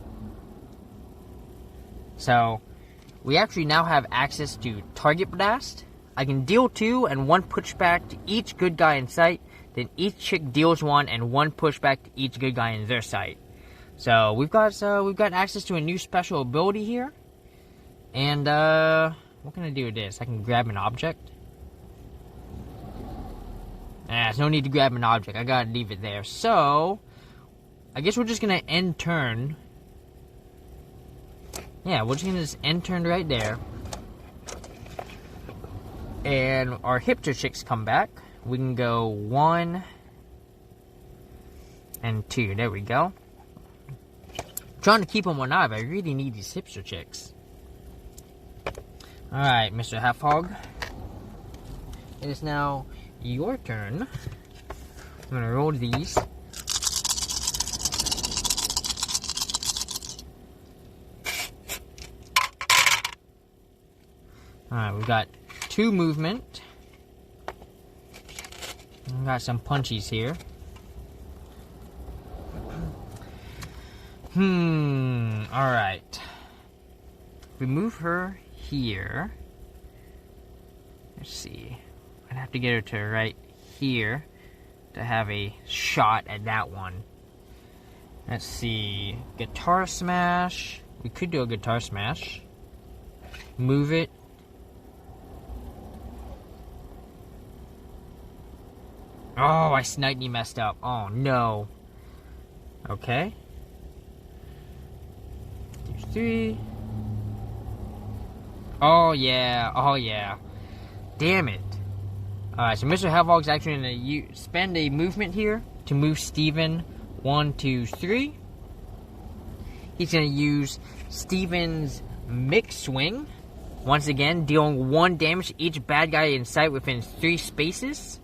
So we actually now have access to target blast. I can deal 2 and 1 pushback to each good guy in sight. Then each chick deals 1 and 1 pushback to each good guy in their sight. So we've got access to a new special ability here. And what can I do with this? I can grab an object. There's no need to grab an object. I gotta leave it there. So I guess we're just gonna end turn. Yeah, we're just gonna end turn right there. And our hipster chicks come back. We can go 1 and 2. There we go. Trying to keep them alive. I really need these hipster chicks. Alright, Mr. Half Hog. It is now your turn. I'm gonna roll these. Alright, we got 2 movement. We got some punchies here. Alright. We move her here. Let's see. I'd have to get her to right here to have a shot at that one. Let's see. Guitar smash. We could do a guitar smash. Move it. Oh, I slightly messed up. Oh, no. Okay. 3. Oh, yeah. Oh, yeah. Damn it. Alright, so Mr. Hellhog's actually going to spend a movement here to move Steven 1, 2, 3. He's going to use Steven's mixed swing. Once again, dealing 1 damage to each bad guy in sight within 3 spaces.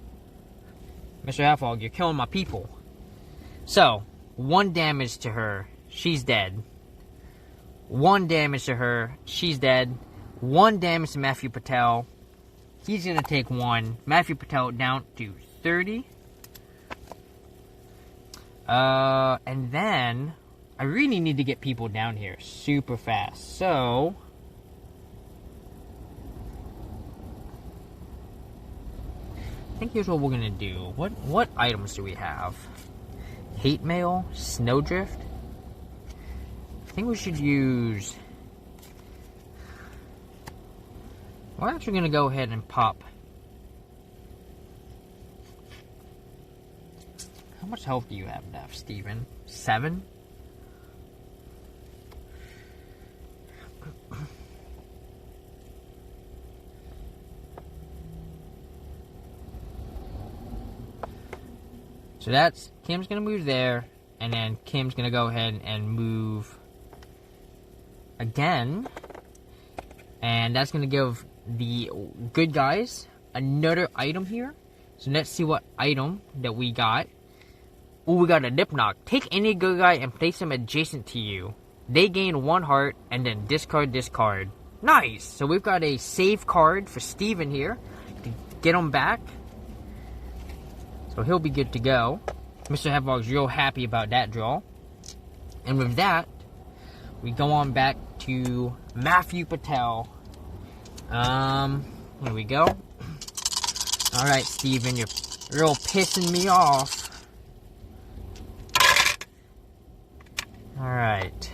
Mr. Halfhog, you're killing my people. So, 1 damage to her. She's dead. 1 damage to her. She's dead. 1 damage to Matthew Patel. He's going to take 1. Matthew Patel down to 30. And then, I really need to get people down here super fast. So, I think here's what we're gonna do. What items do we have? Hate mail, snowdrift. I think we should use. We're actually gonna go ahead and pop. How much health do you have left, Steven? 7? So that's, Kim's going to move there, and then Kim's going to go ahead and move again. And that's going to give the good guys another item here. So let's see what item that we got. Oh, we got a lip knock. Take any good guy and place them adjacent to you. They gain 1 heart, and then discard this card. Nice! So we've got a save card for Steven here to get him back. So he'll be good to go. Mr. Hevlog's real happy about that draw. And with that, we go on back to Matthew Patel. Here we go. Alright, Steven, you're real pissing me off. Alright.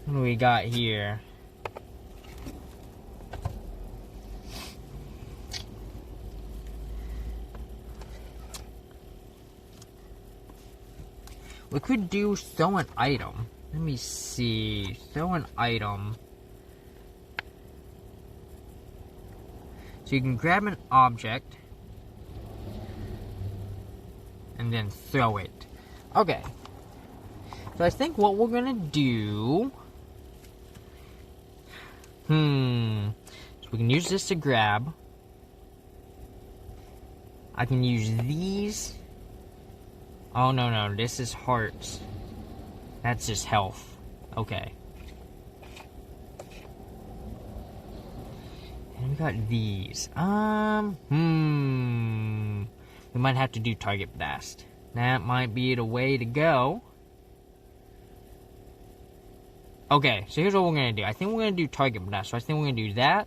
What do we got here? We could do throw an item. Let me see. Throw an item. So you can grab an object and then throw it. Okay. So I think what we're gonna do... So we can use this to grab. I can use these. Oh, no. This is hearts. That's just health. Okay. And we got these. We might have to do target blast. That might be the way to go. Okay, so here's what we're gonna do. I think we're gonna do target blast. So I think we're gonna do that.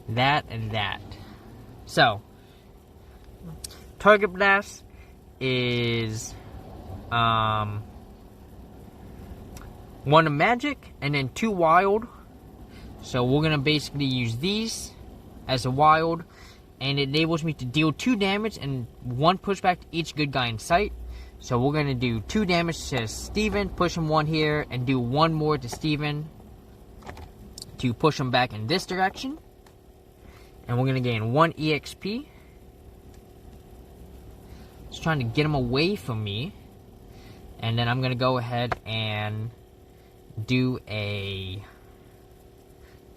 That and that. So, target blast is 1 of magic and then 2 wild. So we're gonna basically use these as a wild, and it enables me to deal 2 damage and 1 pushback to each good guy in sight. So we're gonna do 2 damage to Steven, push him 1 here, and do 1 more to Steven to push him back in this direction. And we're gonna gain 1 EXP. Just trying to get him away from me. And then I'm gonna go ahead and do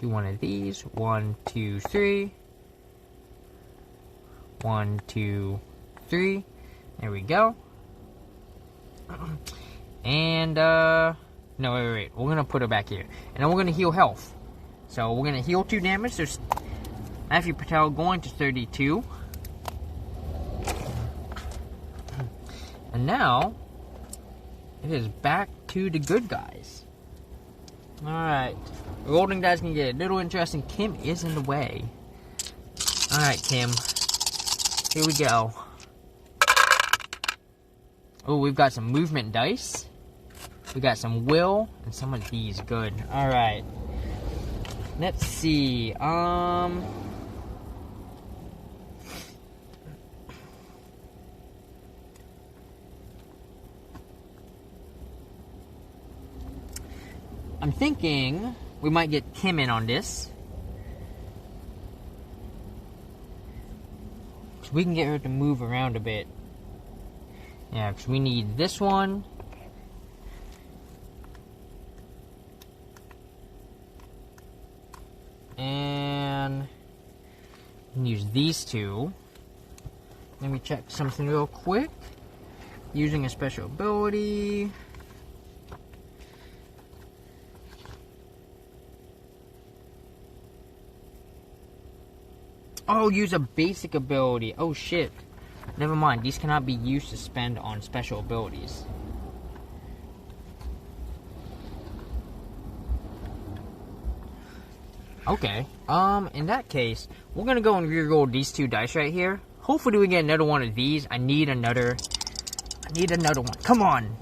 one of these. 1, 2, 3. 1, 2, 3. There we go. And no, wait. We're gonna put her back here, and then we're gonna heal health. So we're gonna heal 2 damage. There's Matthew Patel going to 32. And now it is back to the good guys. Alright. The golden guys can get a little interesting. Kim is in the way. Alright, Kim. Here we go. Oh, we've got some movement dice. We got some will and some of these. Good. Alright. Let's see. I'm thinking we might get Kim in on this. So we can get her to move around a bit. Yeah, because we need this one. And use these 2. Let me check something real quick. Using a special ability. Oh, use a basic ability. Oh, shit. Never mind. These cannot be used to spend on special abilities. Okay. In that case, we're gonna go and reroll these 2 dice right here. Hopefully we get another one of these. I need another one. Come on!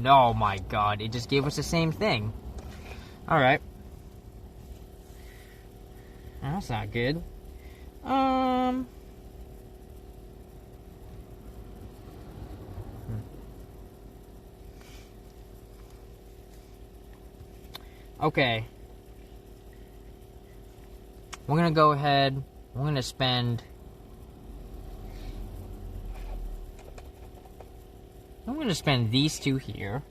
Oh my god, it just gave us the same thing. Alright. That's not good. Okay. We're gonna go ahead. We're gonna spend... I'm gonna spend these 2 here.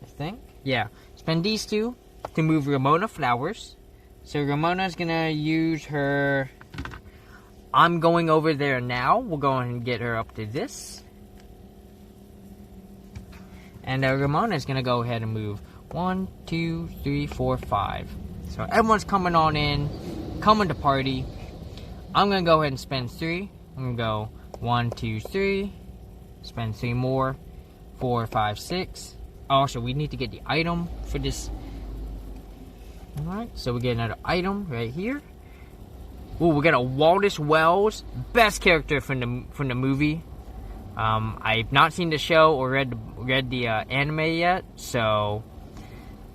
I think. Yeah. Spend these 2 to move Ramona Flowers. So Ramona's gonna use her... I'm going over there now. We'll go and get her up to this. And Ramona's gonna go ahead and move 1, 2, 3, 4, 5. So everyone's coming on in. Coming to party. I'm gonna go ahead and spend 3. I'm gonna go 1, 2, 3. Spend 3 more. 4, 5, 6. Also, we need to get the item for this. Alright, so we get another item right here. Ooh, we got a Waldus Wells, best character from the movie. I've not seen the show or read the anime yet, so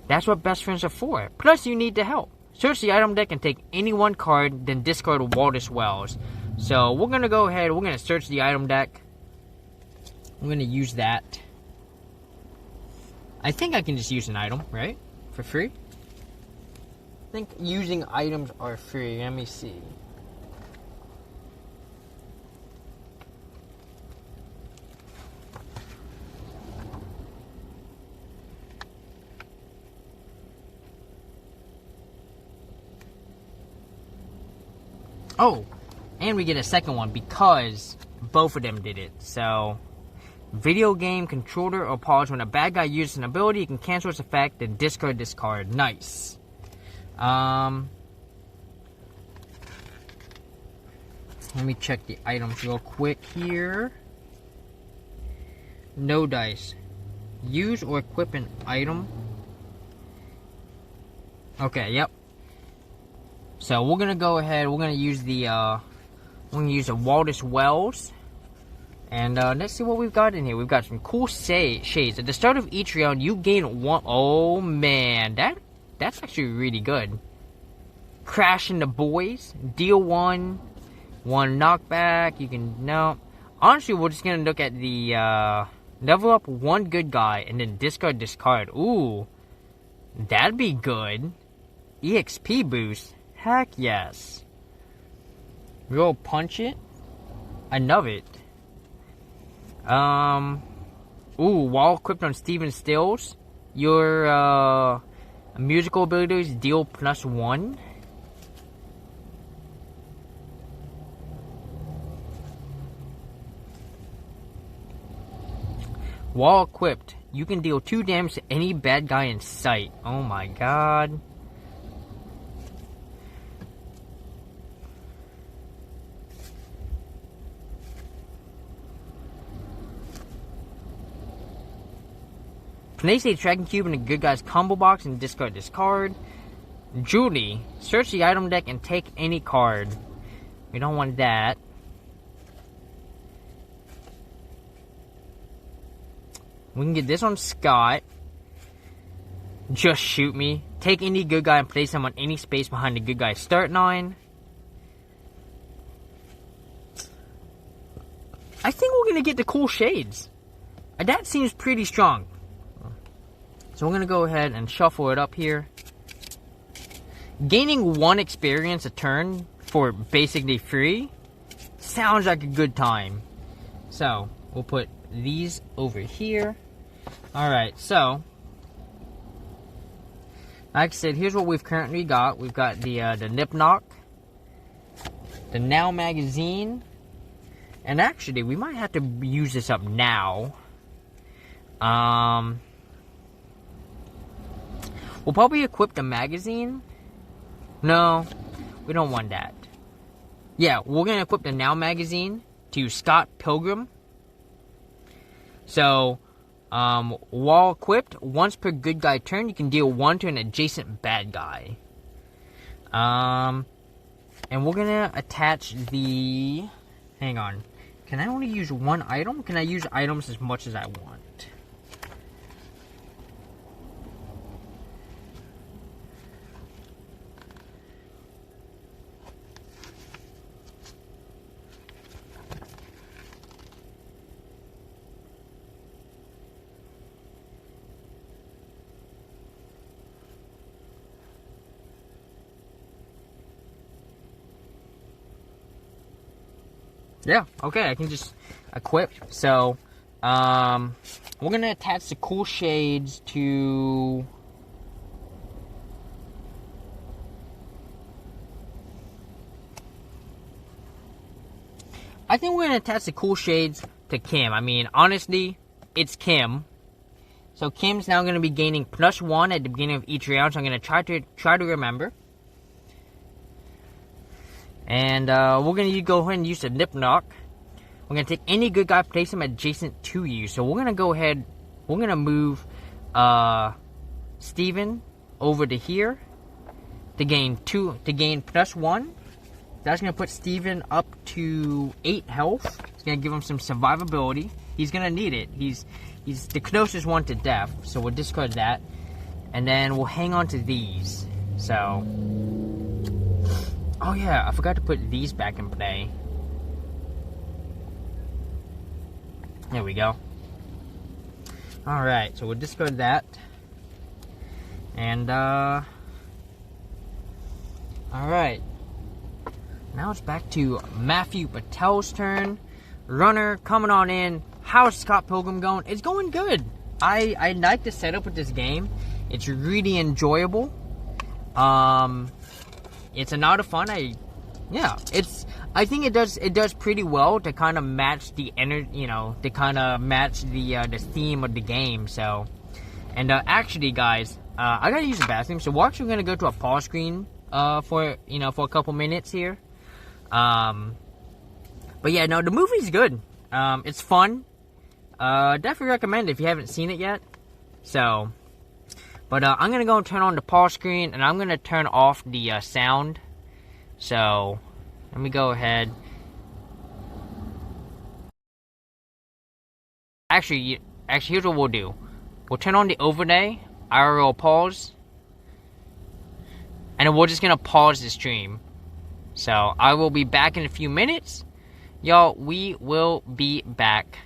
that's what best friends are for. Plus, you need the help. Search the item deck and take any 1 card, then discard Waldus Wells. So we're gonna go ahead. We're gonna search the item deck. I'm gonna use that. I think I can just use an item, right? For free? I think using items are free. Let me see. Oh, and we get a second one because both of them did it. So, video game controller or pause when a bad guy uses an ability, you can cancel its effect and discard this card. Nice. Let me check the items real quick here. No dice. Use or equip an item. Okay, yep. So we're gonna go ahead. We're gonna use the Waldus Wells, and let's see what we've got in here. We've got some cool shades. At the start of each round, you gain one. Oh man, that's actually really good. Crashing the boys, deal one knockback. You can honestly, we're just gonna look at the level up one good guy and then discard this card. Ooh, that'd be good. EXP boost. Heck yes. We'll punch it. I love it. While equipped on Steven Stills, your musical abilities deal +1. While equipped, you can deal 2 damage to any bad guy in sight. Oh my god. Place a tracking cube in a good guy's combo box and discard this card. Julie, search the item deck and take any card. We don't want that. We can get this on Scott. Just shoot me. Take any good guy and place him on any space behind the good guy's start line. I think we're gonna get the cool shades. That seems pretty strong. So we're going to go ahead and shuffle it up here. Gaining 1 experience a turn for basically free sounds like a good time. So we'll put these over here. Alright, so like I said, here's what we've currently got. We've got the Nip Knock, the Now magazine, and actually we might have to use this up now. We'll probably equip the magazine. No, we don't want that. Yeah, we're going to equip the Now magazine to Scott Pilgrim. So, while equipped, once per good guy turn, you can deal 1 to an adjacent bad guy. And we're going to attach the... Hang on. Can I only use 1 item? Can I use items as much as I want? Yeah, okay, I can just equip. So, we're going to attach the cool shades to... I think we're going to attach the cool shades to Kim. I mean, honestly, it's Kim. So Kim's now going to be gaining +1 at the beginning of each round. So I'm going to try to remember. And we're going to go ahead and use the Nip Knock. We're going to take any good guy, place him adjacent to you. So we're going to go ahead, we're going to move Steven over to here to gain +1. That's going to put Steven up to 8 health. It's going to give him some survivability. He's going to need it. He's the closest one to death. So we'll discard that. And then we'll hang on to these. So... Oh yeah, I forgot to put these back in play. There we go. Alright, so we'll discard that. And, alright. Now it's back to Matthew Patel's turn. Runner coming on in. How's Scott Pilgrim going? It's going good. I like the setup with this game. It's really enjoyable. It's a lot of fun. I think it does pretty well to kind of match the to kind of match the theme of the game. So, and actually, guys, I gotta use the bathroom, so we're actually gonna go to a pause screen for a couple minutes here. But yeah, no, the movie's good. It's fun. Definitely recommend it if you haven't seen it yet. So, but I'm gonna go and turn on the pause screen, and I'm gonna turn off the sound. So, let me go ahead. Actually, here's what we'll do. We'll turn on the overlay, IRL pause, and then we're just gonna pause the stream. So, I will be back in a few minutes. Y'all, we will be back.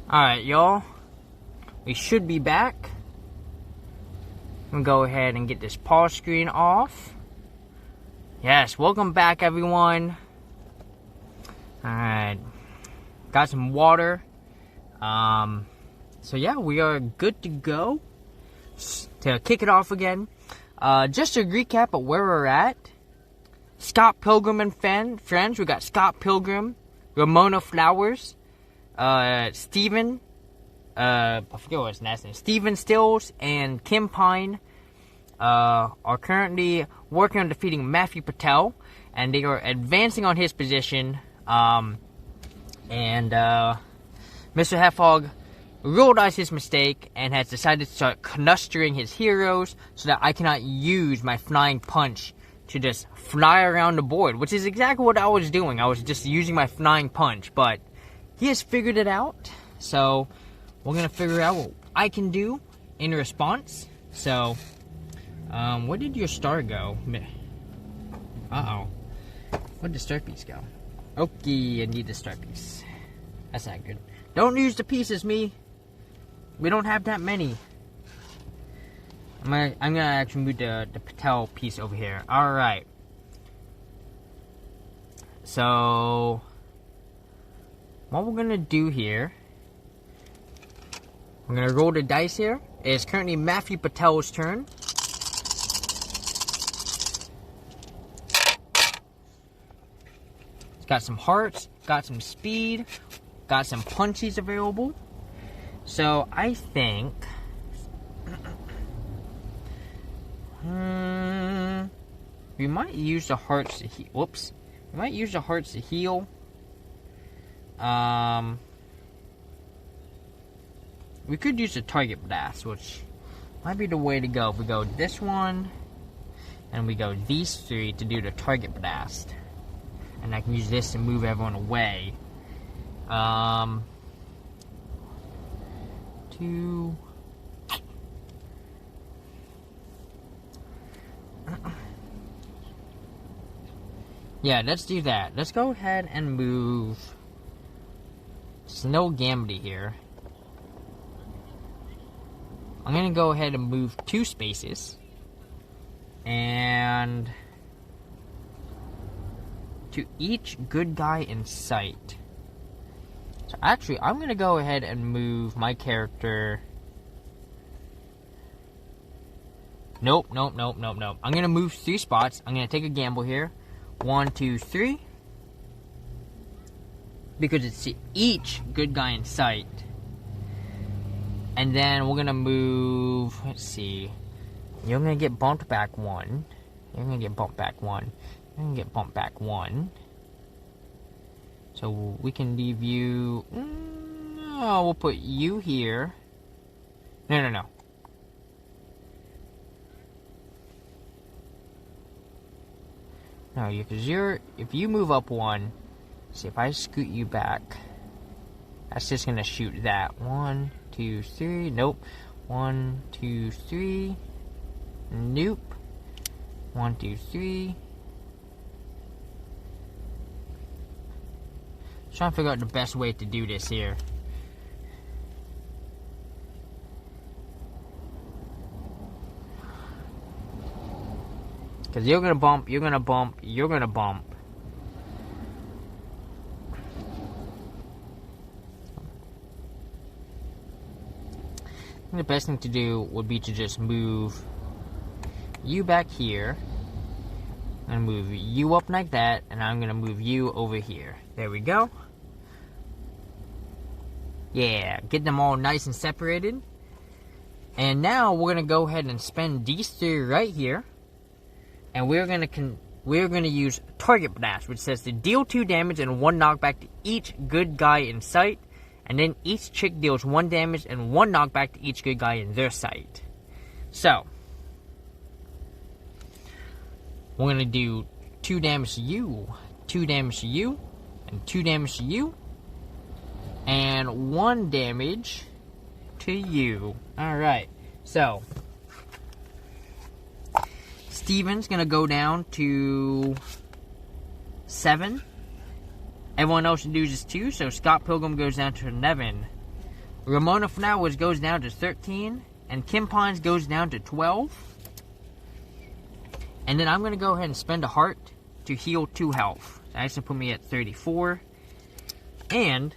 Alright, y'all. We should be back. I'm gonna go ahead and get this pause screen off. Yes, welcome back, everyone. Alright. Got some water. So yeah, we are good to go. To kick it off again. Just to recap of where we're at. Scott Pilgrim and friends. We got Scott Pilgrim, Ramona Flowers, Steven, I forget what his last name, Steven Stills, and Kim Pine are currently working on defeating Matthew Patel, and they are advancing on his position. And Mr. Heffog realized his mistake and has decided to start clustering his heroes so that I cannot use my flying punch to just fly around the board, which is exactly what I was doing. I was just using my flying punch, but he has figured it out. So we're gonna figure out what I can do in response. So, where did your star go? Uh-oh. Where'd the star piece go? Okay, I need the star piece. That's not good. Don't use the pieces, me. We don't have that many. I'm gonna actually move the Patel piece over here. Alright. So, what we're gonna do here, we're gonna roll the dice here. It's currently Matthew Patel's turn. It's got some hearts, got some speed, got some punchies available. So I think we might use the hearts to heal. Whoops. We might use the hearts to heal. We could use the target blast, which might be the way to go. If we go this one, and we go these three to do the target blast. And I can use this to move everyone away. Yeah, let's do that. Let's go ahead and move Snow Gambit here. I'm gonna go ahead and move 2 spaces. And to each good guy in sight. So actually, I'm gonna go ahead and move my character. Nope. I'm gonna move 3 spots. I'm gonna take a gamble here. 1, 2, 3. Because it's to each good guy in sight. And then we're gonna move, let's see. You're gonna get bumped back 1. You're gonna get bumped back 1. You're gonna get bumped back 1. So we can leave you, no, we'll put you here. No. No, because if you move up 1, see if I scoot you back, that's just gonna shoot that. 1, 2, 3, nope. 1, 2, 3, nope. 1, 2, 3. Trying to figure out the best way to do this here. Because you're gonna bump, you're gonna bump, you're gonna bump. I think the best thing to do would be to just move you back here. I'm gonna move you up like that, and I'm gonna move you over here. There we go. Yeah, get them all nice and separated. And now we're gonna go ahead and spend these 3 right here, and we're gonna use target blast, which says to deal 2 damage and 1 knockback to each good guy in sight, and then each chick deals 1 damage and 1 knockback to each good guy in their sight. So we're gonna do 2 damage to you, 2 damage to you, and 2 damage to you, and 1 damage to you. Alright, so Steven's gonna go down to 7. Everyone else loses 2, so Scott Pilgrim goes down to 11. Ramona Flowers goes down to 13, and Kim Pines goes down to 12. And then I'm gonna go ahead and spend a heart to heal 2 health. That's gonna put me at 34. And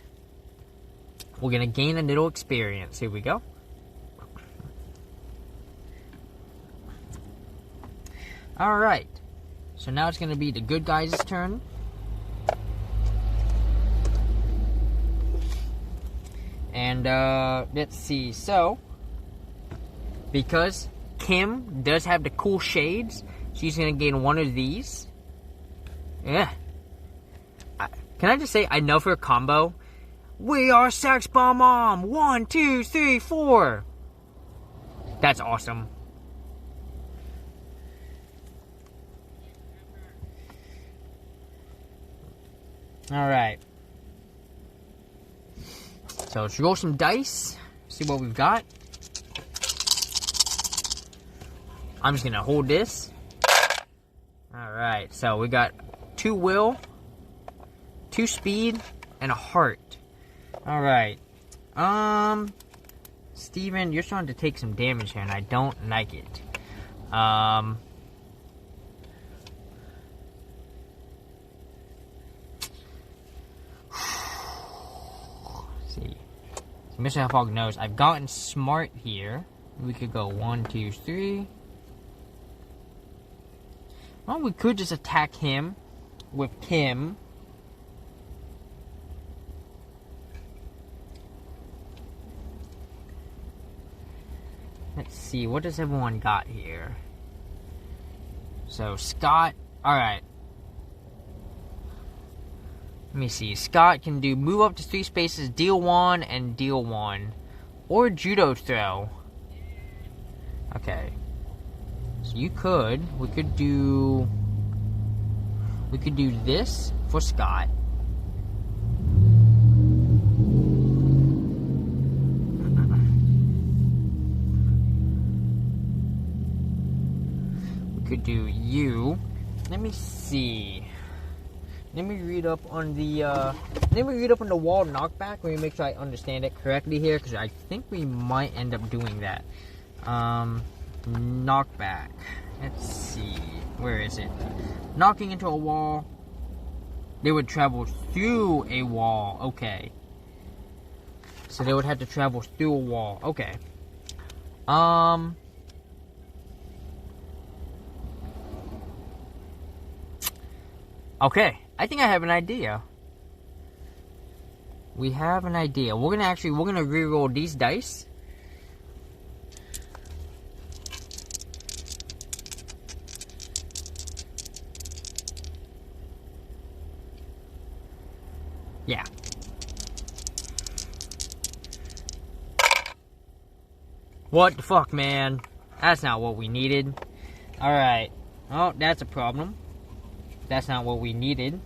we're gonna gain a little experience. Here we go. Alright. So now it's gonna be the good guys' turn. And, let's see. So, because Kim does have the cool shades, she's gonna gain one of these. Yeah. Can I just say, I know for a combo, we are Sex Bomb Mom! 1, 2, 3, 4! That's awesome. Alright. So let's roll some dice. See what we've got. I'm just gonna hold this. Alright, so we got 2 will, 2 speed, and a heart. Alright. Steven, you're starting to take some damage here, and I don't like it. See. So Mr. Hellfog knows I've gotten smart here. We could go 1, 2, 3. Well, we could just attack him with Kim. Let's see, what does everyone got here? So, Scott, alright. Let me see, Scott can do move up to 3 spaces, deal 1, and deal 1. Or judo throw. Okay. So we could do this for Scott. Could do you. Let me see. Let me read up on the wall knockback. Let me make sure I understand it correctly here, because I think we might end up doing that. Knockback. Let's see. Where is it? Knocking into a wall. They would travel through a wall. Okay. So they would have to travel through a wall. Okay. Okay, I think I have an idea. We have an idea. We're gonna reroll these dice. Yeah. What the fuck, man? That's not what we needed. Alright. Oh, that's a problem. That's not what we needed.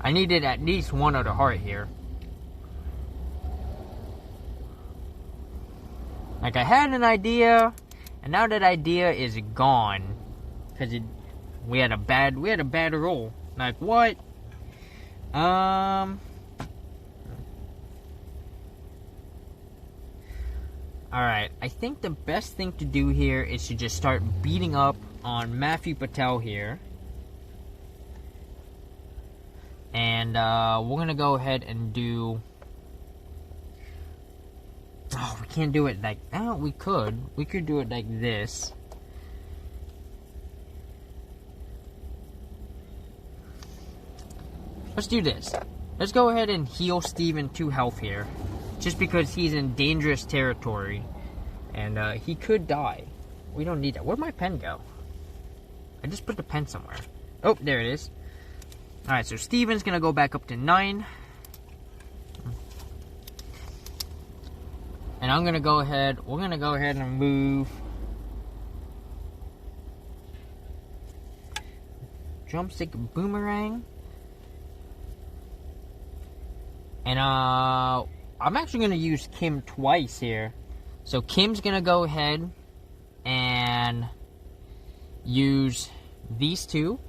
I needed at least one other heart here. Like, I had an idea, and now that idea is gone. Because we had a bad roll. Like, what? Alright, I think the best thing to do here is to just start beating up on Matthew Patel here. And, we're gonna go ahead and do... Oh, we can't do it like... Oh, we could. We could do it like this. Let's do this. Let's go ahead and heal Steven 2 health here. Just because he's in dangerous territory. And he could die. We don't need that. Where'd my pen go? I just put the pen somewhere. Oh, there it is. Alright, so Steven's gonna go back up to 9. And I'm gonna go ahead. We're gonna go ahead and move. Drumstick boomerang. And I'm actually going to use Kim twice here. So Kim's going to go ahead and use these 2.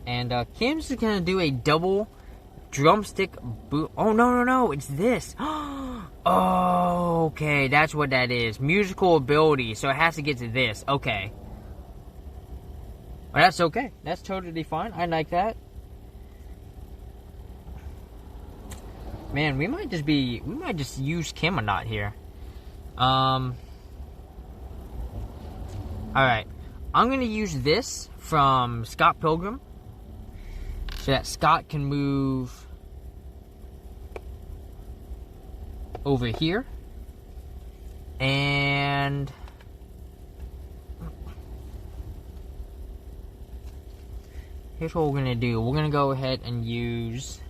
And Kim's going to do a double drumstick boot. Oh, no, it's this. Oh, okay, that's what that is. Musical ability, so it has to get to this. Okay. Well, that's okay. That's totally fine. I like that. Man, we might just use Kim or not here. Alright. I'm going to use this from Scott Pilgrim. So that Scott can move over here. And here's what we're going to do. We're going to go ahead and use...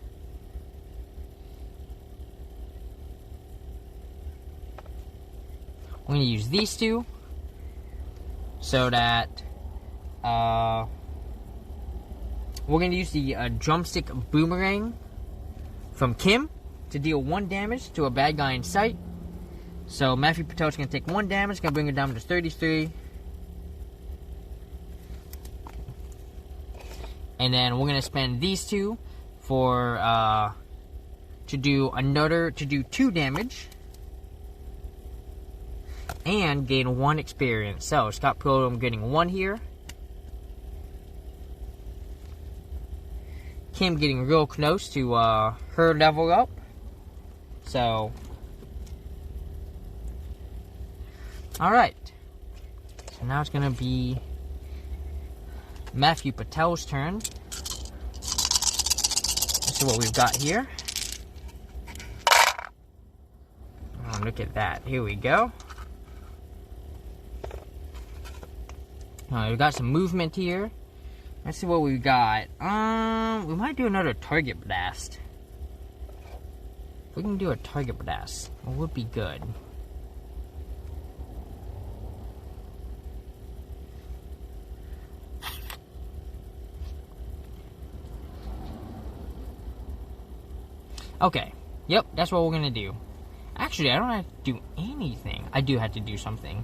we're going to use these two. So that... we're going to use the drumstick boomerang from Kim to deal 1 damage to a bad guy in sight. So Matthew Patel's going to take 1 damage, going to bring it down to 33. And then we're going to spend these two for, to do 2 damage. And gain 1 experience. So Scott Pilgrim getting 1 here. Kim getting real close to her level up. So, alright. So now it's going to be Matthew Patel's turn. Let's see what we've got here. Oh, look at that. Here we go. We've got some movement here. Let's see what we've got. We might do another target blast. If we can do a target blast, it would be good. Okay. Yep, that's what we're gonna do. Actually, I don't have to do anything. I do have to do something.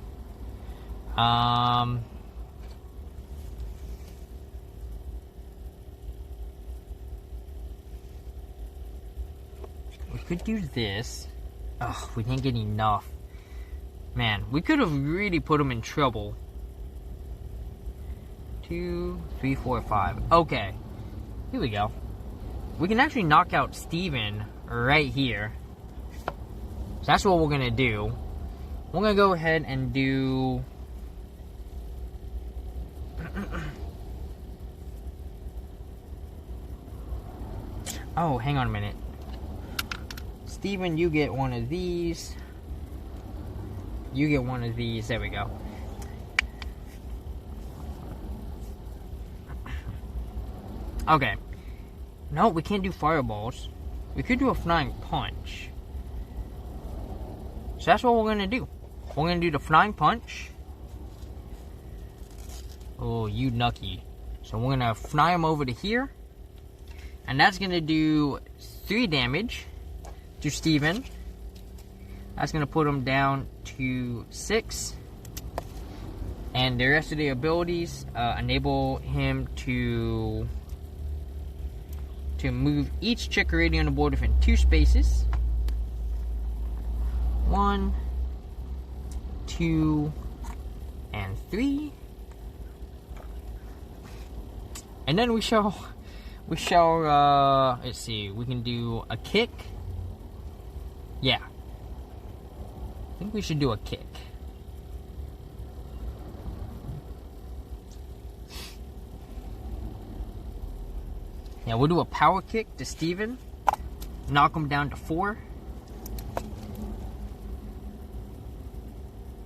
We could do this. Ugh, we didn't get enough. Man, we could have really put him in trouble. 2, 3, 4, 5. Okay. Here we go. We can actually knock out Steven right here. So that's what we're going to do. We're going to go ahead and do... oh, hang on a minute. Steven, you get one of these. You get one of these. There we go. Okay. No, we can't do fireballs. We could do a flying punch. So that's what we're going to do. We're going to do the flying punch. Oh, you nucky. So we're going to fly him over to here. And that's going to do 3 damage to Steven. That's going to put him down to 6. And the rest of the abilities enable him to move each checker rating on the board within 2 spaces. 1, 2, and 3. And then we shall, let's see, we can do a kick. Yeah. I think we should do a kick. Yeah, we'll do a power kick to Steven. Knock him down to 4.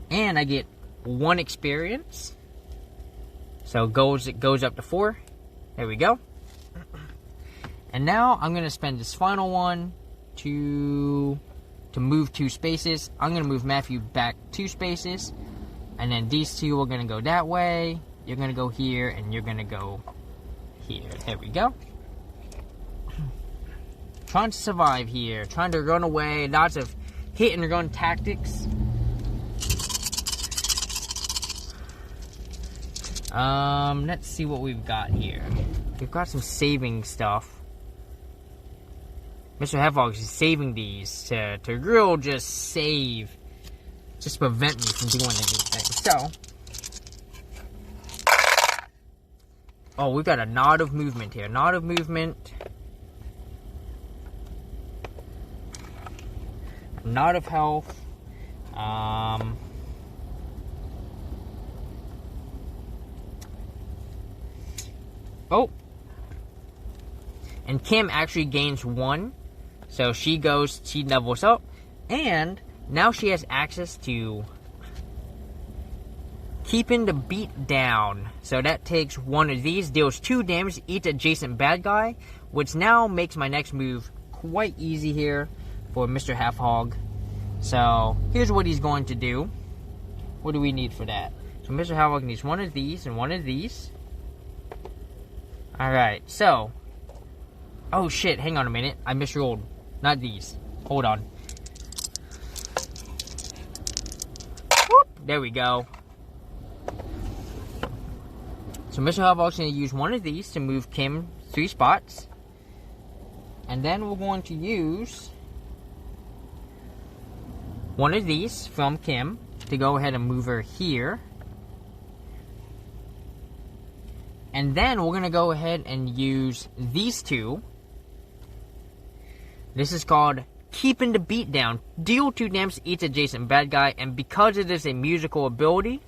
And I get 1 experience. So it goes up to 4. There we go. And now I'm going to spend this final one to move 2 spaces. I'm going to move Matthew back 2 spaces. And then these two are going to go that way. You're going to go here, and you're going to go here. There we go. Trying to survive here. Trying to run away. Lots of hit and run tactics. Let's see what we've got here. We've got some saving stuff. Mr. Hedgehog is saving these to real just save. Just prevent me from doing anything. So. Oh, we've got a knot of movement here. Knot of movement. Knot of health. Oh. And Kim actually gains 1. So she levels up. And now she has access to keeping the beat down. So that takes 1 of these, deals 2 damage to each adjacent bad guy, which now makes my next move quite easy here for Mr. Half Hog. So here's what he's going to do. What do we need for that? So Mr. Half Hog needs 1 of these and 1 of these. Alright, so. Oh shit, hang on a minute. I misrolled. Not these. Hold on. Whoop, there we go. So Mr. Half Hog's going to use 1 of these to move Kim 3 spots. And then we're going to use 1 of these from Kim to go ahead and move her here. And then we're going to go ahead and use these 2. This is called Keeping the Beat Down. Deal 2 damage to each adjacent bad guy. And because it is a musical ability,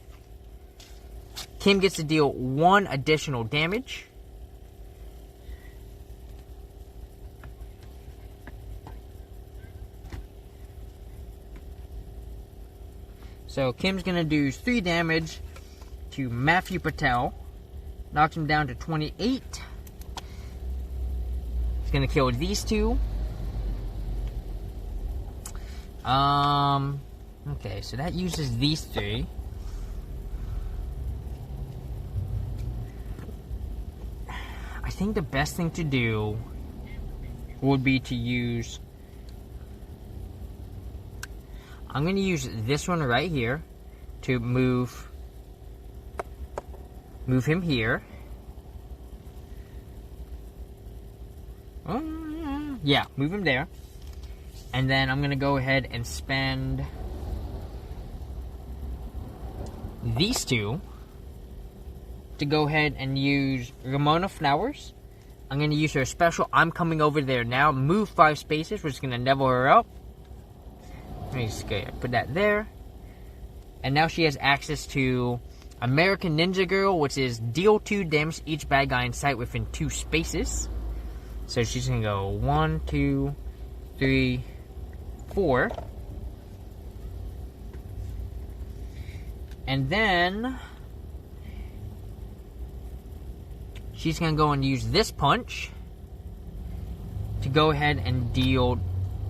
Kim gets to deal 1 additional damage. So Kim's going to do 3 damage to Matthew Patel. Knocks him down to 28. He's going to kill these 2. Okay, so that uses these 3. I think the best thing to do would be to use... I'm going to use this one right here to move him here. Yeah, move him there. And then I'm going to go ahead and spend these 2 to go ahead and use Ramona Flowers. I'm going to use her special I'm Coming Over There Now. Move 5 spaces, which is going to level her up. Let me just put that there. And now she has access to American Ninja Girl, which is deal 2 damage to each bad guy in sight within 2 spaces. So she's going to go 1, 2, 3, 4. And then she's going to go and use this punch to go ahead and deal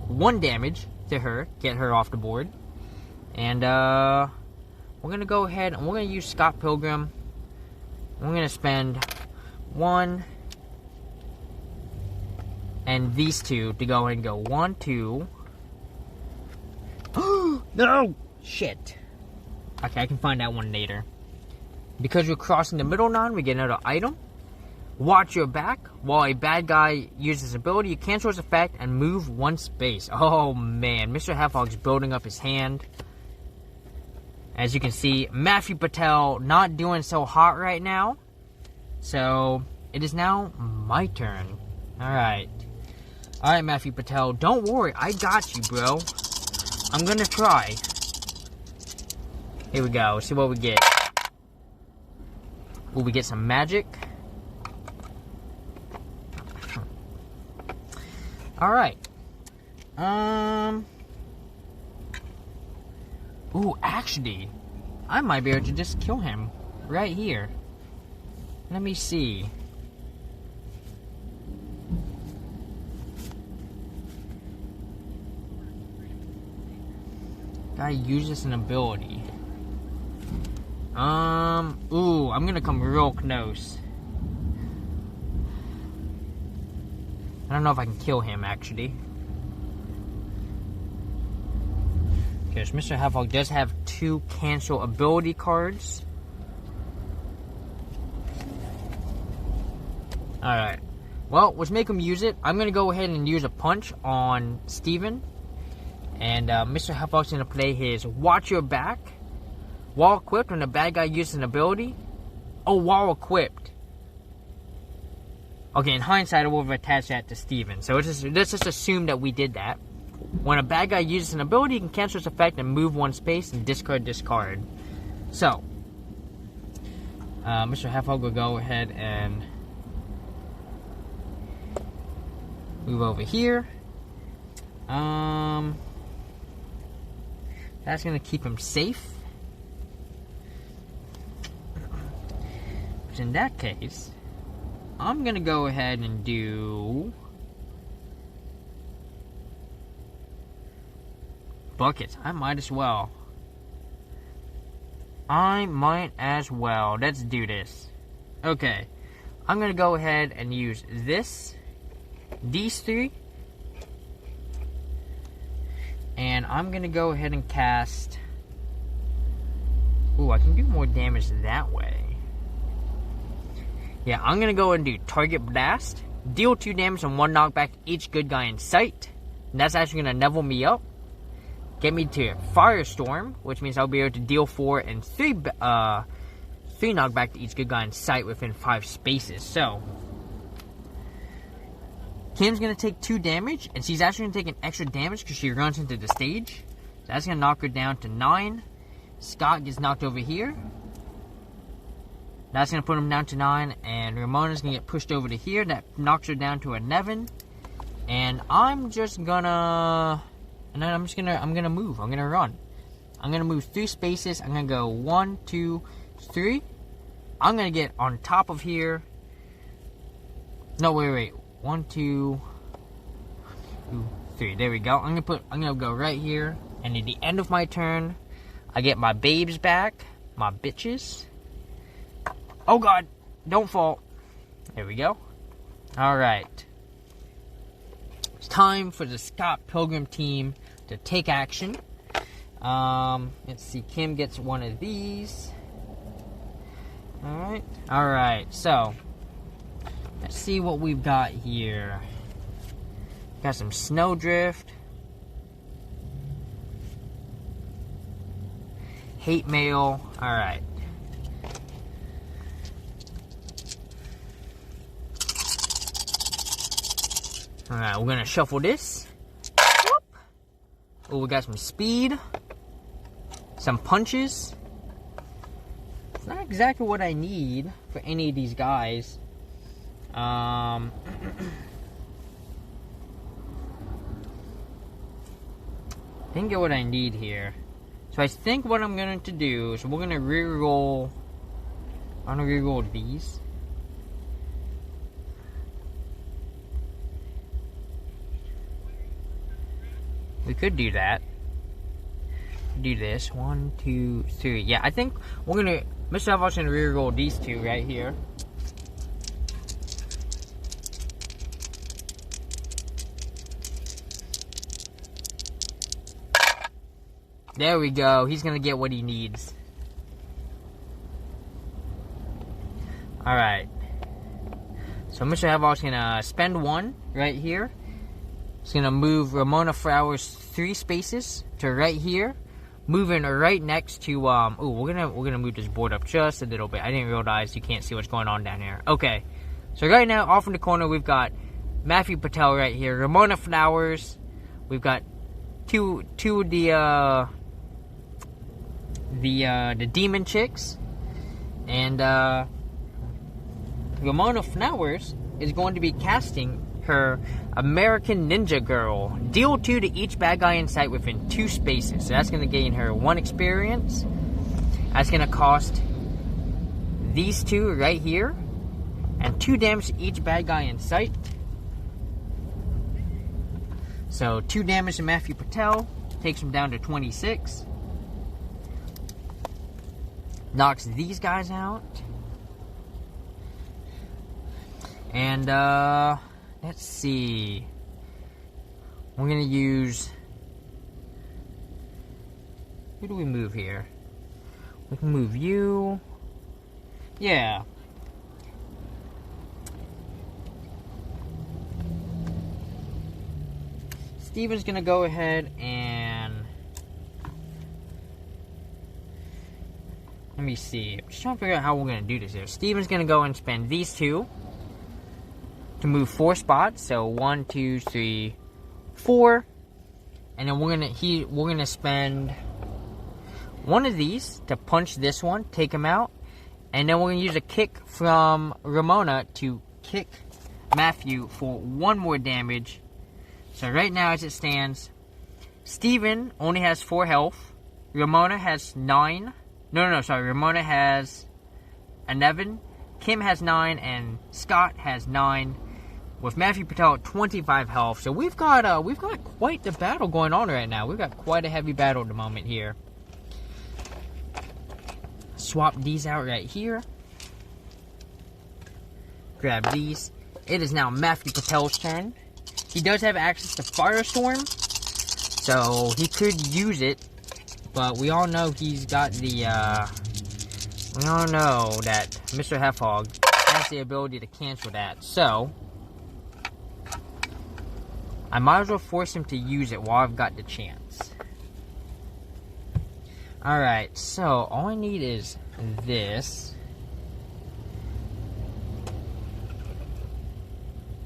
1 damage to her, get her off the board. And we're going to go ahead and we're going to use Scott Pilgrim. We're going to spend 1 and these 2 to go ahead and go 1, 2. No! Shit. Okay, I can find that one later. Because we're crossing the middle line, we get another item. Watch your back. While a bad guy uses his ability, you cancel his effect and move 1 space. Oh man, Mr. Half Hog's building up his hand. As you can see, Matthew Patel not doing so hot right now. So, it is now my turn. Alright. Alright, Matthew Patel, don't worry, I got you, bro. I'm gonna try. Here we go, let's see what we get. Will we get some magic? Alright. Ooh, actually, I might be able to just kill him right here. Let me see. Guy uses an ability. Ooh, I'm gonna come real close. I don't know if I can kill him, actually. Because Mr. Half Hog does have 2 cancel ability cards. Alright. Well, let's make him use it. I'm going to go ahead and use a punch on Steven. And Mr. Half Hog's going to play his Watch Your Back. While equipped, when a bad guy uses an ability. Oh, while equipped. Okay, in hindsight, I would have attached that to Steven. So let's just assume that we did that. When a bad guy uses an ability, you can cancel its effect and move 1 space and discard this card. So, Mr. Half Hog will go ahead and Move over here. That's gonna keep him safe. But in that case, I'm gonna go ahead and do buckets. I might as well. Let's do this. Okay. I'm gonna go ahead and use these three. And I'm gonna go ahead and cast. Ooh, I can do more damage that way. Yeah, I'm gonna go and do Target Blast. Deal 2 damage and 1 knockback to each good guy in sight. And that's actually gonna level me up. Get me to Firestorm, which means I'll be able to deal 4 and 3 knockback to each good guy in sight within 5 spaces. So, Kim's going to take 2 damage, and she's actually going to take an extra damage because she runs into the stage. So that's going to knock her down to 9. Scott gets knocked over here. That's going to put him down to 9, and Ramona's going to get pushed over to here. That knocks her down to 11. And I'm just going to... And then I'm going to move. I'm going to run. I'm going to move 3 spaces. I'm going to go 1, 2, 3. I'm going to get on top of here. No, wait. 1, 2, 3. There we go. I'm gonna go right here. And at the end of my turn, I get my babes back. My bitches. Oh god. Don't fall. There we go. Alright. It's time for the Scott Pilgrim team to take action. Let's see. Kim gets one of these. Alright. So, let's see what we've got here. Got some Snowdrift. Hate Mail. Alright. Alright, we're gonna shuffle this. Whoop. Oh, we got some speed. Some punches. It's not exactly what I need for any of these guys. Didn't get what I need here. So I think what I'm going to do is we're going to reroll. I'm going to reroll these. We could do that. Do this. 1, 2, 3. Yeah, I think we're going to... Mr. Alvar's going to reroll these 2 right here. There we go. He's going to get what he needs. Alright. So Mr. Alvar's going to spend 1 right here. He's going to move Ramona Flowers 3 spaces to right here. Moving right next to, ooh, we're gonna move this board up just a little bit. I didn't realize you can't see what's going on down here. Okay. So right now, off in the corner, we've got Matthew Patel right here. Ramona Flowers. We've got two of the demon chicks. And, Ramona Flowers is going to be casting her American Ninja Girl. Deal 2 to each bad guy in sight within 2 spaces. So that's going to gain her 1 experience. That's going to cost these 2 right here. And 2 damage to each bad guy in sight. So 2 damage to Matthew Patel. Takes him down to 26. Knocks these guys out. And, let's see. We're going to use... Who do we move here? We can move you. Yeah. Steven's going to go ahead and... Let me see. I'm just trying to figure out how we're going to do this here. Steven's going to go and spend these 2 to move 4 spots. So 1, 2, 3, 4. And then we're gonna spend 1 of these to punch this one, take him out. And then we're gonna use a kick from Ramona to kick Matthew for 1 more damage. So right now, as it stands, Steven only has 4 health. Ramona has 9. Sorry. Ramona has 11. Kim has 9, and Scott has 9. With Matthew Patel at 25 health. So we've got quite the battle going on right now. We've got quite a heavy battle at the moment here. Swap these out right here. Grab these. It is now Matthew Patel's turn. He does have access to Firestorm, so he could use it. But we all know he's got the, we all know that Mr. Hefhog has the ability to cancel that. So I might as well force him to use it while I've got the chance. Alright, so all I need is this.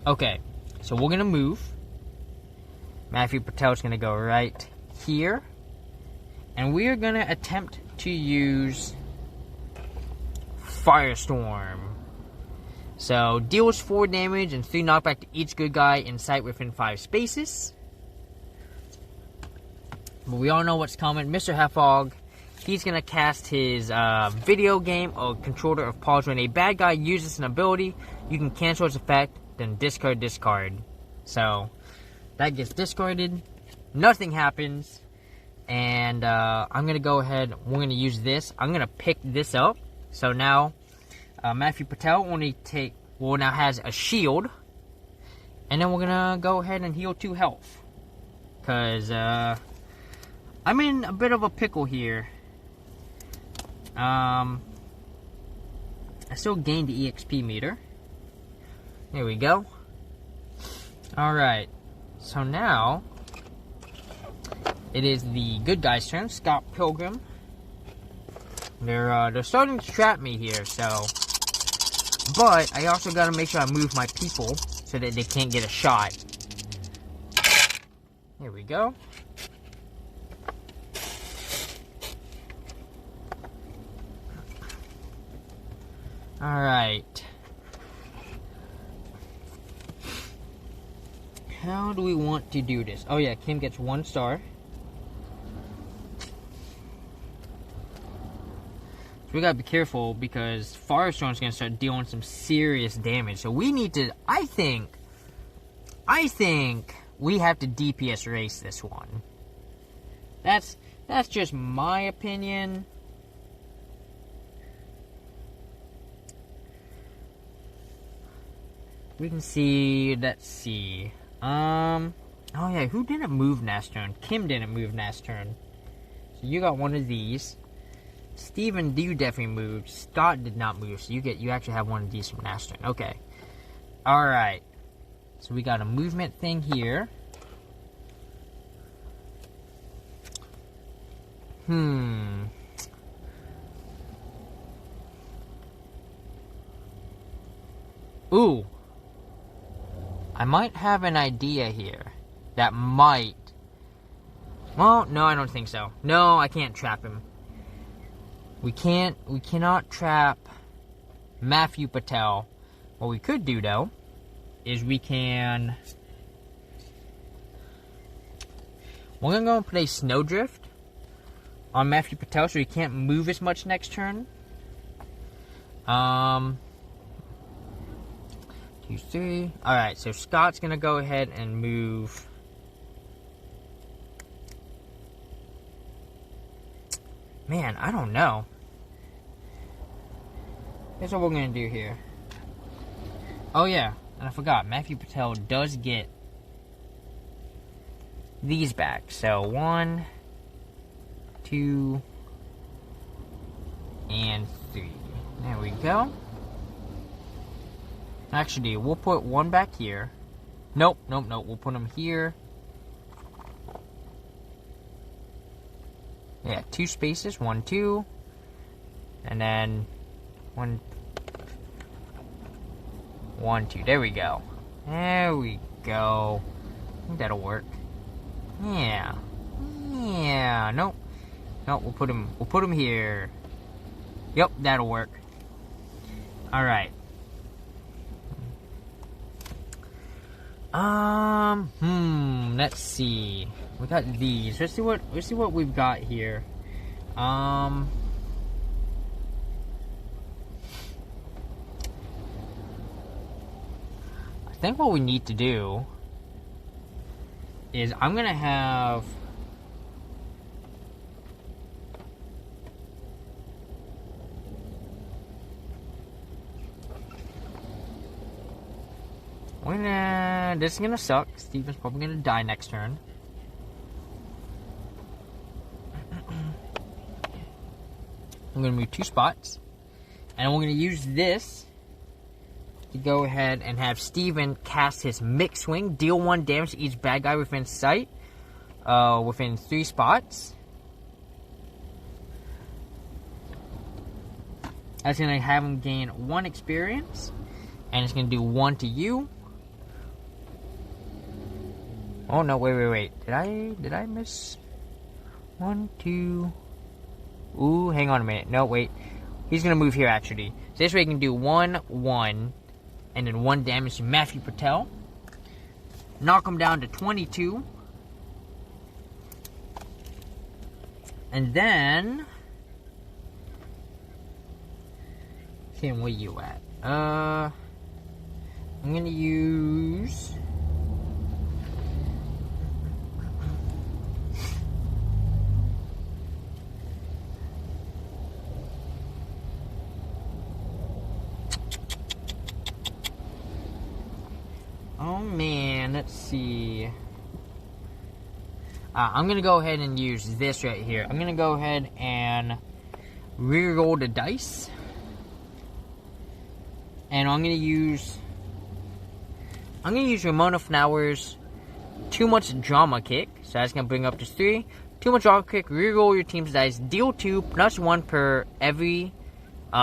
Okay, so we're going to move. Matthew Patel's going to go right here. And we are going to attempt to use Firestorm. So, deals 4 damage and 3 knockback to each good guy in sight within 5 spaces. But we all know what's coming. Mr. Hefhog, he's going to cast his video game or controller of pause. When a bad guy uses an ability, you can cancel its effect, then discard. So, that gets discarded. Nothing happens. And I'm going to go ahead, we're going to use this. I'm going to pick this up. So now, Matthew Patel now has a shield. And then we're going to go ahead and heal 2 health. Because I'm in a bit of a pickle here. I still gained the EXP meter. There we go. Alright. So now, it is the good guy's turn. Scott Pilgrim. They're starting to trap me here, so. But I also gotta make sure I move my people so that they can't get a shot. Here we go. Alright. How do we want to do this? Oh yeah, Kim gets 1 star. We gotta be careful because Firestorm's gonna start dealing some serious damage. So we need to, I think we have to DPS race this one. That's just my opinion. We can see, let's see. Oh yeah, who didn't move last turn? Kim didn't move last turn. So you got one of these. Steven, you definitely moved. Scott did not move, so you actually have one of these from last turn. Okay. Alright. So we got a movement thing here. Ooh. I might have an idea here. That might. Well, no, I don't think so. No, I can't trap him. We cannot trap Matthew Patel. What we could do, though, is we're gonna go and play Snowdrift on Matthew Patel so he can't move as much next turn. 2, 3. Alright, so Scott's gonna go ahead and move. Man, I don't know. Here's what we're gonna do here. Oh yeah, and I forgot, Matthew Patel does get these back. So 1, 2, and 3. There we go. Actually, we'll put 1 back here. Nope. We'll put them here. Yeah, 2 spaces. 1, 2. And then 1, 1, 2. There we go. There we go. I think that'll work. Yeah. Nope. We'll put him here. Yep, that'll work. Alright. Let's see. We got these. Let's see what we've got here. I think what we need to do is I'm gonna have this is gonna suck. Steven's probably gonna die next turn. I'm gonna move 2 spots, and we're gonna use this to go ahead and have Steven cast his Mixed Swing, deal 1 damage to each bad guy within sight, within 3 spots. That's gonna have him gain 1 experience, and it's gonna do 1 to you. Oh no! Wait! Did I miss 1, 2? Ooh, hang on a minute. No, wait. He's gonna move here actually. So this way he can do 1, 1, and then 1 damage to Matthew Patel. Knock him down to 22. And then Kim, where you at? I'm gonna use oh man, let's see. I'm gonna go ahead and use this right here. I'm gonna go ahead and re-roll the dice. And I'm gonna use Ramona Flowers' Too Much Drama Kick. So that's gonna bring up to 3. Too Much Drama Kick, re-roll your team's dice. Deal 2 plus 1 per every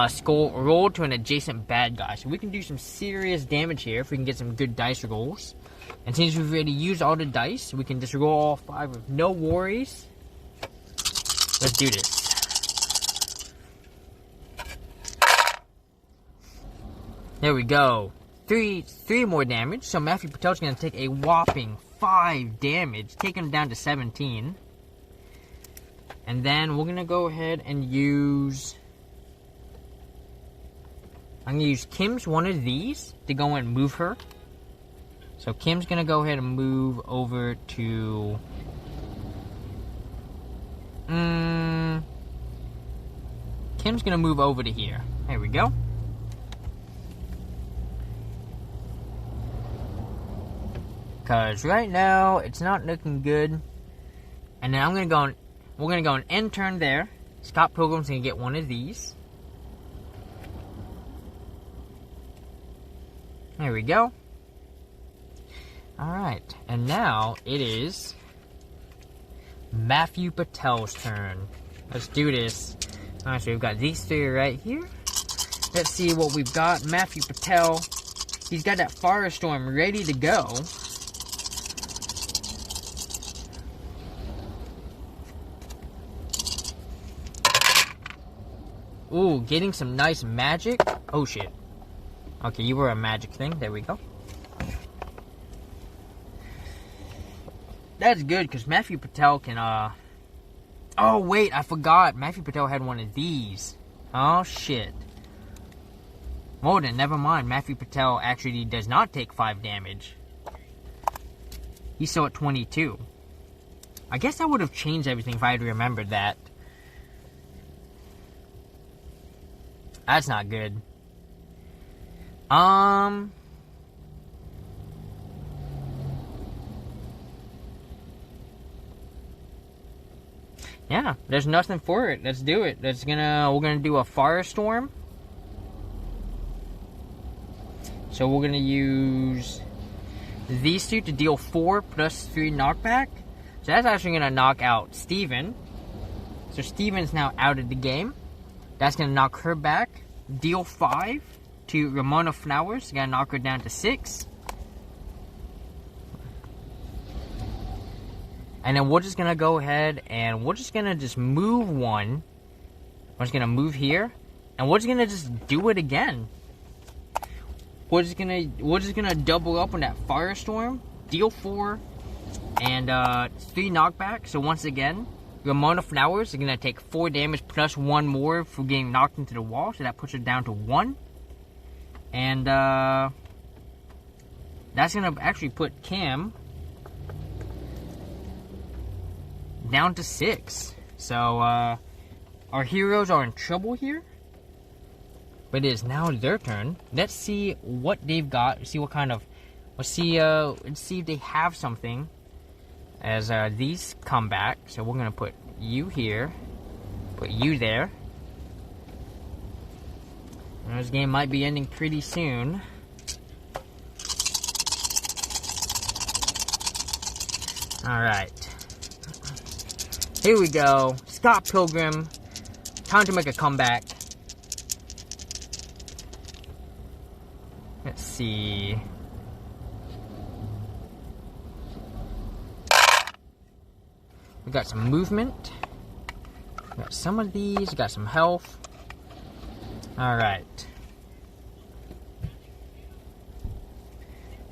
skull rolled to an adjacent bad guy. So we can do some serious damage here if we can get some good dice rolls. And since we've already used all the dice, we can just roll all 5 with no worries. Let's do this. There we go. 3 more damage. So Matthew Patel's going to take a whopping 5 damage, taking him down to 17. And then we're going to go ahead and use... I'm going to use Kim's one of these to go and move her. So Kim's going to go ahead and move over to... Kim's going to move over to here. There we go. Because right now, it's not looking good. And then we're going to go and end turn there. Scott Pilgrim's going to get one of these. There we go. Alright, and now it is Matthew Patel's turn. Let's do this. Alright, so we've got these 3 right here. Let's see what we've got. Matthew Patel, he's got that Firestorm ready to go. Ooh, getting some nice magic. Oh shit. Okay, you were a magic thing. There we go. That's good, because Matthew Patel can, Oh, wait, I forgot. Matthew Patel had one of these. Oh, shit. Well, then, never mind. Matthew Patel actually does not take 5 damage. He's still at 22. I guess that would have changed everything if I had remembered that. That's not good. Yeah, there's nothing for it. Let's do it. We're gonna do a Firestorm. So we're gonna use these 2 to deal 4 plus 3 knockback. So that's actually gonna knock out Steven. So Steven's now out of the game. That's gonna knock her back. Deal 5 to Ramona Flowers. Gonna knock her down to 6. And then we're just gonna go ahead and we're just gonna move 1. We're just gonna move here. And we're just gonna do it again. we're just gonna double up on that Firestorm, deal 4, and 3 knockback. So once again, Ramona Flowers is gonna take 4 damage plus 1 more for getting knocked into the wall. So that puts her down to 1, and that's gonna actually put Kim down to 6. So our heroes are in trouble here. But it is now their turn. Let's see what they've got. See what kind of. Let's see if they have something. As these come back. So we're gonna put you here. Put you there. And this game might be ending pretty soon. Alright. Here we go. Scott Pilgrim. Time to make a comeback. Let's see. We got some movement. We got some of these. We got some health. Alright.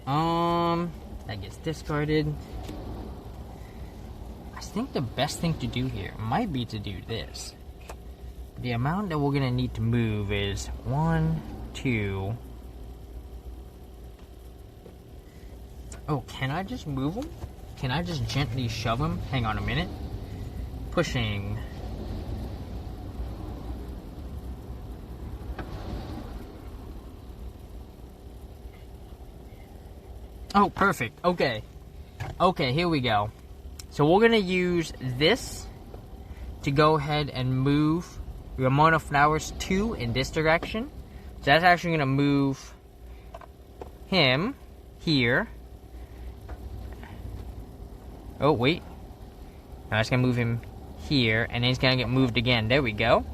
That gets discarded. I think the best thing to do here might be to do this. The amount that we're gonna need to move is 1, 2. Oh, can I just move him? Can I just gently shove him? Hang on a minute. Pushing. Oh, perfect. Okay. Okay, here we go. So we're going to use this to go ahead and move Ramona Flowers 2 in this direction. So that's actually going to move him here. Oh, wait. Now it's going to move him here, and then he's going to get moved again. There we go.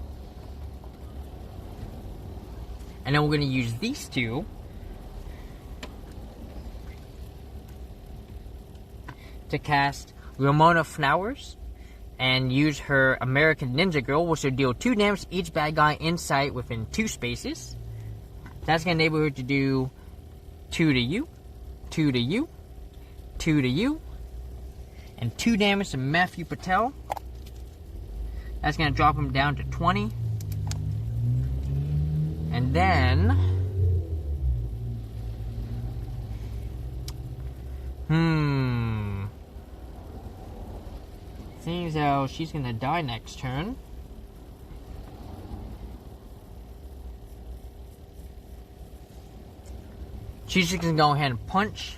And then we're going to use these two to cast Ramona Flowers and use her American Ninja Girl, which will deal 2 damage to each bad guy in sight within 2 spaces. That's going to enable her to do 2 to you, 2 to you, 2 to you, and 2 damage to Matthew Patel. That's going to drop him down to 20. And then... Seems though she's going to die next turn. She's just going to go ahead and punch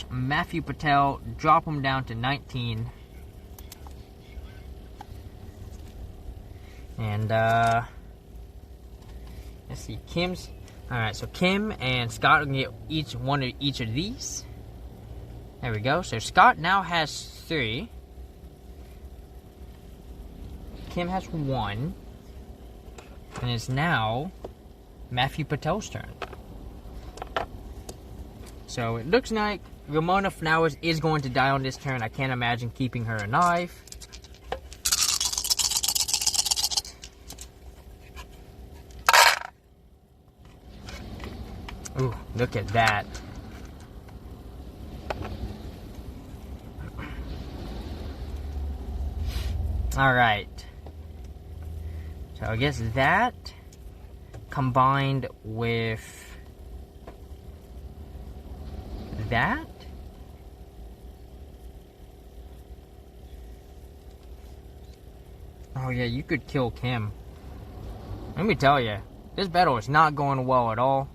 Matthew Patel, drop him down to 19. And, let's see, Kim's... Alright, so Kim and Scott will get each of these. There we go. So Scott now has 3. Kim has 1. And it's now Matthew Patel's turn. So it looks like Ramona Flowers is going to die on this turn. I can't imagine keeping her alive. Ooh, look at that. Alright. So I guess that combined with that. Oh yeah, you could kill Kim. Let me tell you, this battle is not going well at all.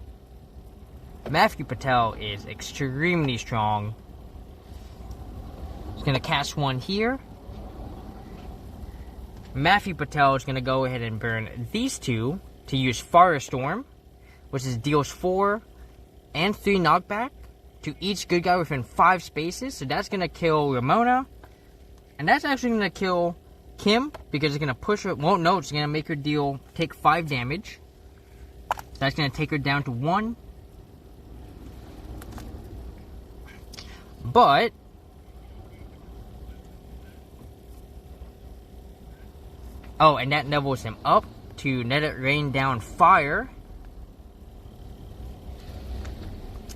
Matthew Patel is extremely strong. He's gonna cast 1 here. Matthew Patel is gonna go ahead and burn these 2 to use Firestorm, which is deals 4 and 3 knockback to each good guy within 5 spaces. So that's gonna kill Ramona, and that's actually gonna kill Kim because it's gonna push her. Well, no, it's gonna make her take 5 damage. That's gonna take her down to 1. But oh, and that levels him up to let it rain down fire.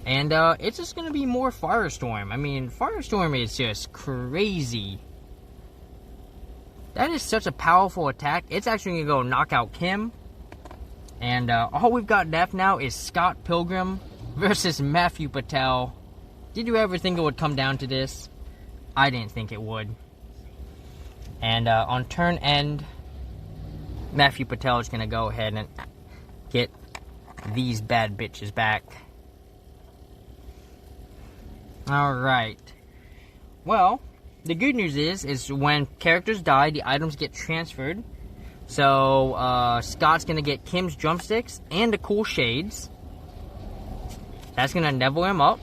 And it's just gonna be more Firestorm. I mean, Firestorm is just crazy. That is such a powerful attack. It's actually gonna go knock out Kim. And all we've got left now is Scott Pilgrim versus Matthew Patel. Did you ever think it would come down to this? I didn't think it would. And on turn end, Matthew Patel is gonna go ahead and get these bad bitches back. Alright. Well, the good news is when characters die, the items get transferred. So, Scott's gonna get Kim's drumsticks and the cool shades. That's gonna level him up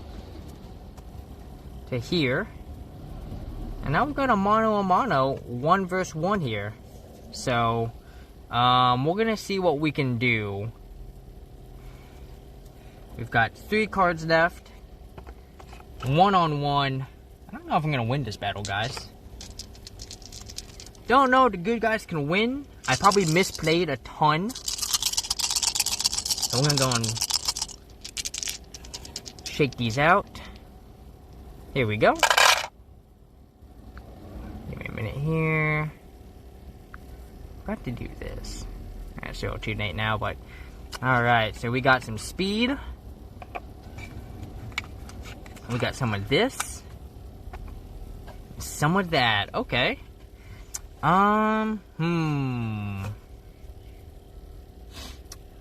to here. And now we've got a mano 1 versus 1 here. So, we're gonna see what we can do. We've got 3 cards left. 1-on-1. I don't know if I'm gonna win this battle, guys. Don't know if the good guys can win. I probably misplayed a ton. So we're gonna go and shake these out. Here we go. Give me a minute here. Got to do this. It's still too late now, but alright, so we got some speed. We got some of this. Some of that. Okay.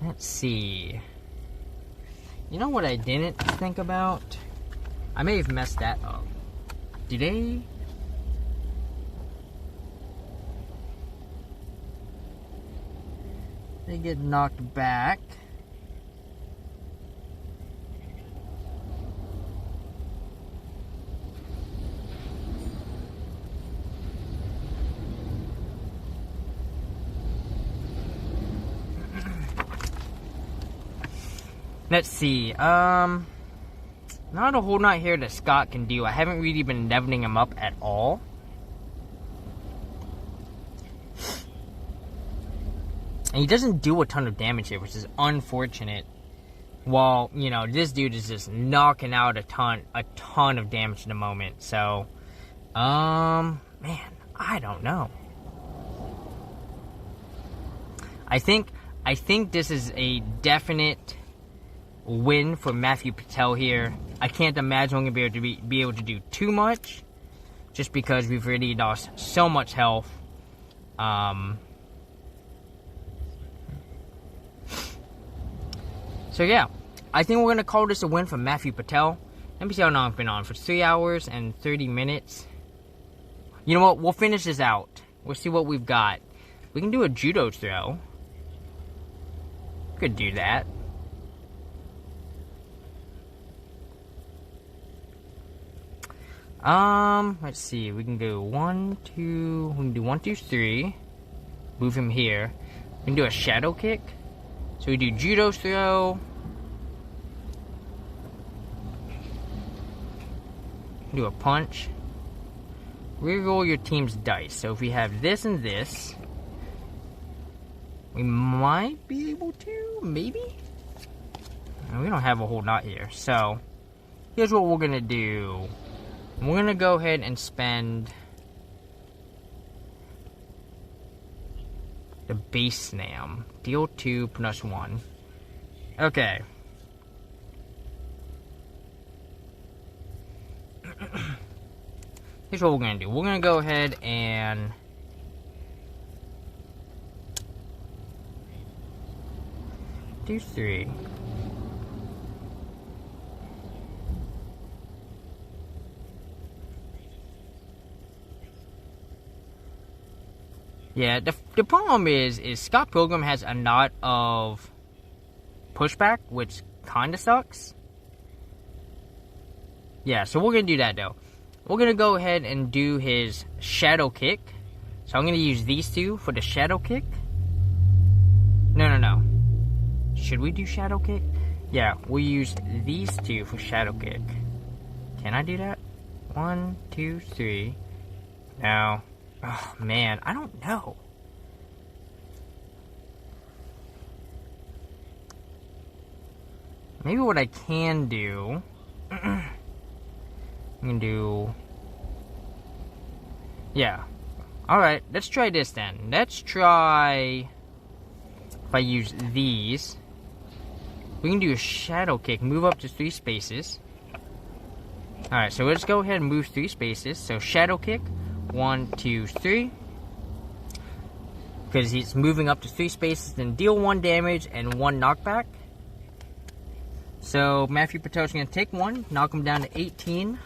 Let's see. You know what I didn't think about? I may have messed that up. Did they get knocked back? Let's see, not a whole lot here that Scott can do. I haven't really been leveling him up at all. And he doesn't do a ton of damage here, which is unfortunate. While, you know, this dude is just knocking out a ton of damage at the moment. So, man, I don't know. I think this is a definite win for Matthew Patel here. I can't imagine I'm gonna be able to do too much, just because we've already lost so much health. So yeah, I think we're gonna call this a win for Matthew Patel. Let me see how long I've been on for 3 hours and 30 minutes. You know what? We'll finish this out. We'll see what we've got. We can do a judo throw. Could do that. Let's see, we can go 1, 2, we can do 1, 2, 3. Move him here. We can do a shadow kick. So we do judo throw. Do a punch. Reroll your team's dice. So if we have this and this, we might be able to, maybe? We don't have a whole lot here. So, here's what we're gonna do. We're gonna go ahead and spend the base Snam. Deal 2 plus 1. Okay. Here's what we're gonna do. We're gonna go ahead and do 3. Yeah, the problem is Scott Pilgrim has a lot of pushback, which kinda sucks. Yeah, so we're gonna do that though. We're gonna go ahead and do his shadow kick. So I'm gonna use these two for the shadow kick. No. Should we do shadow kick? Yeah, we'll use these two for shadow kick. Can I do that? 1, 2, 3. No. Oh, man, I don't know. Maybe what I can do We can do... Yeah. Alright, let's try this then. Let's try... If I use these... We can do a shadow kick. Move up to 3 spaces. Alright, so let's go ahead and move 3 spaces. So shadow kick. 1, 2, 3. Because he's moving up to 3 spaces, then deal 1 damage and 1 knockback. So Matthew Patel's going to take 1, knock him down to 18.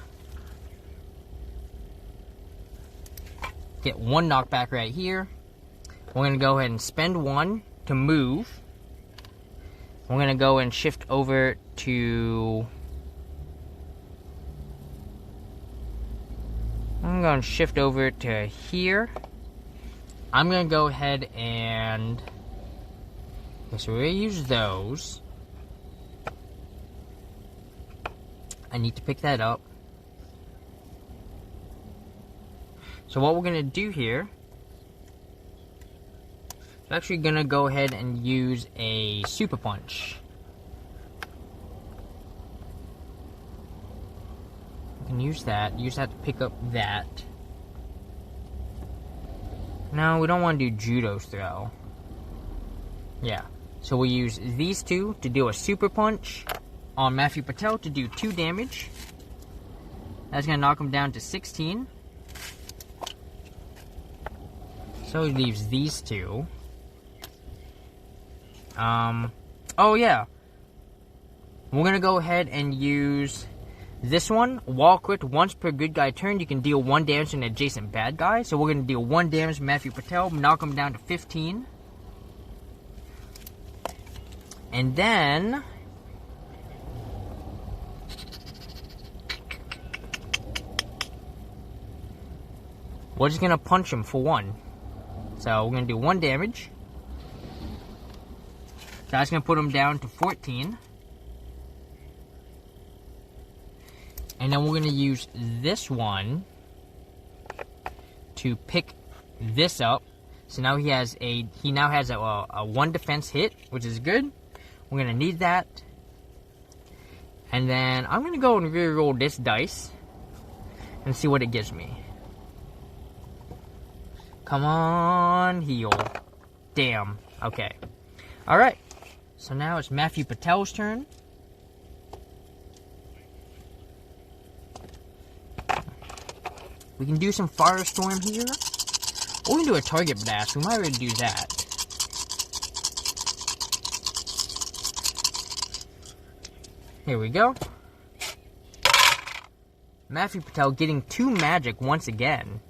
Get 1 knockback right here. We're going to go ahead and spend 1 to move. We're going to go and shift over to... I'm going to shift over to here. I'm going to go ahead and... Okay, so we're going to use those. I need to pick that up. So what we're going to do here... I'm actually going to go ahead and use a super punch. I can use that to pick up that. No, we don't want to do Judo's throw. Yeah. So we'll use these 2 to do a super punch on Matthew Patel to do 2 damage. That's going to knock him down to 16. So he leaves these 2. Oh yeah. We're going to go ahead and use... This one, wall crit once per good guy turn, you can deal 1 damage to an adjacent bad guy. So we're going to deal 1 damage to Matthew Patel, knock him down to 15. And then... we're just going to punch him for 1. So we're going to do 1 damage. That's going to put him down to 14. And then we're going to use this one to pick this up. So now he now has a 1 defense hit, which is good. We're going to need that. And then I'm going to go and reroll this dice and see what it gives me. Come on, heal. Damn. Okay. Alright. So now it's Matthew Patel's turn. We can do some Firestorm here. Or we can do a Target Blast. We might already do that. Here we go. Matthew Patel getting 2 magic once again.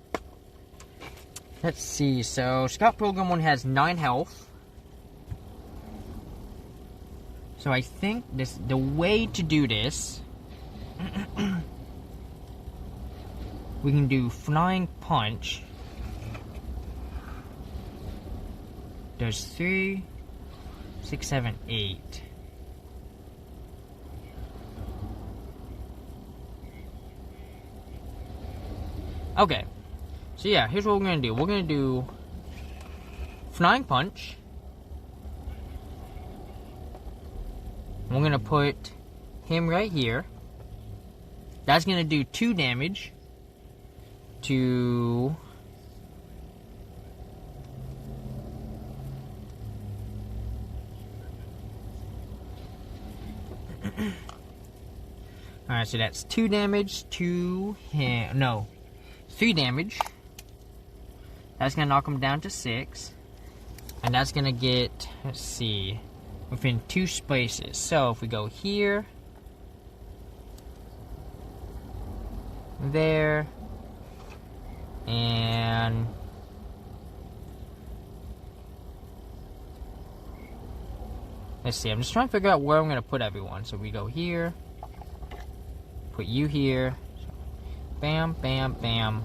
Let's see. So, Scott Pilgrim one has 9 health. So I think the way to do this... we can do Flying Punch. Does 3, 6, 7, 8. Okay. So yeah, here's what we're going to do. We're going to do Flying Punch. We're going to put him right here. That's going to do 2 damage to... Alright, so that's 2 damage to him. No, 3 damage. That's going to knock him down to 6. And that's going to get, let's see, within 2 spaces. So if we go here, there, and let's see, I'm just trying to figure out where I'm going to put everyone. So we go here, put you here, bam, bam, bam,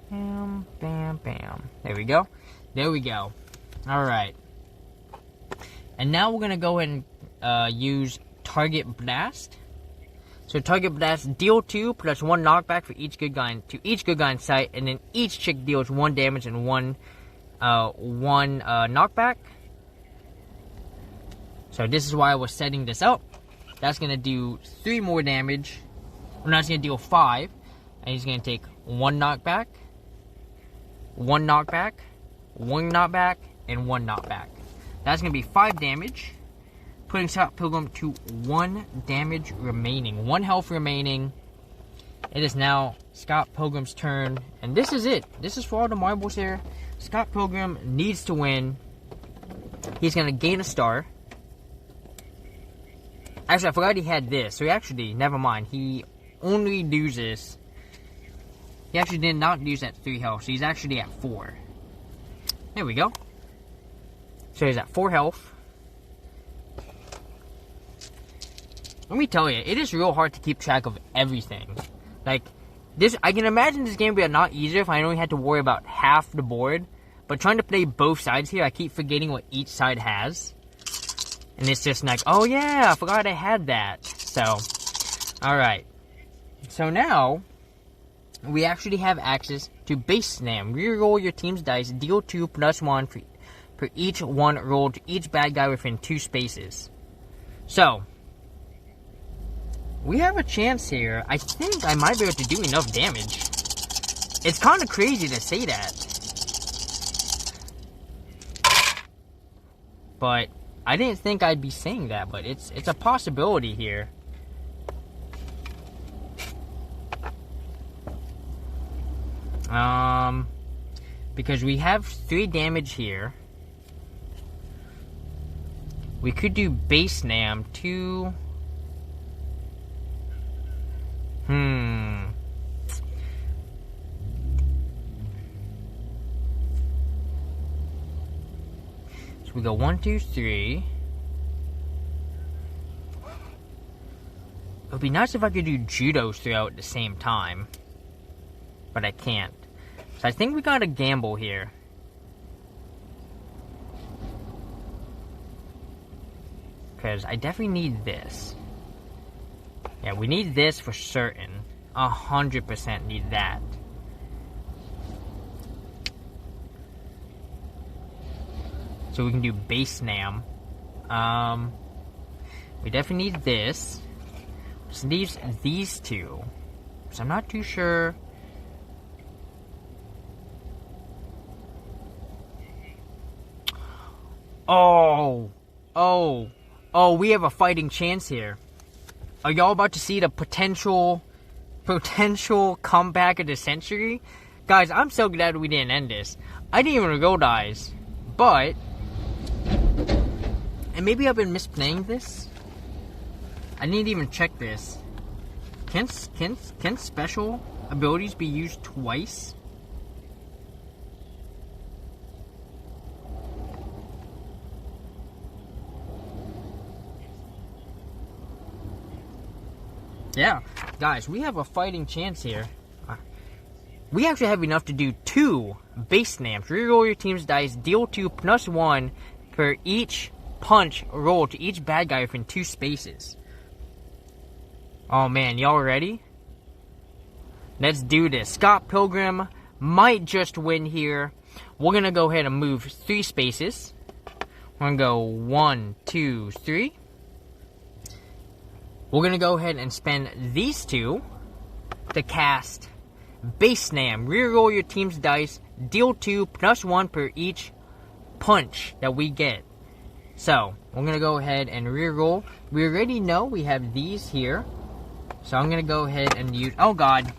bam, bam, bam. There we go. There we go. Alright. And now we're going to go ahead and use Target Blast. So Target Blast, deal 2 plus 1 knockback for each good guy to each good guy in sight, and then each chick deals 1 damage and 1 knockback. So So this is why I was setting this up. That's going to do 3 more damage. I'm not going to deal 5. And he's going to take 1 knockback, 1 knockback, 1 knockback, and 1 knockback. That's going to be 5 damage. Putting Scott Pilgrim to 1 damage remaining. 1 health remaining. It is now Scott Pilgrim's turn. And this is it. This is for all the marbles here. Scott Pilgrim needs to win. He's going to gain a star. Actually, I forgot he had this. So he actually, never mind. He only loses. He actually did not lose at 3 health. So he's actually at 4. There we go. So he's at 4 health. Let me tell you, it is real hard to keep track of everything. Like, this, I can imagine this game would be a lot easier if I only had to worry about half the board. But trying to play both sides here, I keep forgetting what each side has. And it's just like, oh yeah, I forgot I had that. So, alright. So now, we actually have access to base slam. Reroll your team's dice, deal 2 plus 1 for each one rolled to each bad guy within 2 spaces. So, we have a chance here. I think I might be able to do enough damage. It's kind of crazy to say that. But I didn't think I'd be saying that, but it's a possibility here. Because we have 3 damage here. We could do base nam to... So we go 1, 2, 3. It would be nice if I could do judos throughout at the same time. But I can't. So I think we gotta gamble here. Because I definitely need this. Yeah, we need this for certain. 100% need that. So we can do base nam. We definitely need this. Just leaves these 2. So I'm not too sure. Oh, we have a fighting chance here. Are y'all about to see the potential comeback of the century? Guys, I'm so glad we didn't end this. I didn't even roll dice, but, and maybe I've been misplaying this. I didn't even check this. Can special abilities be used twice? Yeah, guys, we have a fighting chance here. We actually have enough to do 2 base snams. Reroll your team's dice, deal 2 plus 1 for each punch rolled to each bad guy within 2 spaces. Oh man, y'all ready? Let's do this. Scott Pilgrim might just win here. We're gonna go ahead and move 3 spaces. We're gonna go 1, 2, 3. We're going to go ahead and spend these 2 to cast Base Snam. Reroll your team's dice. Deal 2 plus 1 per each punch that we get. So, we're going to go ahead and reroll. We already know we have these here. So, I'm going to go ahead and use... Oh, God.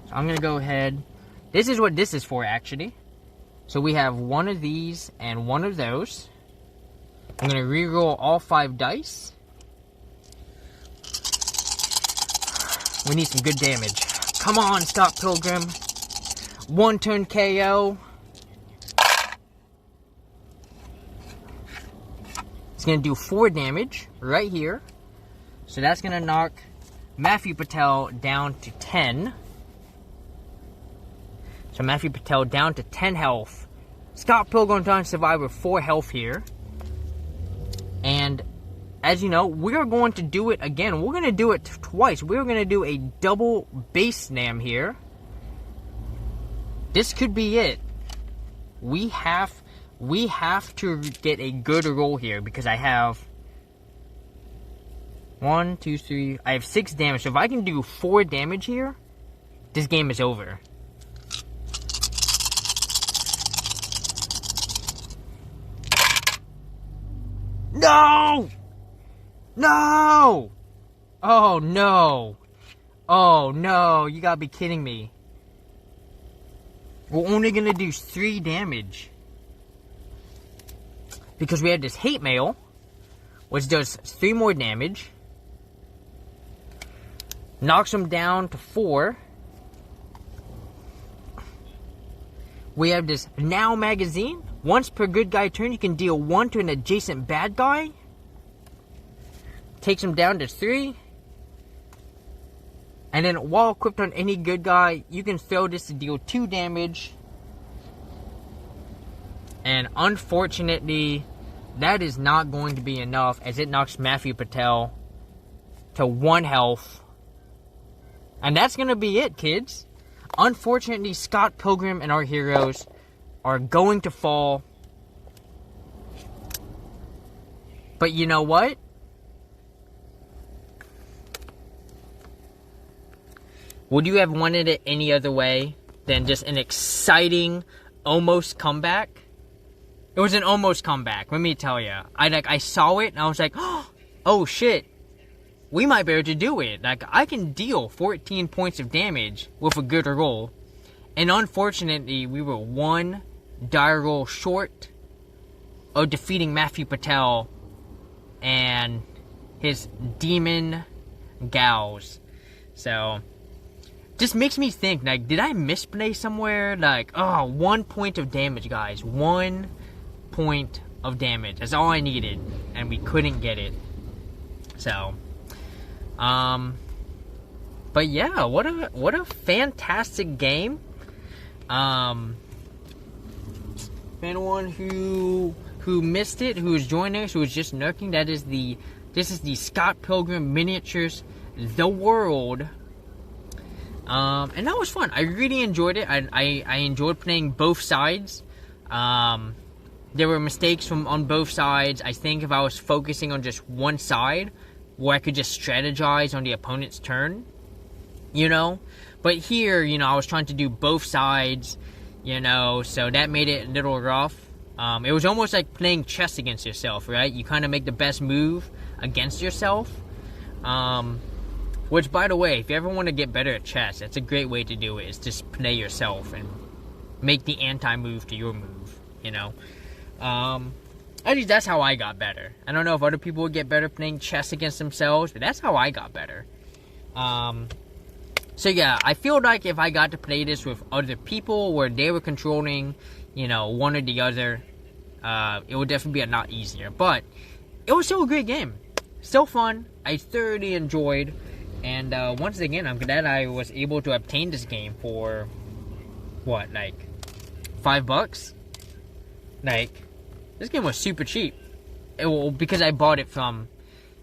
So, I'm going to go ahead... This is what this is for, actually. So, we have 1 of these and 1 of those. I'm going to reroll all 5 dice. We need some good damage. Come on, Scott Pilgrim. 1 turn KO. It's going to do 4 damage right here. So that's going to knock Matthew Patel down to 10. So Matthew Patel down to 10 health. Scott Pilgrim trying to survive with 4 health here. And as you know, we are going to do it again. We're going to do it twice. We're going to do a double base snam here. This could be it. We have We have to get a good roll here because I have 1, 2, 3. I have 6 damage. So if I can do 4 damage here, this game is over. No! No! Oh no! Oh no! You gotta be kidding me. We're only gonna do 3 damage. Because we had this hate mail, which does 3 more damage. Knocks him down to 4. We have this now magazine. Once per good guy turn, you can deal 1 to an adjacent bad guy. Takes him down to 3. And then while equipped on any good guy, you can throw this to deal 2 damage. And unfortunately, that is not going to be enough as it knocks Matthew Patel to 1 health. And that's going to be it, kids. Unfortunately, Scott Pilgrim and our heroes are going to fall. But you know what? Would you have wanted it any other way than just an exciting almost comeback? It was an almost comeback, let me tell you. I saw it and I was like, oh shit. We might be able to do it. Like, I can deal 14 points of damage with a good roll. And unfortunately, we were 1 die roll short of defeating Matthew Patel and his demon gals. So, just makes me think, like, did I misplay somewhere? Like, 1 point of damage, guys. 1 point of damage. That's all I needed. And we couldn't get it. So, but yeah, what a fantastic game. Anyone who missed it, who is joining us, who is just lurking, this is the Scott Pilgrim Miniatures The World. And that was fun. I really enjoyed it. I enjoyed playing both sides. There were mistakes on both sides. I think if I was focusing on just one side, where I could just strategize on the opponent's turn, you know? But here, you know, I was trying to do both sides, you know, so that made it a little rough. It was almost like playing chess against yourself, right? You kind of make the best move against yourself. Which, by the way, if you ever want to get better at chess, that's a great way to do it, is just play yourself and make the anti-move to your move, you know? At least that's how I got better. I don't know if other people would get better playing chess against themselves, but that's how I got better. So yeah, I feel like if I got to play this with other people where they were controlling, you know, one or the other, it would definitely be a lot easier. But it was still a great game. Still fun. I thoroughly enjoyed. And once again, I'm glad I was able to obtain this game for, what, like $5? Like, this game was super cheap. Because I bought it from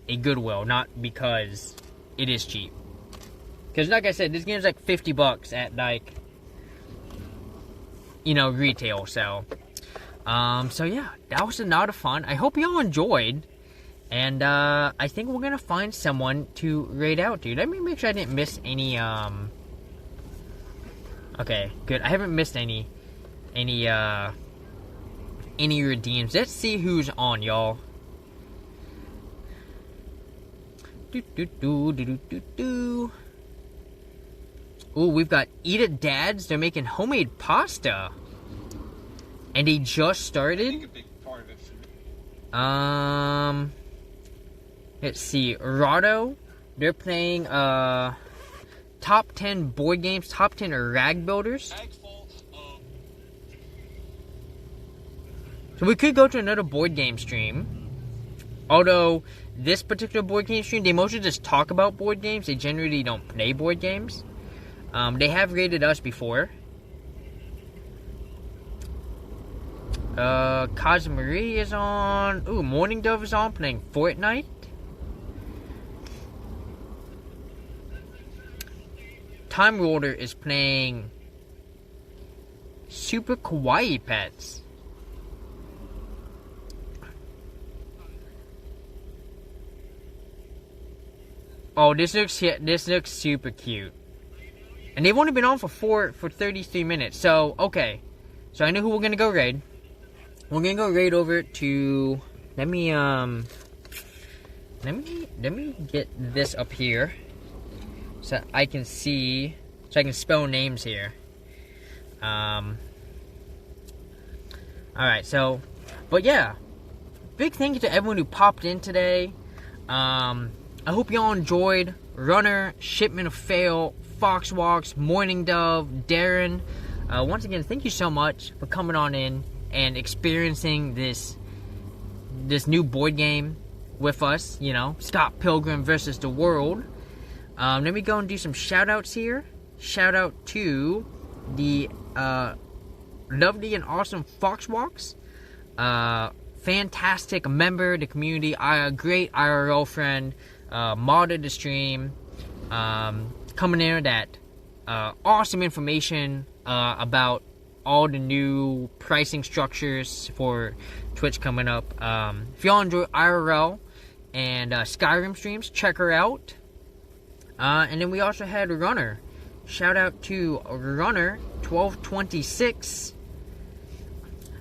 a Goodwill, not because it is cheap. Because like I said, this game's like $50 at, like, you know, retail. So yeah, that was a lot of fun. I hope y'all enjoyed. And I think we're gonna find someone to raid out to. Let me make sure I didn't miss any. Okay, good. I haven't missed any redeems. Let's see who's on, y'all. Ooh, we've got Eat It Dads. They're making homemade pasta. And they just started. Let's see. Rado. They're playing top 10 board games, top 10 rag builders. So we could go to another board game stream. Although, this particular board game stream, they mostly just talk about board games. They generally don't play board games. They have rated us before. Cosmarie is on. Ooh, Morning Dove is on, playing Fortnite. Time Roller is playing Super Kawaii Pets. Oh, this looks super cute. And they've only been on for 33 minutes. So, okay. So I know who we're gonna go raid. We're gonna go raid over to, let me get this up here so I can see, so I can spell names here. Alright, so, but yeah, big thank you to everyone who popped in today. I hope y'all enjoyed Runner, Shipment of Fail, Fox Walks, Morning Dove, Darren. Once again, thank you so much for coming on in and experiencing this new board game with us, you know, Stop Pilgrim versus the World. Let me go and do some shout outs here. Shout out to the lovely and awesome Fox Walks. Fantastic member of the community, great IRL friend, modded the stream, coming in with that awesome information about all the new pricing structures for Twitch coming up. If y'all enjoy IRL and Skyrim streams, check her out. And then we also had Runner. Shout out to Runner 1226.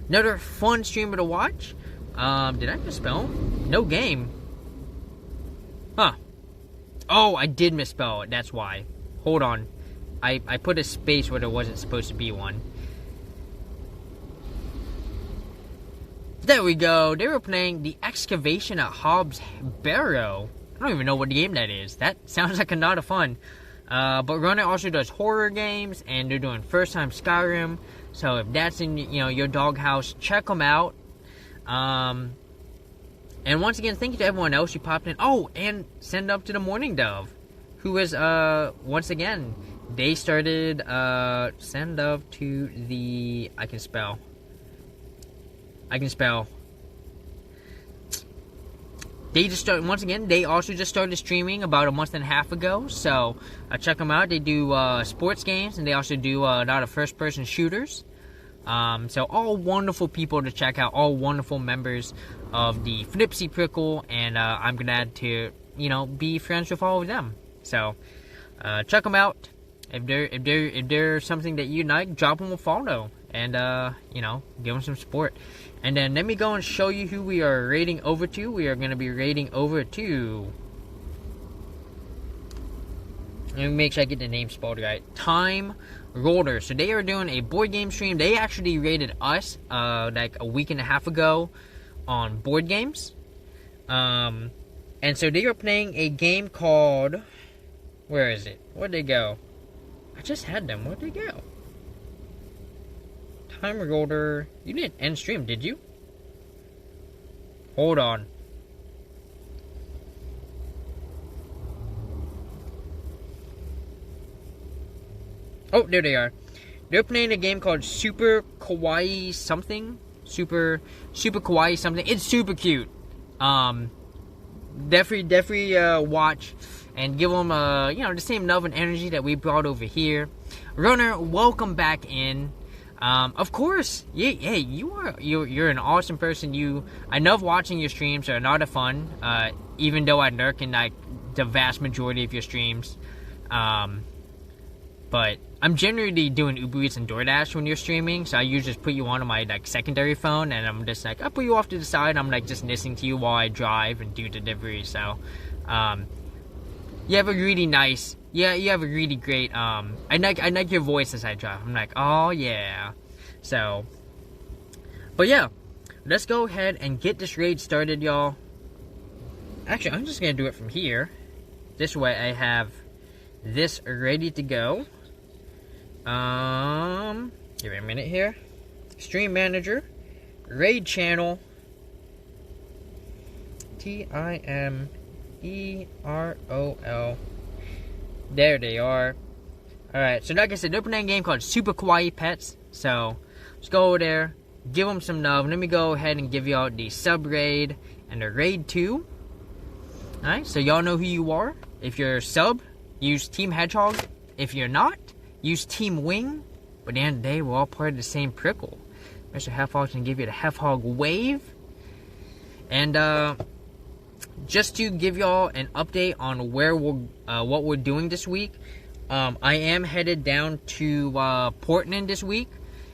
Another fun streamer to watch. Did I misspell? No game. Huh. Oh, I did misspell it. That's why. Hold on. I put a space where there wasn't supposed to be one. There we go. They were playing The Excavation at Hobbs Barrow. I don't even know what game that is. That sounds like a lot of fun. But Runner also does horror games, and they're doing first time Skyrim. So if that's in, you know, your doghouse, check them out. And once again, thank you to everyone else who popped in. Oh, and send up to the Morning Dove, who is once again, they started send up to the I can spell. They just started, once again, they also just started streaming about a month and a half ago, so check them out. They do sports games, and they also do a lot of first-person shooters. So all wonderful people to check out, all wonderful members of the Flipsy Prickle, and I'm glad to, you know, be friends with all of them. So check them out. If they're something that you like, drop them a follow, and you know, give them some support. And then let me go and show you who we are raiding over to. We are going to be raiding over to, let me make sure I get the name spelled right, Time Roller. So they are doing a board game stream. They actually raided us like a week and a half ago on board games. And so they are playing a game called, where is it? Where'd they go? I just had them. Where'd they go? Time Roller. You didn't end stream, did you? Hold on. Oh, there they are. They're playing a game called Super Kawaii something. Super Kawaii something. It's super cute. Definitely watch and give them you know, the same love and energy that we brought over here. Runner, welcome back in. Of course, yeah, you're an awesome person. I love watching your streams. They're a lot of fun. Even though I lurk in like the vast majority of your streams. But I'm generally doing Uber Eats and DoorDash when you're streaming, so I usually just put you on my like secondary phone, and I'm just like, I'll put you off to the side. I'm like just listening to you while I drive and do delivery. So, you have a really nice, you have a really great. I like your voice as I drive. I'm like, oh yeah. So, but yeah, let's go ahead and get this raid started, y'all. Actually, I'm just gonna do it from here. This way, I have this ready to go. Give me a minute here. Stream manager, raid channel, TIMEROL. There they are. Alright, so like I said, they're playing a game called Super Kawaii Pets. So, let's go over there, give them some love. Let me go ahead and give y'all the sub raid and the raid 2. Alright, so y'all know who you are. If you're sub, use Team Hedgehog. If you're not, use Team Wing. But at the end of the day, we're all part of the same prickle. Mr. Hefhog's gonna give you the Hefhog wave. And just to give y'all an update on where what we're doing this week. I am headed down to Portland this week.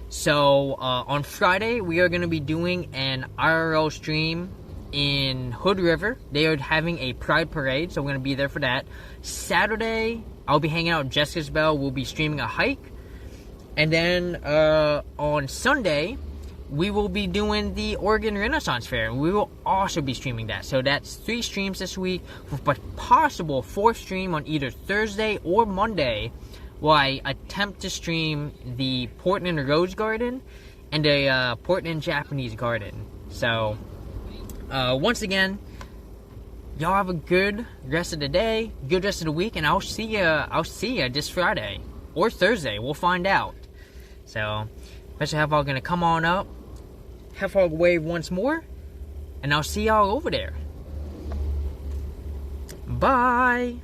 So on Friday, we are going to be doing an IRL stream in Hood River. They are having a Pride Parade, so we're going to be there for that. Saturday, I'll be hanging out with Jessica's Bell. We'll be streaming a hike. And then on Sunday, we will be doing the Oregon Renaissance Fair, and we will also be streaming that. So that's 3 streams this week, but possible 4th stream on either Thursday or Monday, while I attempt to stream the Portland Rose Garden and the Portland Japanese Garden. So once again, y'all have a good rest of the day, good rest of the week, and I'll see ya this Friday or Thursday. We'll find out. So, especially have y'all gonna come on up, have y'all wave once more, and I'll see y'all over there. Bye.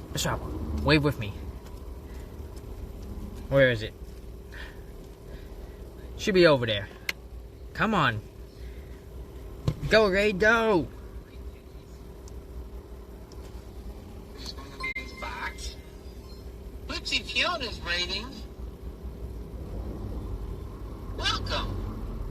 Let's try. Wave with me. Where is it? Should be over there. Come on. Go, Ray, go. Flipsy Fiona's ratings. Welcome.